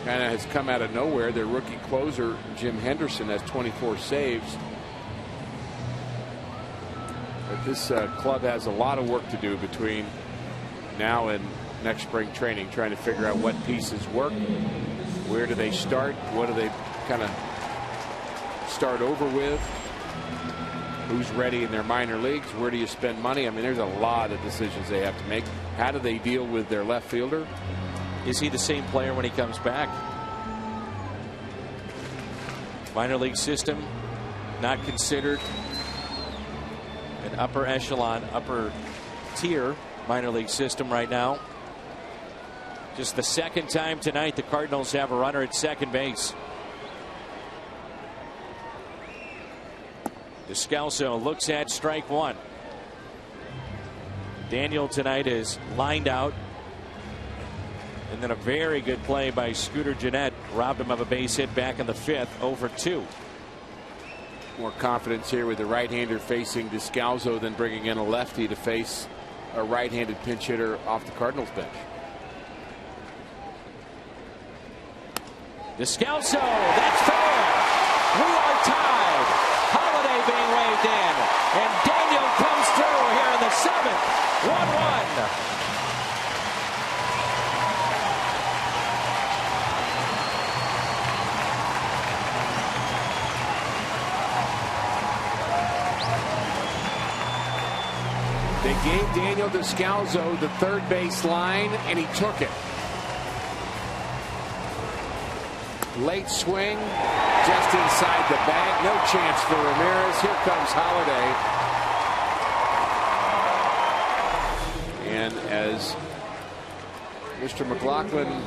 kind of has come out of nowhere. Their rookie closer, Jim Henderson, has 24 saves. But this club has a lot of work to do between now and next spring training, trying to figure out what pieces work, where do they start, what do they kind of start over with, who's ready in their minor leagues, where do you spend money. I mean, there's a lot of decisions they have to make. How do they deal with their left fielder? Is he the same player when he comes back? Minor league system not considered an upper echelon, upper tier minor league system right now. Just the second time tonight the Cardinals have a runner at second base. Descalso looks at strike one. Daniel tonight is lined out. And then a very good play by Scooter Gennett robbed him of a base hit back in the fifth, over 2. More confidence here with the right-hander facing Descalso than bringing in a lefty to face a right-handed pinch hitter off the Cardinals bench. Descalso, that's fair. We are tied. Holiday being waved in, and Daniel comes through here in the 7th. 1-1. They gave Daniel Descalso the third base line, and he took it. Late swing, just inside the bag. No chance for Ramirez. Here comes Holiday. And as Mr. McLaughlin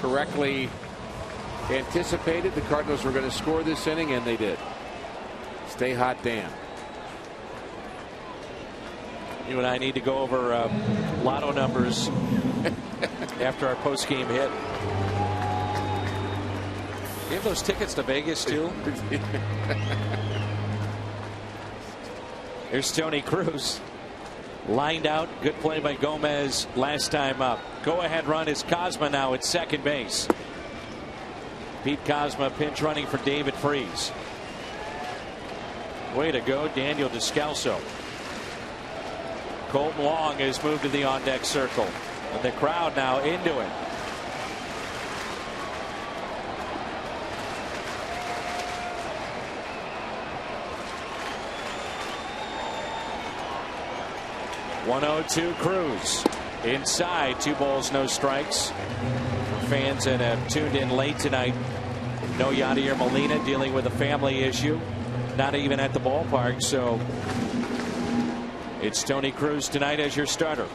correctly anticipated, the Cardinals were going to score this inning, and they did. Stay hot, Dan. You and I need to go over lotto numbers after our post-game hit. You have those tickets to Vegas too? Here's Tony Cruz lined out. Good play by Gomez last time up. Go ahead run is Cosma now at second base. Pete Cosma pinch running for David Freese. Way to go, Daniel Descalso. Colton Wong has moved to the on-deck circle, and the crowd now into it. (102) Cruz inside, 2 balls, no strikes. For fans that have tuned in late tonight, no Yadier Molina dealing with a family issue, not even at the ballpark, so it's Tony Cruz tonight as your starter.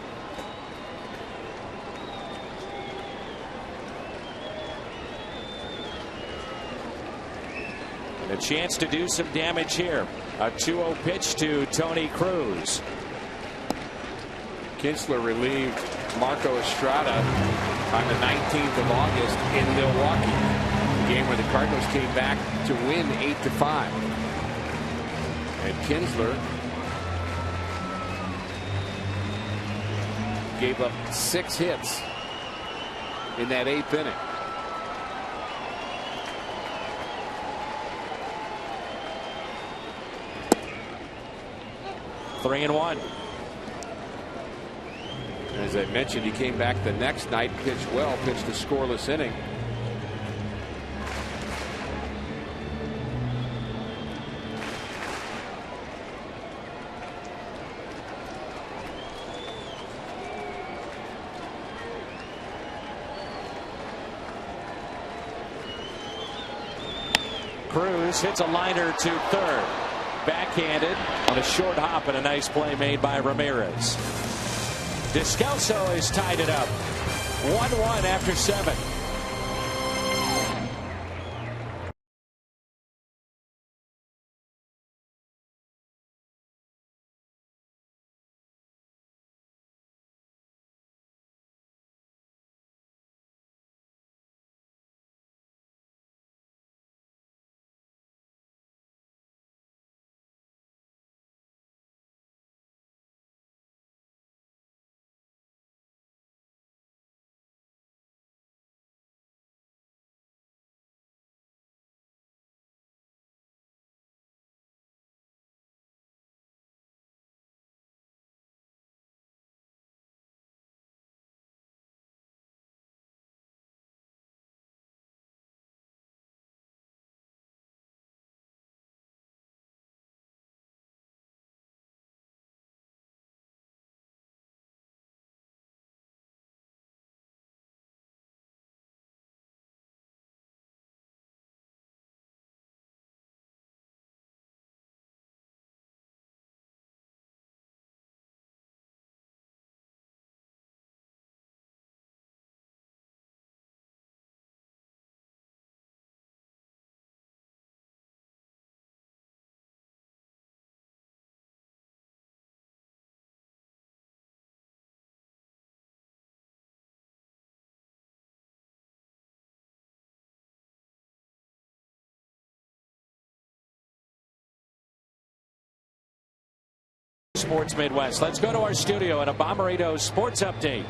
And a chance to do some damage here. A 2-0 pitch to Tony Cruz. Kinsler relieved Marco Estrada on the 19th of August in Milwaukee. A game where the Cardinals came back to win 8-5. And Kinsler gave up 6 hits in that 8th inning. Three and 1. As I mentioned, he came back the next night, pitched well, pitched a scoreless inning. Cruz hits a liner to third. backhanded on a short hop, and a nice play made by Ramirez. Descalso has tied it up. 1-1 after 7. Sports Midwest. Let's go to our studio and a Bomberito sports update.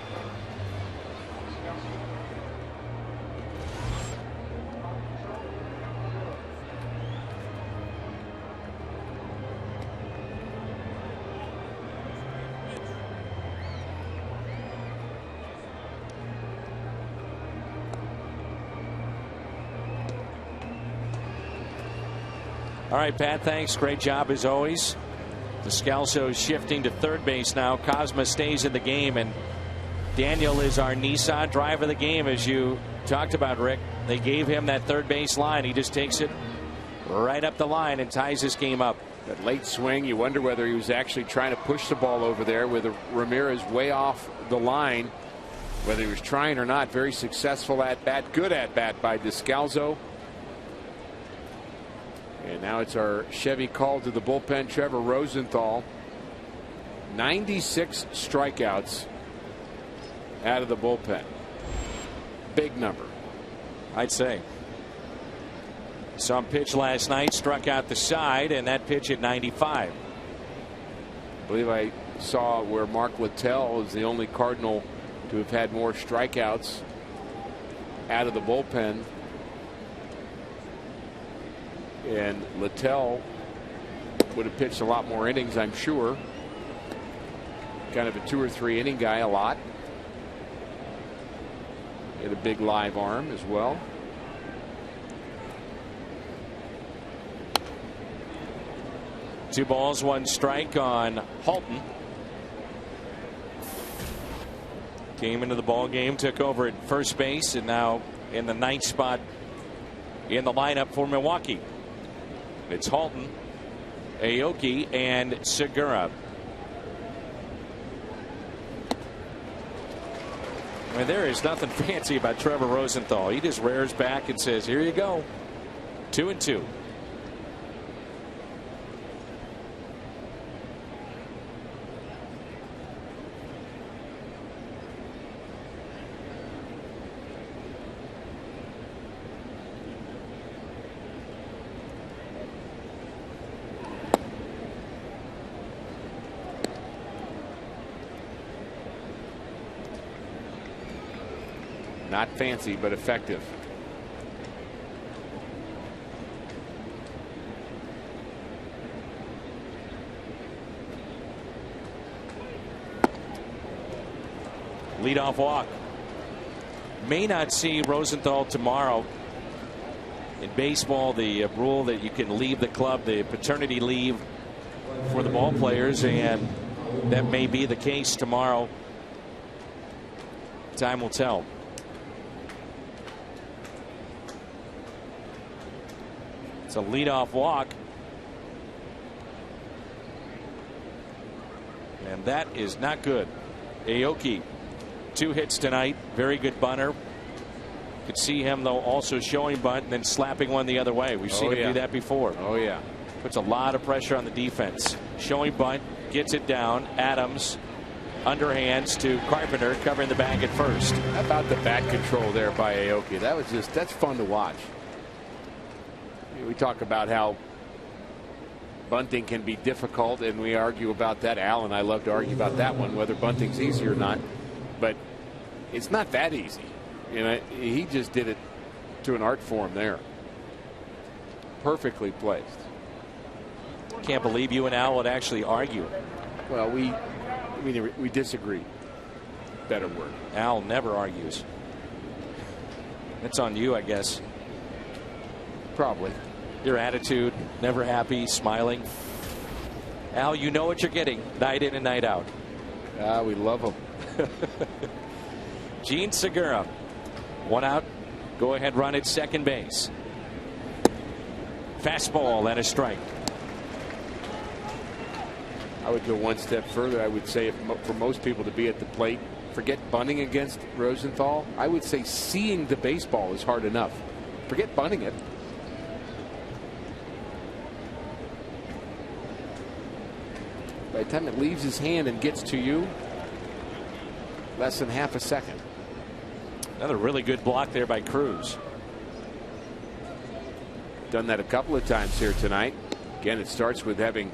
All right, Pat, thanks. Great job as always. Descalso shifting to third base now. Cosma stays in the game, and Daniel is our Nissan driver of the game, as you talked about, Rick. They gave him that third base line. He just takes it right up the line and ties this game up. That late swing, you wonder whether he was actually trying to push the ball over there with Ramirez way off the line. Whether he was trying or not, very successful at bat. Good at bat by Descalso. And now it's our Chevy call to the bullpen, Trevor Rosenthal. 96 strikeouts out of the bullpen. Big number, I'd say. Some pitch last night, struck out the side, and that pitch at 95. I believe I saw where Mark Littell is the only Cardinal to have had more strikeouts out of the bullpen. And Littell would have pitched a lot more innings, I'm sure. Kind of a 2 or 3 inning guy a lot. He had a big live arm as well. Two balls, one strike on Halton. Came into the ball game, took over at first base, and now in the 9th spot in the lineup for Milwaukee. It's Halton, Aoki, and Segura. I mean, there is nothing fancy about Trevor Rosenthal. He just rears back and says, here you go. 2-2. Not fancy, but effective. Leadoff walk. May not see Rosenthal tomorrow. In baseball, the rule that you can leave the club, the paternity leave for the ball players, and that may be the case tomorrow. Time will tell. It's a leadoff walk. And that is not good. Aoki, 2 hits tonight. Very good bunter. Could see him, though, also showing bunt and then slapping one the other way. We've seen him do that before. Oh, yeah. Puts a lot of pressure on the defense. Showing bunt, gets it down. Adams, underhands to Carpenter, covering the bag at first. How about the bat control there by Aoki? That's fun to watch. We talk about how bunting can be difficult, and we argue about that. Al and I love to argue about that one, whether bunting's easy or not. But it's not that easy. You know, he just did it to an art form there. Perfectly placed. Can't believe you and Al would actually argue. Well, we disagree. Better word. Al never argues. It's on you, I guess. Probably. Your attitude, never happy, smiling. Al, you know what you're getting night in and night out. We love him. Gene Segura, 1 out. Go ahead run at second base. Fastball and a strike. I would go one step further. I would say for most people to be at the plate, forget bunting against Rosenthal. I would say seeing the baseball is hard enough. Forget bunting it. By the time it leaves his hand and gets to you, less than half a second. Another really good block there by Cruz. Done that a couple of times here tonight. Again, it starts with having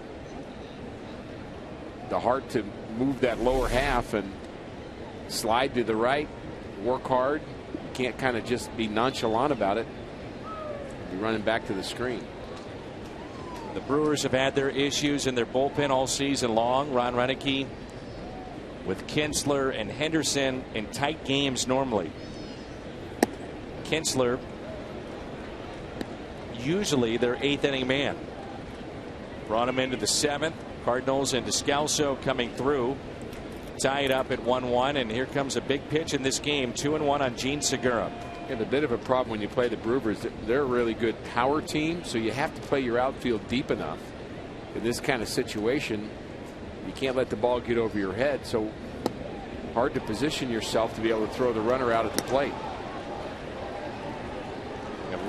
the heart to move that lower half and slide to the right, work hard. You can't kind of just be nonchalant about it. Be running back to the screen. The Brewers have had their issues in their bullpen all season long. Ron Renneke with Kinsler and Henderson in tight games normally. Kinsler usually their 8th inning man. Brought him into the 7th. Cardinals and Descalso coming through. Tied up at 1-1, and here comes a big pitch in this game. 2-1 on Gene Segura. And a bit of a problem when you play the Brewers. They're a really good power team, so you have to play your outfield deep enough. In this kind of situation, you can't let the ball get over your head, so hard to position yourself to be able to throw the runner out at the plate.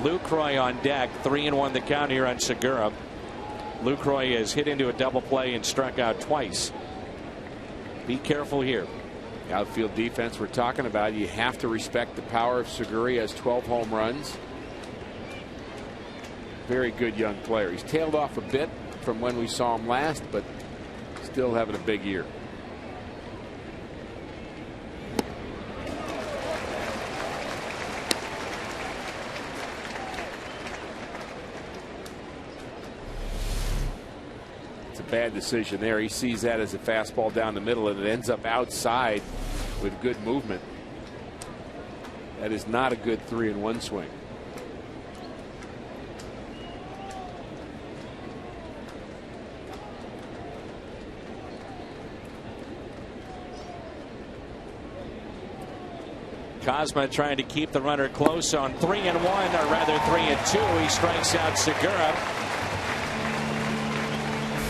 Lucroy on deck. 3-1 the count here on Segura. Lucroy has hit into a double play and struck out twice. Be careful here. Outfield defense we're talking about. You have to respect the power of Segura. He has 12 home runs. Very good young player. He's tailed off a bit from when we saw him last, but still having a big year. Bad decision there. He sees that as a fastball down the middle, and it ends up outside with good movement. That is not a good 3-1 swing. Cosma trying to keep the runner close on 3-1, or rather 3-2. He strikes out Segura.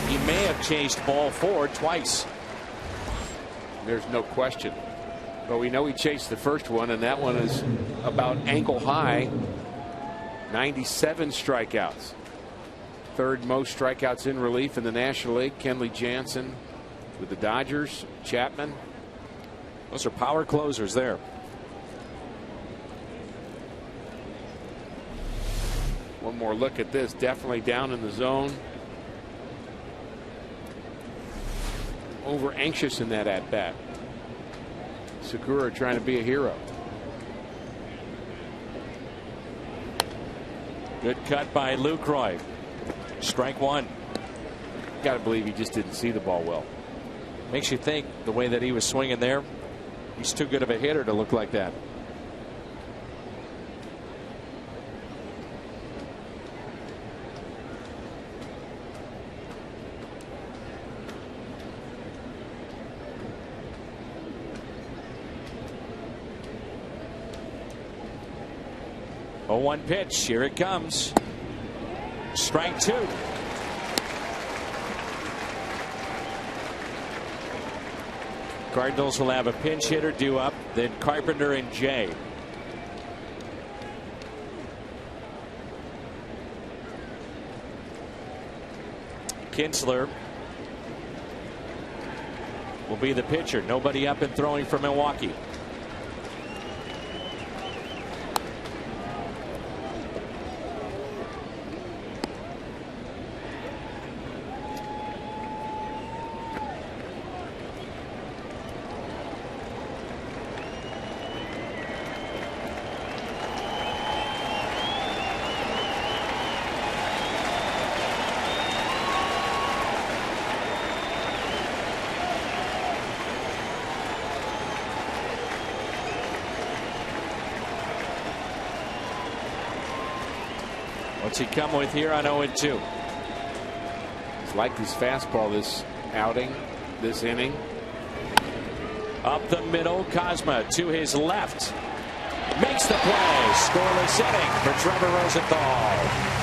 He may have chased ball 4 twice. There's no question. But we know he chased the first one, and that one is about ankle high. 97 strikeouts. 3rd most strikeouts in relief in the National League. Kenley Jansen with the Dodgers. Chapman. Those are power closers there. One more look at this. Definitely down in the zone. Over anxious in that at bat. Segura trying to be a hero. Good cut by Lucroy. Strike 1. Got to believe he just didn't see the ball well. Makes you think the way that he was swinging there. He's too good of a hitter to look like that. A 1 pitch. Here it comes. Strike 2. Cardinals will have a pinch hitter due up, then Carpenter and Jay. Kinsler will be the pitcher. Nobody up and throwing for Milwaukee. What's he come with here on 0-2? He's liked his fastball this outing, this inning. Up the middle, Kozma to his left. Makes the play. Scoreless inning for Trevor Rosenthal.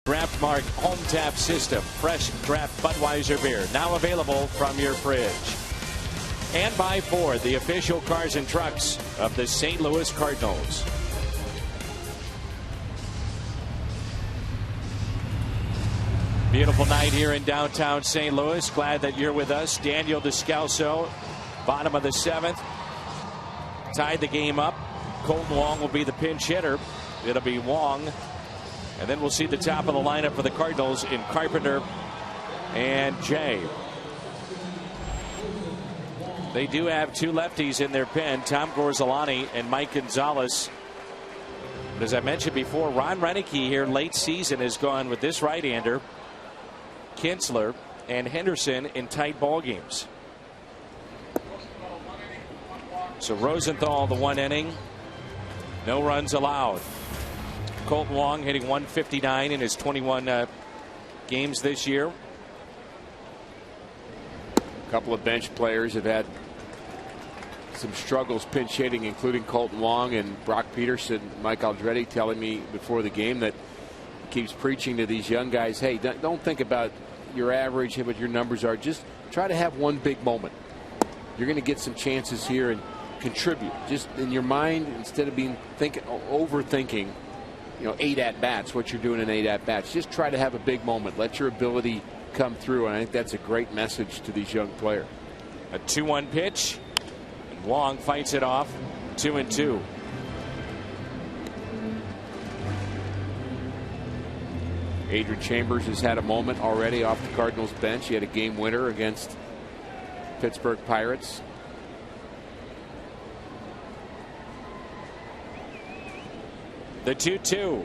Draft Mark Home Tap System. Fresh draft Budweiser beer. Now available from your fridge. And by Ford, the official cars and trucks of the St. Louis Cardinals. Beautiful night here in downtown St. Louis. Glad that you're with us. Daniel Descalso, bottom of the 7th. Tied the game up. Colton Wong will be the pinch hitter. It'll be Wong. And then we'll see the top of the lineup for the Cardinals in Carpenter and Jay. They do have two lefties in their pen, Tom Gorzolani and Mike Gonzalez. But as I mentioned before, Ron Renneke here late season has gone with this right-hander, Kinsler and Henderson in tight ball games. So Rosenthal the 1 inning, no runs allowed. Colton Wong hitting 159 in his 21 games this year. A couple of bench players have had some struggles pinch hitting, including Colton Wong and Brock Peterson. Mike Aldretti telling me before the game that he keeps preaching to these young guys, hey, don't think about your average, what your numbers are. Just try to have one big moment. You're going to get some chances here and contribute. Just in your mind, instead of overthinking, 8 at-bats, what you're doing in 8 at-bats. Just try to have a big moment. Let your ability come through, and I think that's a great message to these young players. A 2-1 pitch. And Wong fights it off. 2-2. Adrian Chambers has had a moment already off the Cardinals bench. He had a game winner against Pittsburgh Pirates. The 2-2.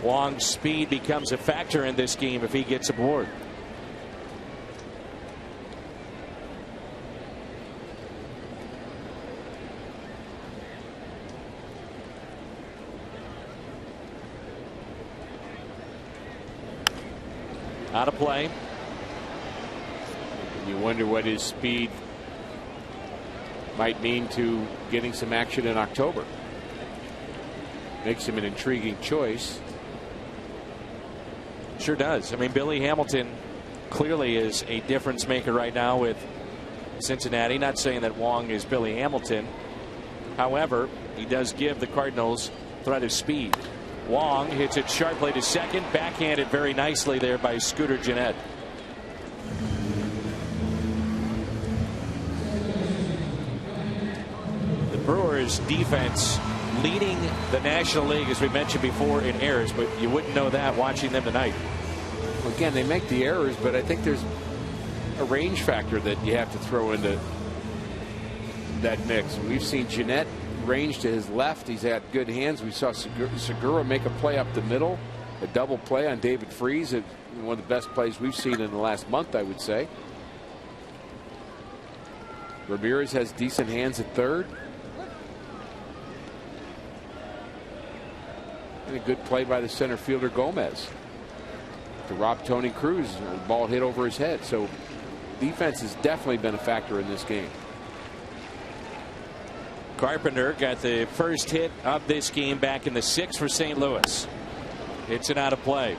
Wong's speed becomes a factor in this game if he gets aboard. Out of play. And you wonder what his speed might mean to getting some action in October. Makes him an intriguing choice. Sure does. I mean, Billy Hamilton clearly is a difference maker right now with Cincinnati. Not saying that Wong is Billy Hamilton. However, he does give the Cardinals threat of speed. Wong hits it sharply to second. Backhanded very nicely there by Scooter Gennett. The Brewers defense leading the National League, as we mentioned before, in errors, but you wouldn't know that watching them tonight. Well, again, they make the errors, but I think there's a range factor that you have to throw into that mix. We've seen Gennett range to his left. He's had good hands. We saw Segura make a play up the middle, a double play on David Freese. One of the best plays we've seen in the last month, I would say. Ramirez has decent hands at third. And a good play by the center fielder Gomez to rob Tony Cruz. The ball hit over his head. So defense has definitely been a factor in this game. Carpenter got the first hit of this game back in the 6th for St. Louis. It's an out of play.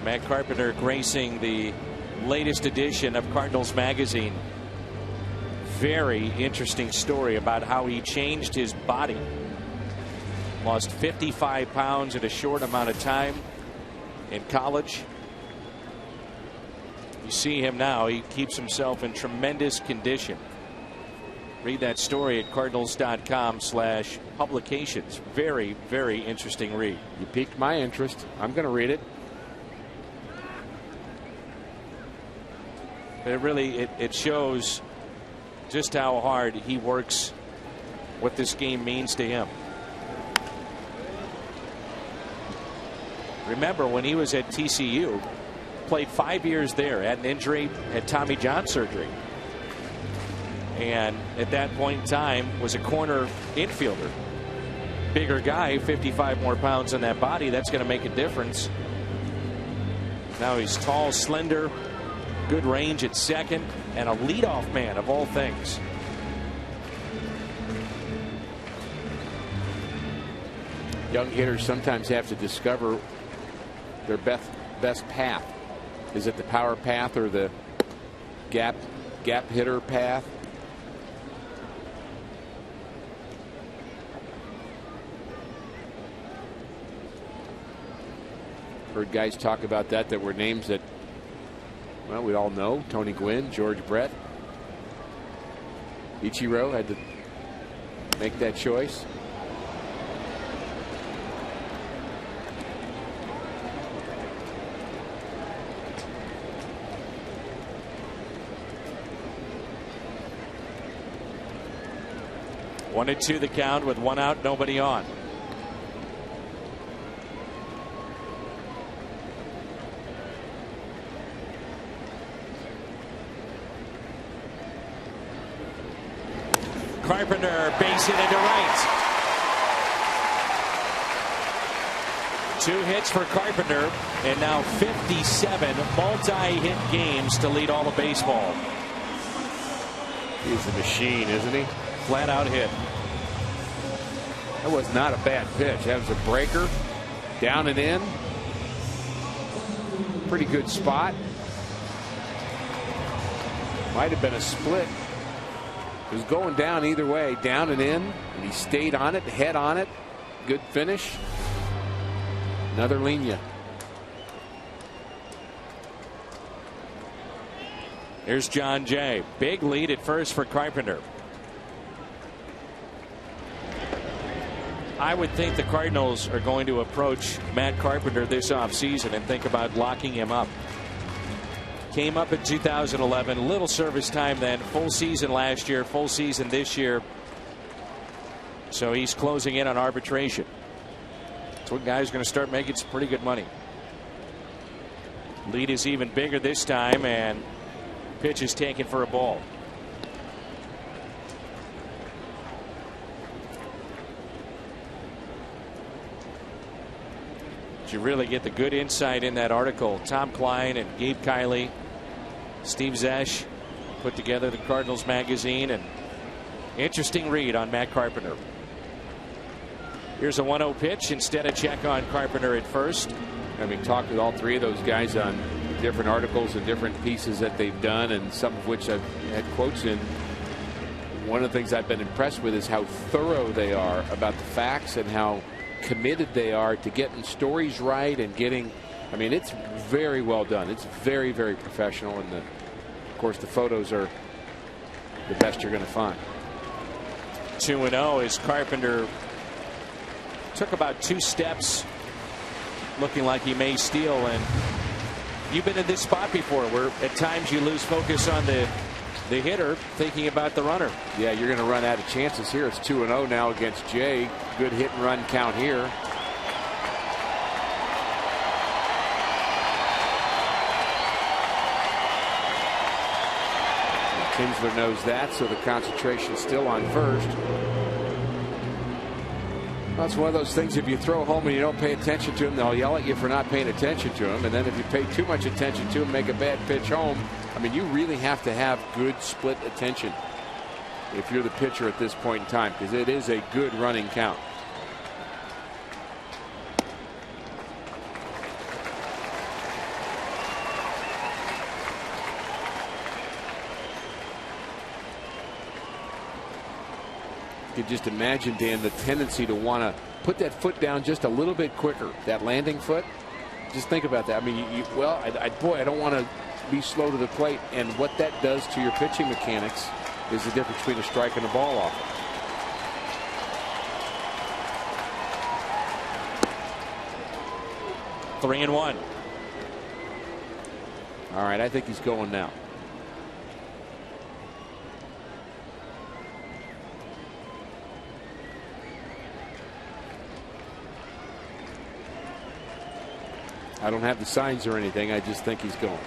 Matt Carpenter gracing the latest edition of Cardinals Magazine. Very interesting story about how he changed his body. Lost 55 pounds in a short amount of time in college. You see him now. He keeps himself in tremendous condition. Read that story at cardinals.com/publications. Very, very interesting read. You piqued my interest. I'm going to read it. It really it shows just how hard he works, what this game means to him. Remember when he was at TCU, played 5 years there, had an injury, had Tommy John surgery. And at that point in time was a corner infielder. Bigger guy, 55 more pounds on that body. That's going to make a difference. Now he's tall, slender, good range at second, and a leadoff man of all things. Young hitters sometimes have to discover their best path. Is it the power path or the gap hitter path? Heard guys talk about that were names that, well, we all know. Tony Gwynn, George Brett. Ichiro had to make that choice. One and two the count with one out, nobody on. Carpenter base hit into right. 2 hits for Carpenter, and now 57 multi-hit games to lead all of baseball. He's a machine, isn't he? Flat out hit. That was not a bad pitch. That was a breaker. Down and in. Pretty good spot. Might have been a split. It was going down either way, down and in, and he stayed on it, head on it. Good finish. Another linea. Here's John Jay. Big lead at first for Carpenter. I would think the Cardinals are going to approach Matt Carpenter this offseason and think about locking him up. Came up in 2011. Little service time then. Full season last year. Full season this year. So he's closing in on arbitration. That's one guy who's going to start making some pretty good money. Lead is even bigger this time, and pitch is taken for a ball. You really get the good insight in that article. Tom Klein and Gabe Kiley, Steve Zesh put together the Cardinals magazine, and interesting read on Matt Carpenter. Here's a 1-0 pitch. Instead, a check on Carpenter at first. I mean, talked with all three of those guys on different articles and different pieces that they've done, and some of which I've had quotes in. One of the things I've been impressed with is how thorough they are about the facts and how committed they are to getting stories right and getting. I mean, it's very well done. It's very, very professional, and of course the photos are the best you're going to find. 2-0 as Carpenter took about 2 steps, looking like he may steal. And you've been in this spot before, where at times you lose focus on the hitter, thinking about the runner. Yeah, you're going to run out of chances here. It's 2-0 now against Jay. Good hit and run count here. Kinsler knows that, so the concentration's still on first. Well, it's one of those things, if you throw home and you don't pay attention to them, they'll yell at you for not paying attention to them. And then if you pay too much attention to them, make a bad pitch home. I mean, you really have to have good split attention if you're the pitcher at this point in time, because it is a good running count. You could just imagine, Dan, the tendency to want to put that foot down just a little bit quicker. That landing foot. Just think about that. I mean, boy, I don't want to be slow to the plate. And what that does to your pitching mechanics is the difference between a strike and a ball off. 3-1. All right, I think he's going now. I don't have the signs or anything. I just think he's going.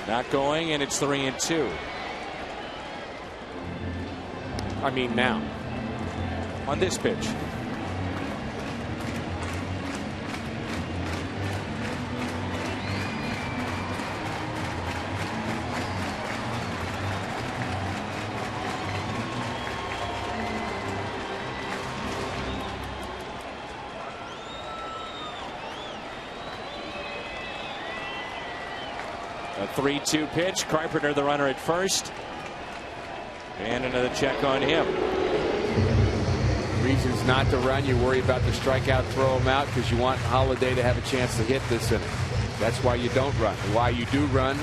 Not going, and it's 3-2. I mean, now. On this pitch. A 3-2 pitch. Carpenter, the runner at first. And another check on him. Reasons not to run. You worry about the strikeout, throw him out, because you want Holiday to have a chance to hit this inning. That's why you don't run. And why you do run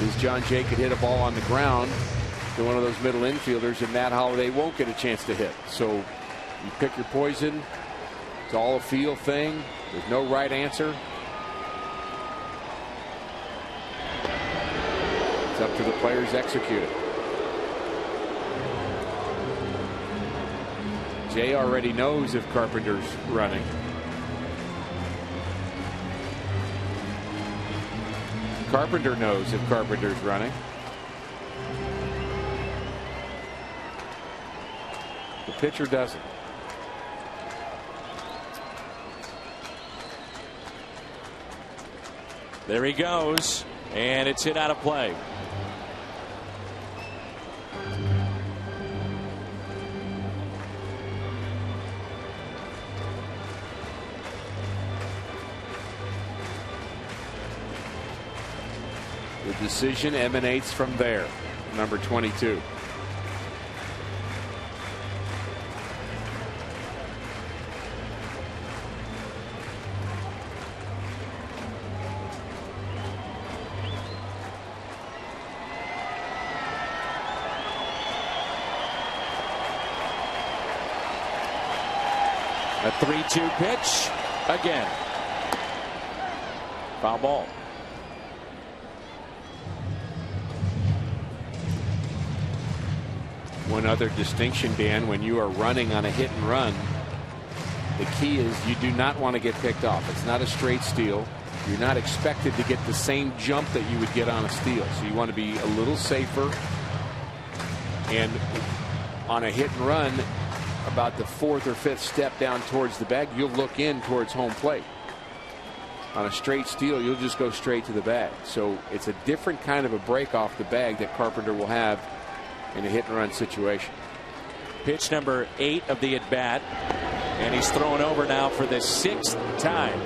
is John Jay could hit a ball on the ground to one of those middle infielders, and Matt Holiday won't get a chance to hit. So you pick your poison. It's all a feel thing. There's no right answer. It's up to the players to execute it. Jay already knows if Carpenter's running. Carpenter knows if Carpenter's running. The pitcher doesn't. There he goes, and it's hit out of play. The decision emanates from there, number 22. A 3-2 pitch again. Foul ball. One other distinction, Dan, when you are running on a hit and run, the key is you do not want to get picked off. It's not a straight steal. You're not expected to get the same jump that you would get on a steal. So you want to be a little safer. And on a hit and run, about the fourth or fifth step down towards the bag, you'll look in towards home plate. On a straight steal, you'll just go straight to the bag. So it's a different kind of a break off the bag that Carpenter will have in a hit and run situation. Pitch number 8 of the at bat, and he's thrown over now for the 6th time.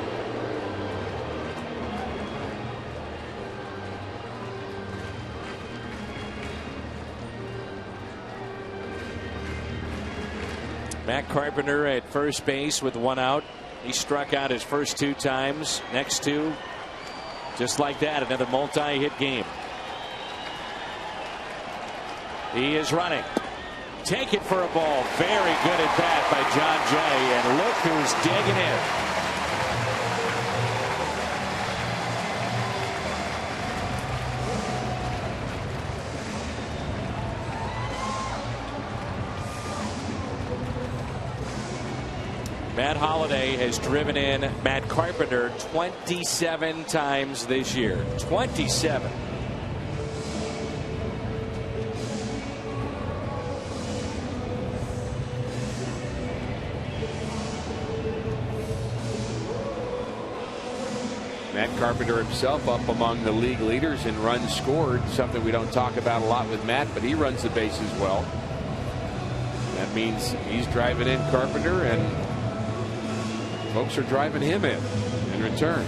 Matt Carpenter at first base with 1 out. He struck out his first 2 times. Next 2, just like that, another multi-hit game. He is running. Take it for a ball. Very good at bat by John Jay. And look who's digging in. Matt Holliday has driven in Matt Carpenter 27 times this year. 27. Matt Carpenter himself up among the league leaders in runs scored, something we don't talk about a lot with Matt, but he runs the bases well. That means he's driving in Carpenter, and folks are driving him in return.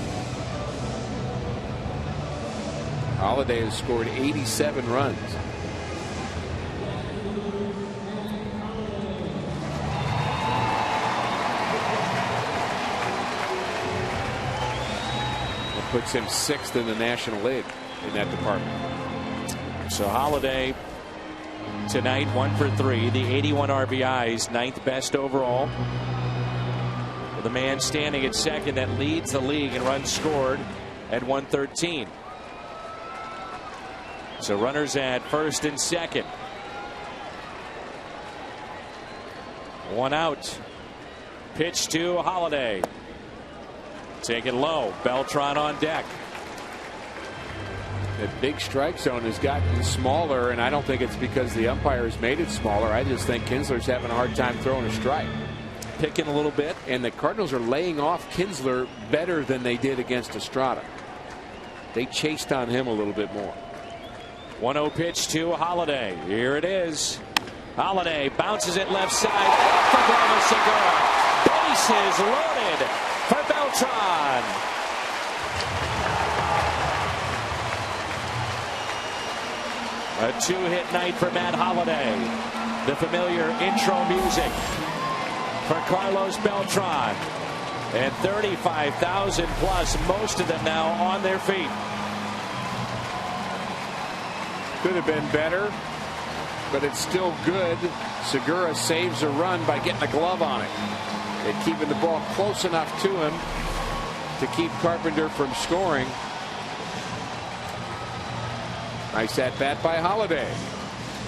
Holliday has scored 87 runs. Puts him 6th in the National League in that department. So Holliday tonight 1 for 3, the 81 RBIs, 9th best overall. The man standing at second that leads the league in runs scored at 113. So runners at first and second. 1 out. Pitch to Holliday. Taken low. Beltran on deck. The big strike zone has gotten smaller, and I don't think it's because the umpires made it smaller. I just think Kinsler's having a hard time throwing a strike. Picking a little bit. And the Cardinals are laying off Kinsler better than they did against Estrada. They chased on him a little bit more. 1-0 pitch to Holliday. Here it is. Holliday bounces it left side. Off the glove of Segura. Bases loaded for Beltran. A 2-hit night for Matt Holliday. The familiar intro music for Carlos Beltran. And 35,000 plus, most of them now on their feet. Could have been better, but it's still good. Segura saves a run by getting a glove on it and keeping the ball close enough to him to keep Carpenter from scoring. Nice at bat by Holliday.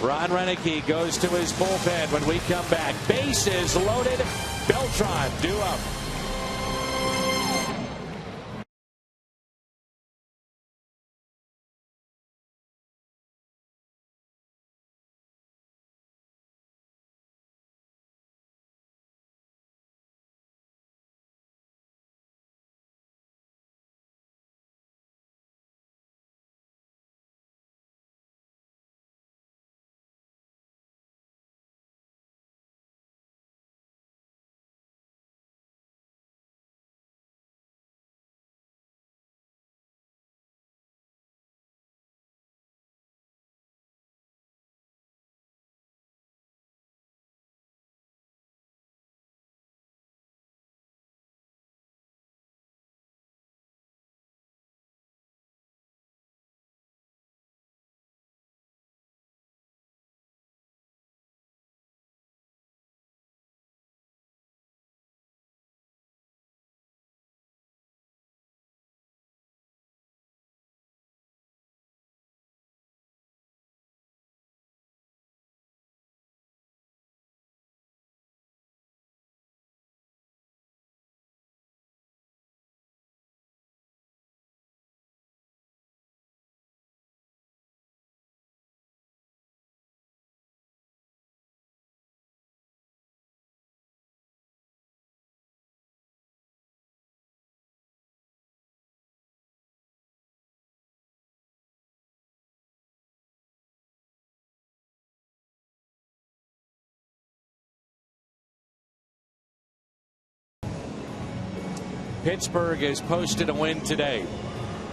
Ron Renicky goes to his bullpen when we come back. Bases loaded. Beltran due up. Pittsburgh has posted a win today.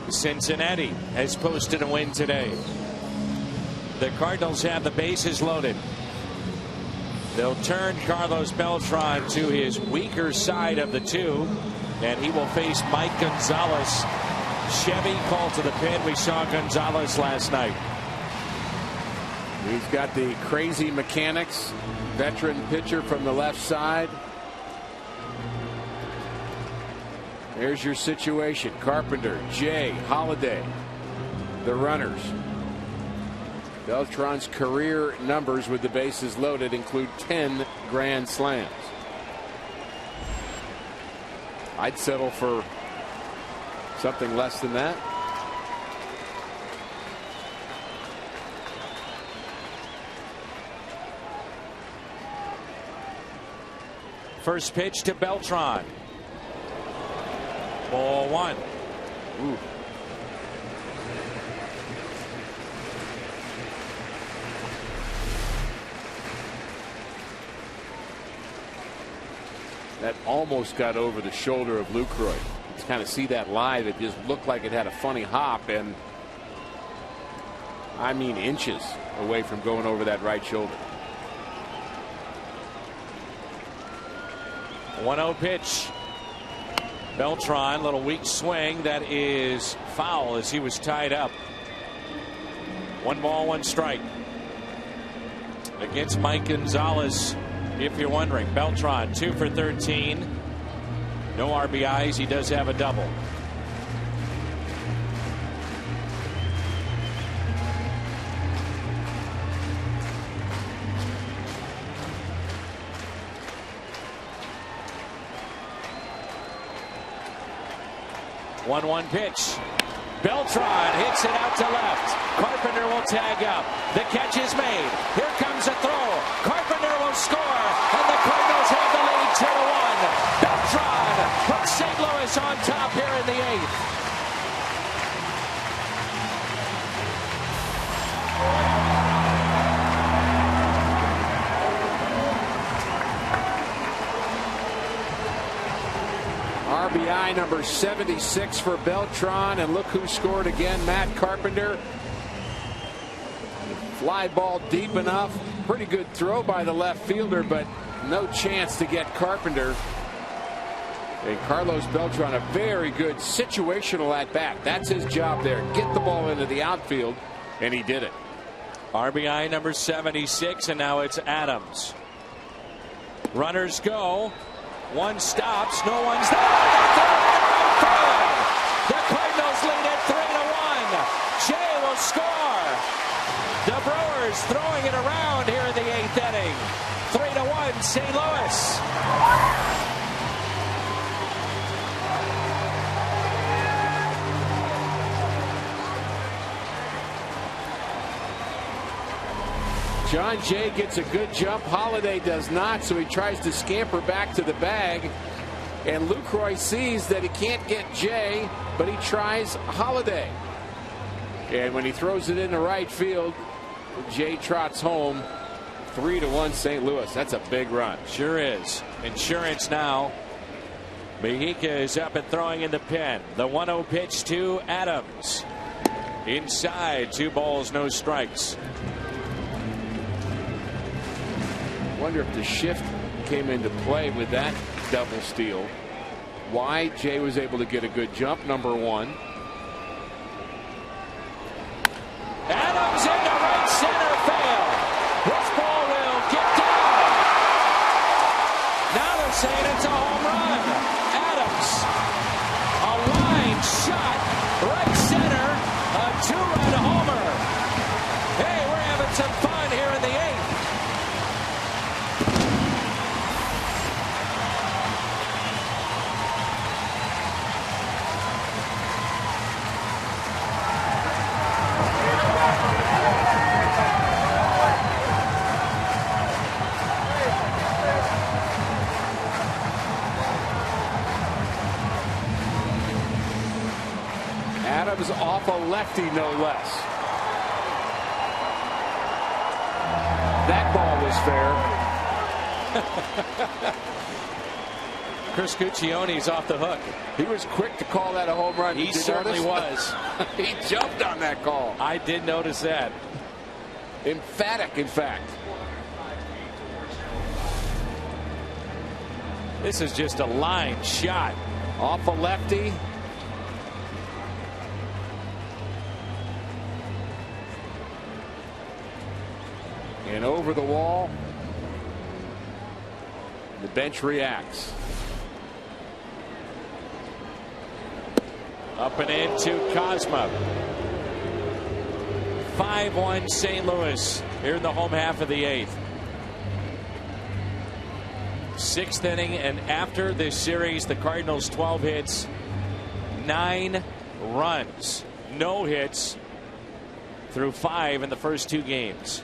Cincinnati has posted a win today. The Cardinals have the bases loaded. They'll turn Carlos Beltran to his weaker side of the two, and he will face Mike Gonzalez. Chevy called to the pin. We saw Gonzalez last night. He's got the crazy mechanics. Veteran pitcher from the left side. There's your situation. Carpenter, Jay, Holiday, the runners. Beltran's career numbers with the bases loaded include 10 grand slams. I'd settle for something less than that. First pitch to Beltran. Ball one. Ooh. That almost got over the shoulder of Lucroy. You can kind of see that live. It just looked like it had a funny hop, and I mean inches away from going over that right shoulder. 1-0 pitch. Beltran, little weak swing. That is foul as he was tied up. 1 ball, 1 strike. Against Mike Gonzalez, if you're wondering. Beltran 2 for 13. No RBIs. He does have a double. One pitch. Beltran hits it out to left. Carpenter will tag up. The catch is made. Here comes a throw. Carpenter will score, and the Cardinals have the lead 2-1. Beltran puts St. Louis on top here in the 8th. RBI number 76 for Beltran, and look who scored again, Matt Carpenter. Fly ball deep enough. Pretty good throw by the left fielder, but no chance to get Carpenter. And Carlos Beltran, a very good situational at bat. That's his job there. Get the ball into the outfield, and he did it. RBI number 76, and now it's Adams. Runners go. One stops. No one's there. The Cardinals lead it 3-1. Jay will score. The Brewers throwing it around here in the 8th inning. 3-1 St. Louis. John Jay gets a good jump. Holiday does not, so he tries to scamper back to the bag. And Lucroy sees that he can't get Jay, but he tries Holiday. And when he throws it into right field, Jay trots home. 3-1 St. Louis. That's a big run. Sure is. Insurance now. Mejica is up and throwing in the pen. The 1-0 pitch to Adams. Inside, 2 balls, no strikes. Wonder if the shift came into play with that double steal. Why Jay was able to get a good jump, number 1. Adams into right center field. This ball will get down. Now they're saying it's a home run. Adams, a line shot, right center, a 2-run homer. Hey, we're having some fun here in the 8th. Adams off a lefty, no less. That ball was fair. Chris Guccione's off the hook. He was quick to call that a home run. He certainly was. He jumped on that call. I did notice that. Emphatic, in fact. This is just a line shot. Off a lefty. And over the wall. The bench reacts. Up and into Cosma. 5-1 St. Louis here in the home half of the 8th. 6th inning, and after this series, the Cardinals 12 hits, 9 runs, no hits through 5 in the first 2 games.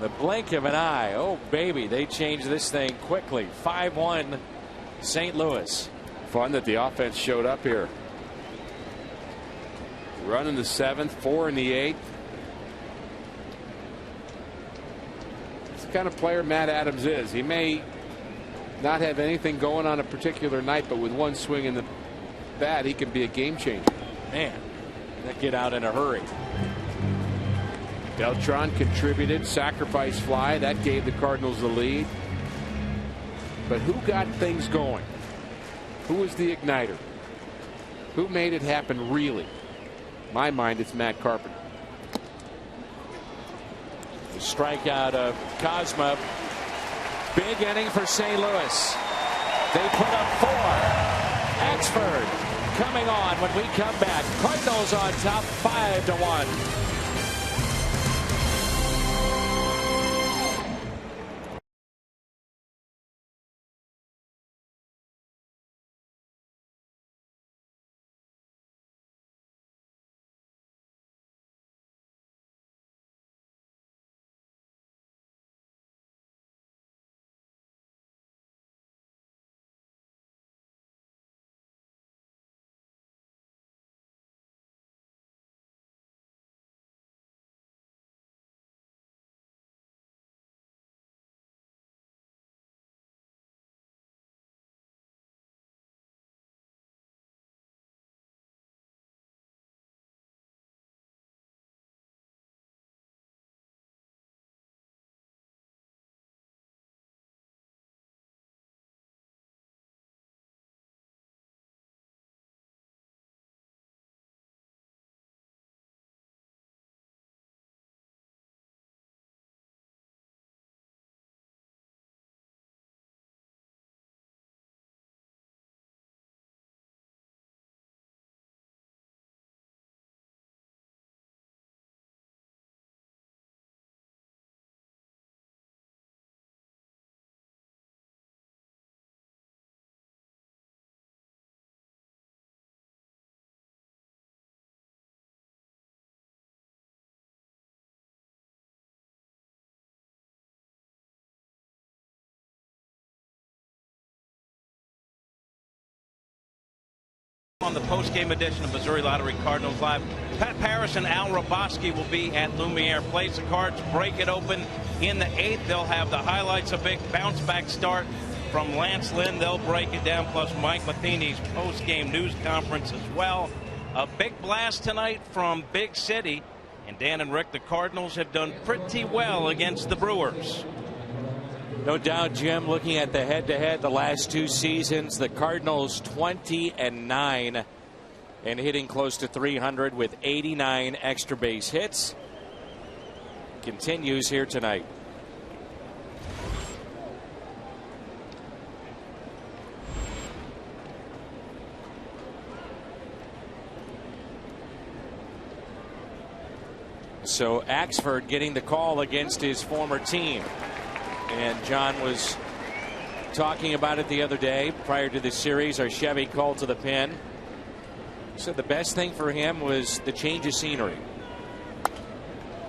The blink of an eye. Oh, baby, they changed this thing quickly. 5-1 St. Louis. Fun that the offense showed up here. Run in the 7th, 4 in the 8th. It's the kind of player Matt Adams is. He may not have anything going on a particular night, but with one swing in the bat, he can be a game changer. Man, that get out in a hurry. Beltran contributed, sacrifice fly. That gave the Cardinals the lead. But who got things going? Who was the igniter? Who made it happen really? In my mind, it's Matt Carpenter. The strikeout of Cosma. Big inning for St. Louis. They put up 4. Axford coming on when we come back. Cardinals on top 5-1. On the post-game edition of Missouri Lottery Cardinals Live, Pat Parrish and Al Roboski will be at Lumiere Place. The Cards break it open in the 8th. They'll have the highlights, a big bounce-back start from Lance Lynn. They'll break it down, plus Mike Matheny's post-game news conference as well. A big blast tonight from Big City. And Dan and Rick, the Cardinals have done pretty well against the Brewers. No doubt, Jim, looking at the head-to-head the last 2 seasons, the Cardinals 20-9 and hitting close to 300 with 89 extra base hits. Continues here tonight. So Axford getting the call against his former team. And John was talking about it the other day prior to this series. Our Chevy called to the pen. So the best thing for him was the change of scenery.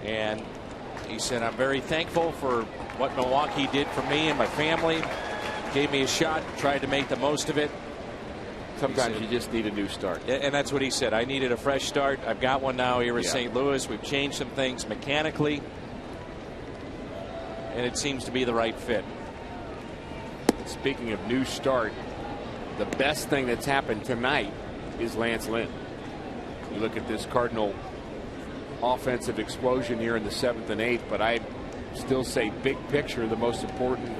And he said, I'm very thankful for what Milwaukee did for me and my family. Gave me a shot, tried to make the most of it. Sometimes you just need a new start. And that's what he said. I needed a fresh start. I've got one now here in St. Louis. We've changed some things mechanically. And it seems to be the right fit. Speaking of new start, the best thing that's happened tonight is Lance Lynn. You look at this Cardinal offensive explosion here in the 7th and 8th, but I still say big picture, the most important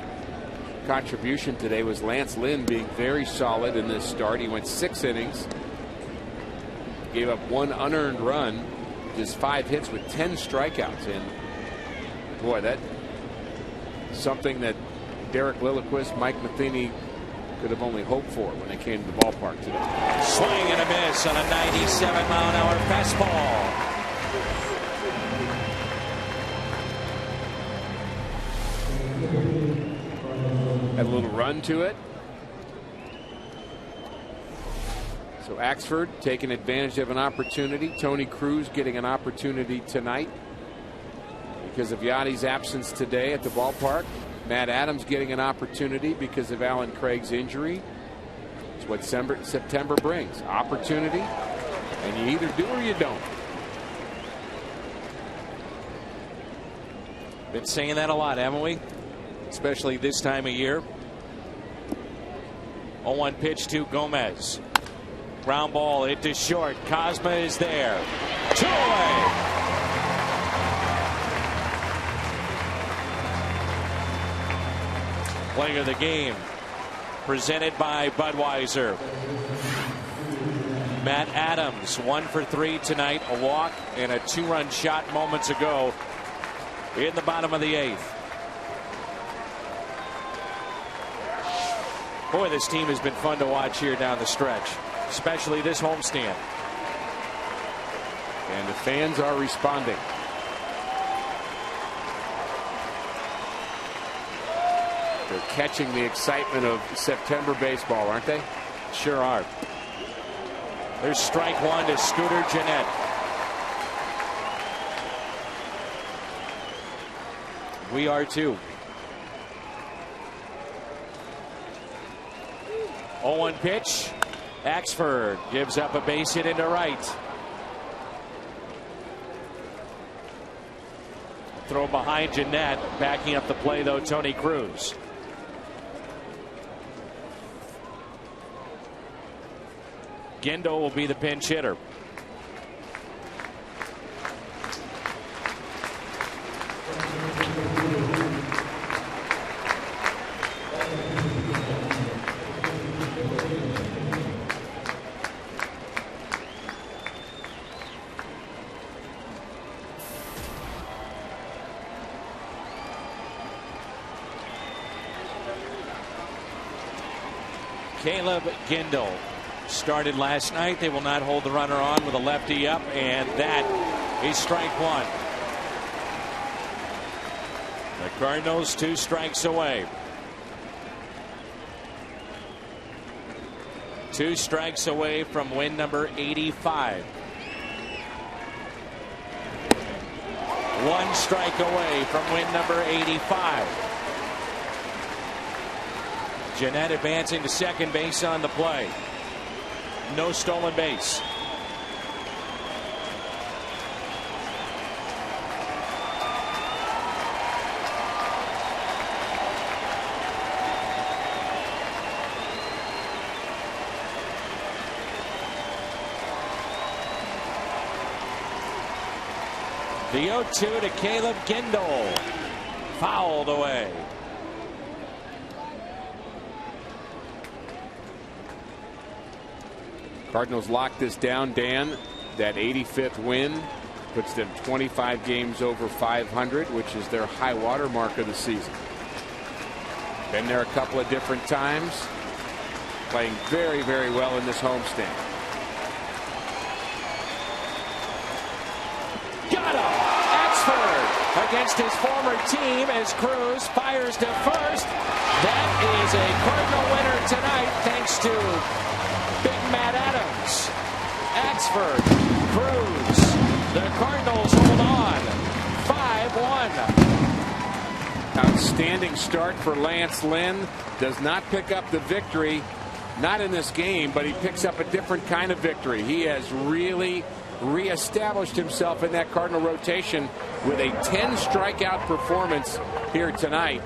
contribution today was Lance Lynn being very solid in this start. He went 6 innings, gave up 1 unearned run, just 5 hits with 10 strikeouts. And boy, that's something that Derek Lilliquist, Mike Matheny could have only hoped for when they came to the ballpark today. Swing and a miss on a 97-mile-an-hour fastball. Had a little run to it. So Axford taking advantage of an opportunity. Tony Cruz getting an opportunity tonight because of Yadi's absence today at the ballpark. Matt Adams getting an opportunity because of Alan Craig's injury. It's what September brings. Opportunity, and you either do or you don't. Been saying that a lot, haven't we? Especially this time of year. 0-1 pitch to Gomez. Ground ball hit to short. Cosma is there. 2 away. Player of the game presented by Budweiser. Matt Adams 1 for 3 tonight. A walk and a 2-run shot moments ago in the bottom of the 8th. Boy, this team has been fun to watch here down the stretch, especially this homestand. And the fans are responding. They're catching the excitement of September baseball, aren't they? Sure are. There's strike 1 to Scooter Gennett. We are too. 0-1 pitch. Axford gives up a base hit into right. Throw behind Gennett. Backing up the play, though, Tony Cruz. Gendo will be the pinch hitter. Caleb Gindel started last night. They will not hold the runner on with a lefty up, and that is strike 1. The Cardinals 2 strikes away. 2 strikes away from win number 85. 1 strike away from win number 85. Gennett advancing to second base on the play. No stolen base. The 0-2 to Caleb Gindel. Fouled away. Cardinals lock this down, Dan. That 85th win puts them 25 games over 500, which is their high water mark of the season. Been there a couple of different times. Playing very, very well in this homestand. Got him! Axford against his former team as Cruz fires to first. That is a Cardinal winner tonight thanks to Big Matt Adams. Abbotsford. Cruz. The Cardinals hold on. 5-1. Outstanding start for Lance Lynn. Does not pick up the victory. Not in this game, but he picks up a different kind of victory. He has really reestablished himself in that Cardinal rotation with a 10 strikeout performance here tonight.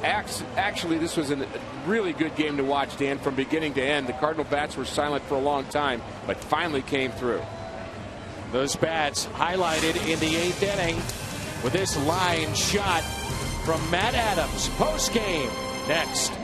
Actually, this was a really good game to watch, Dan, from beginning to end. The Cardinal bats were silent for a long time, but finally came through. Those bats highlighted in the 8th inning with this line shot from Matt Adams. Post game next.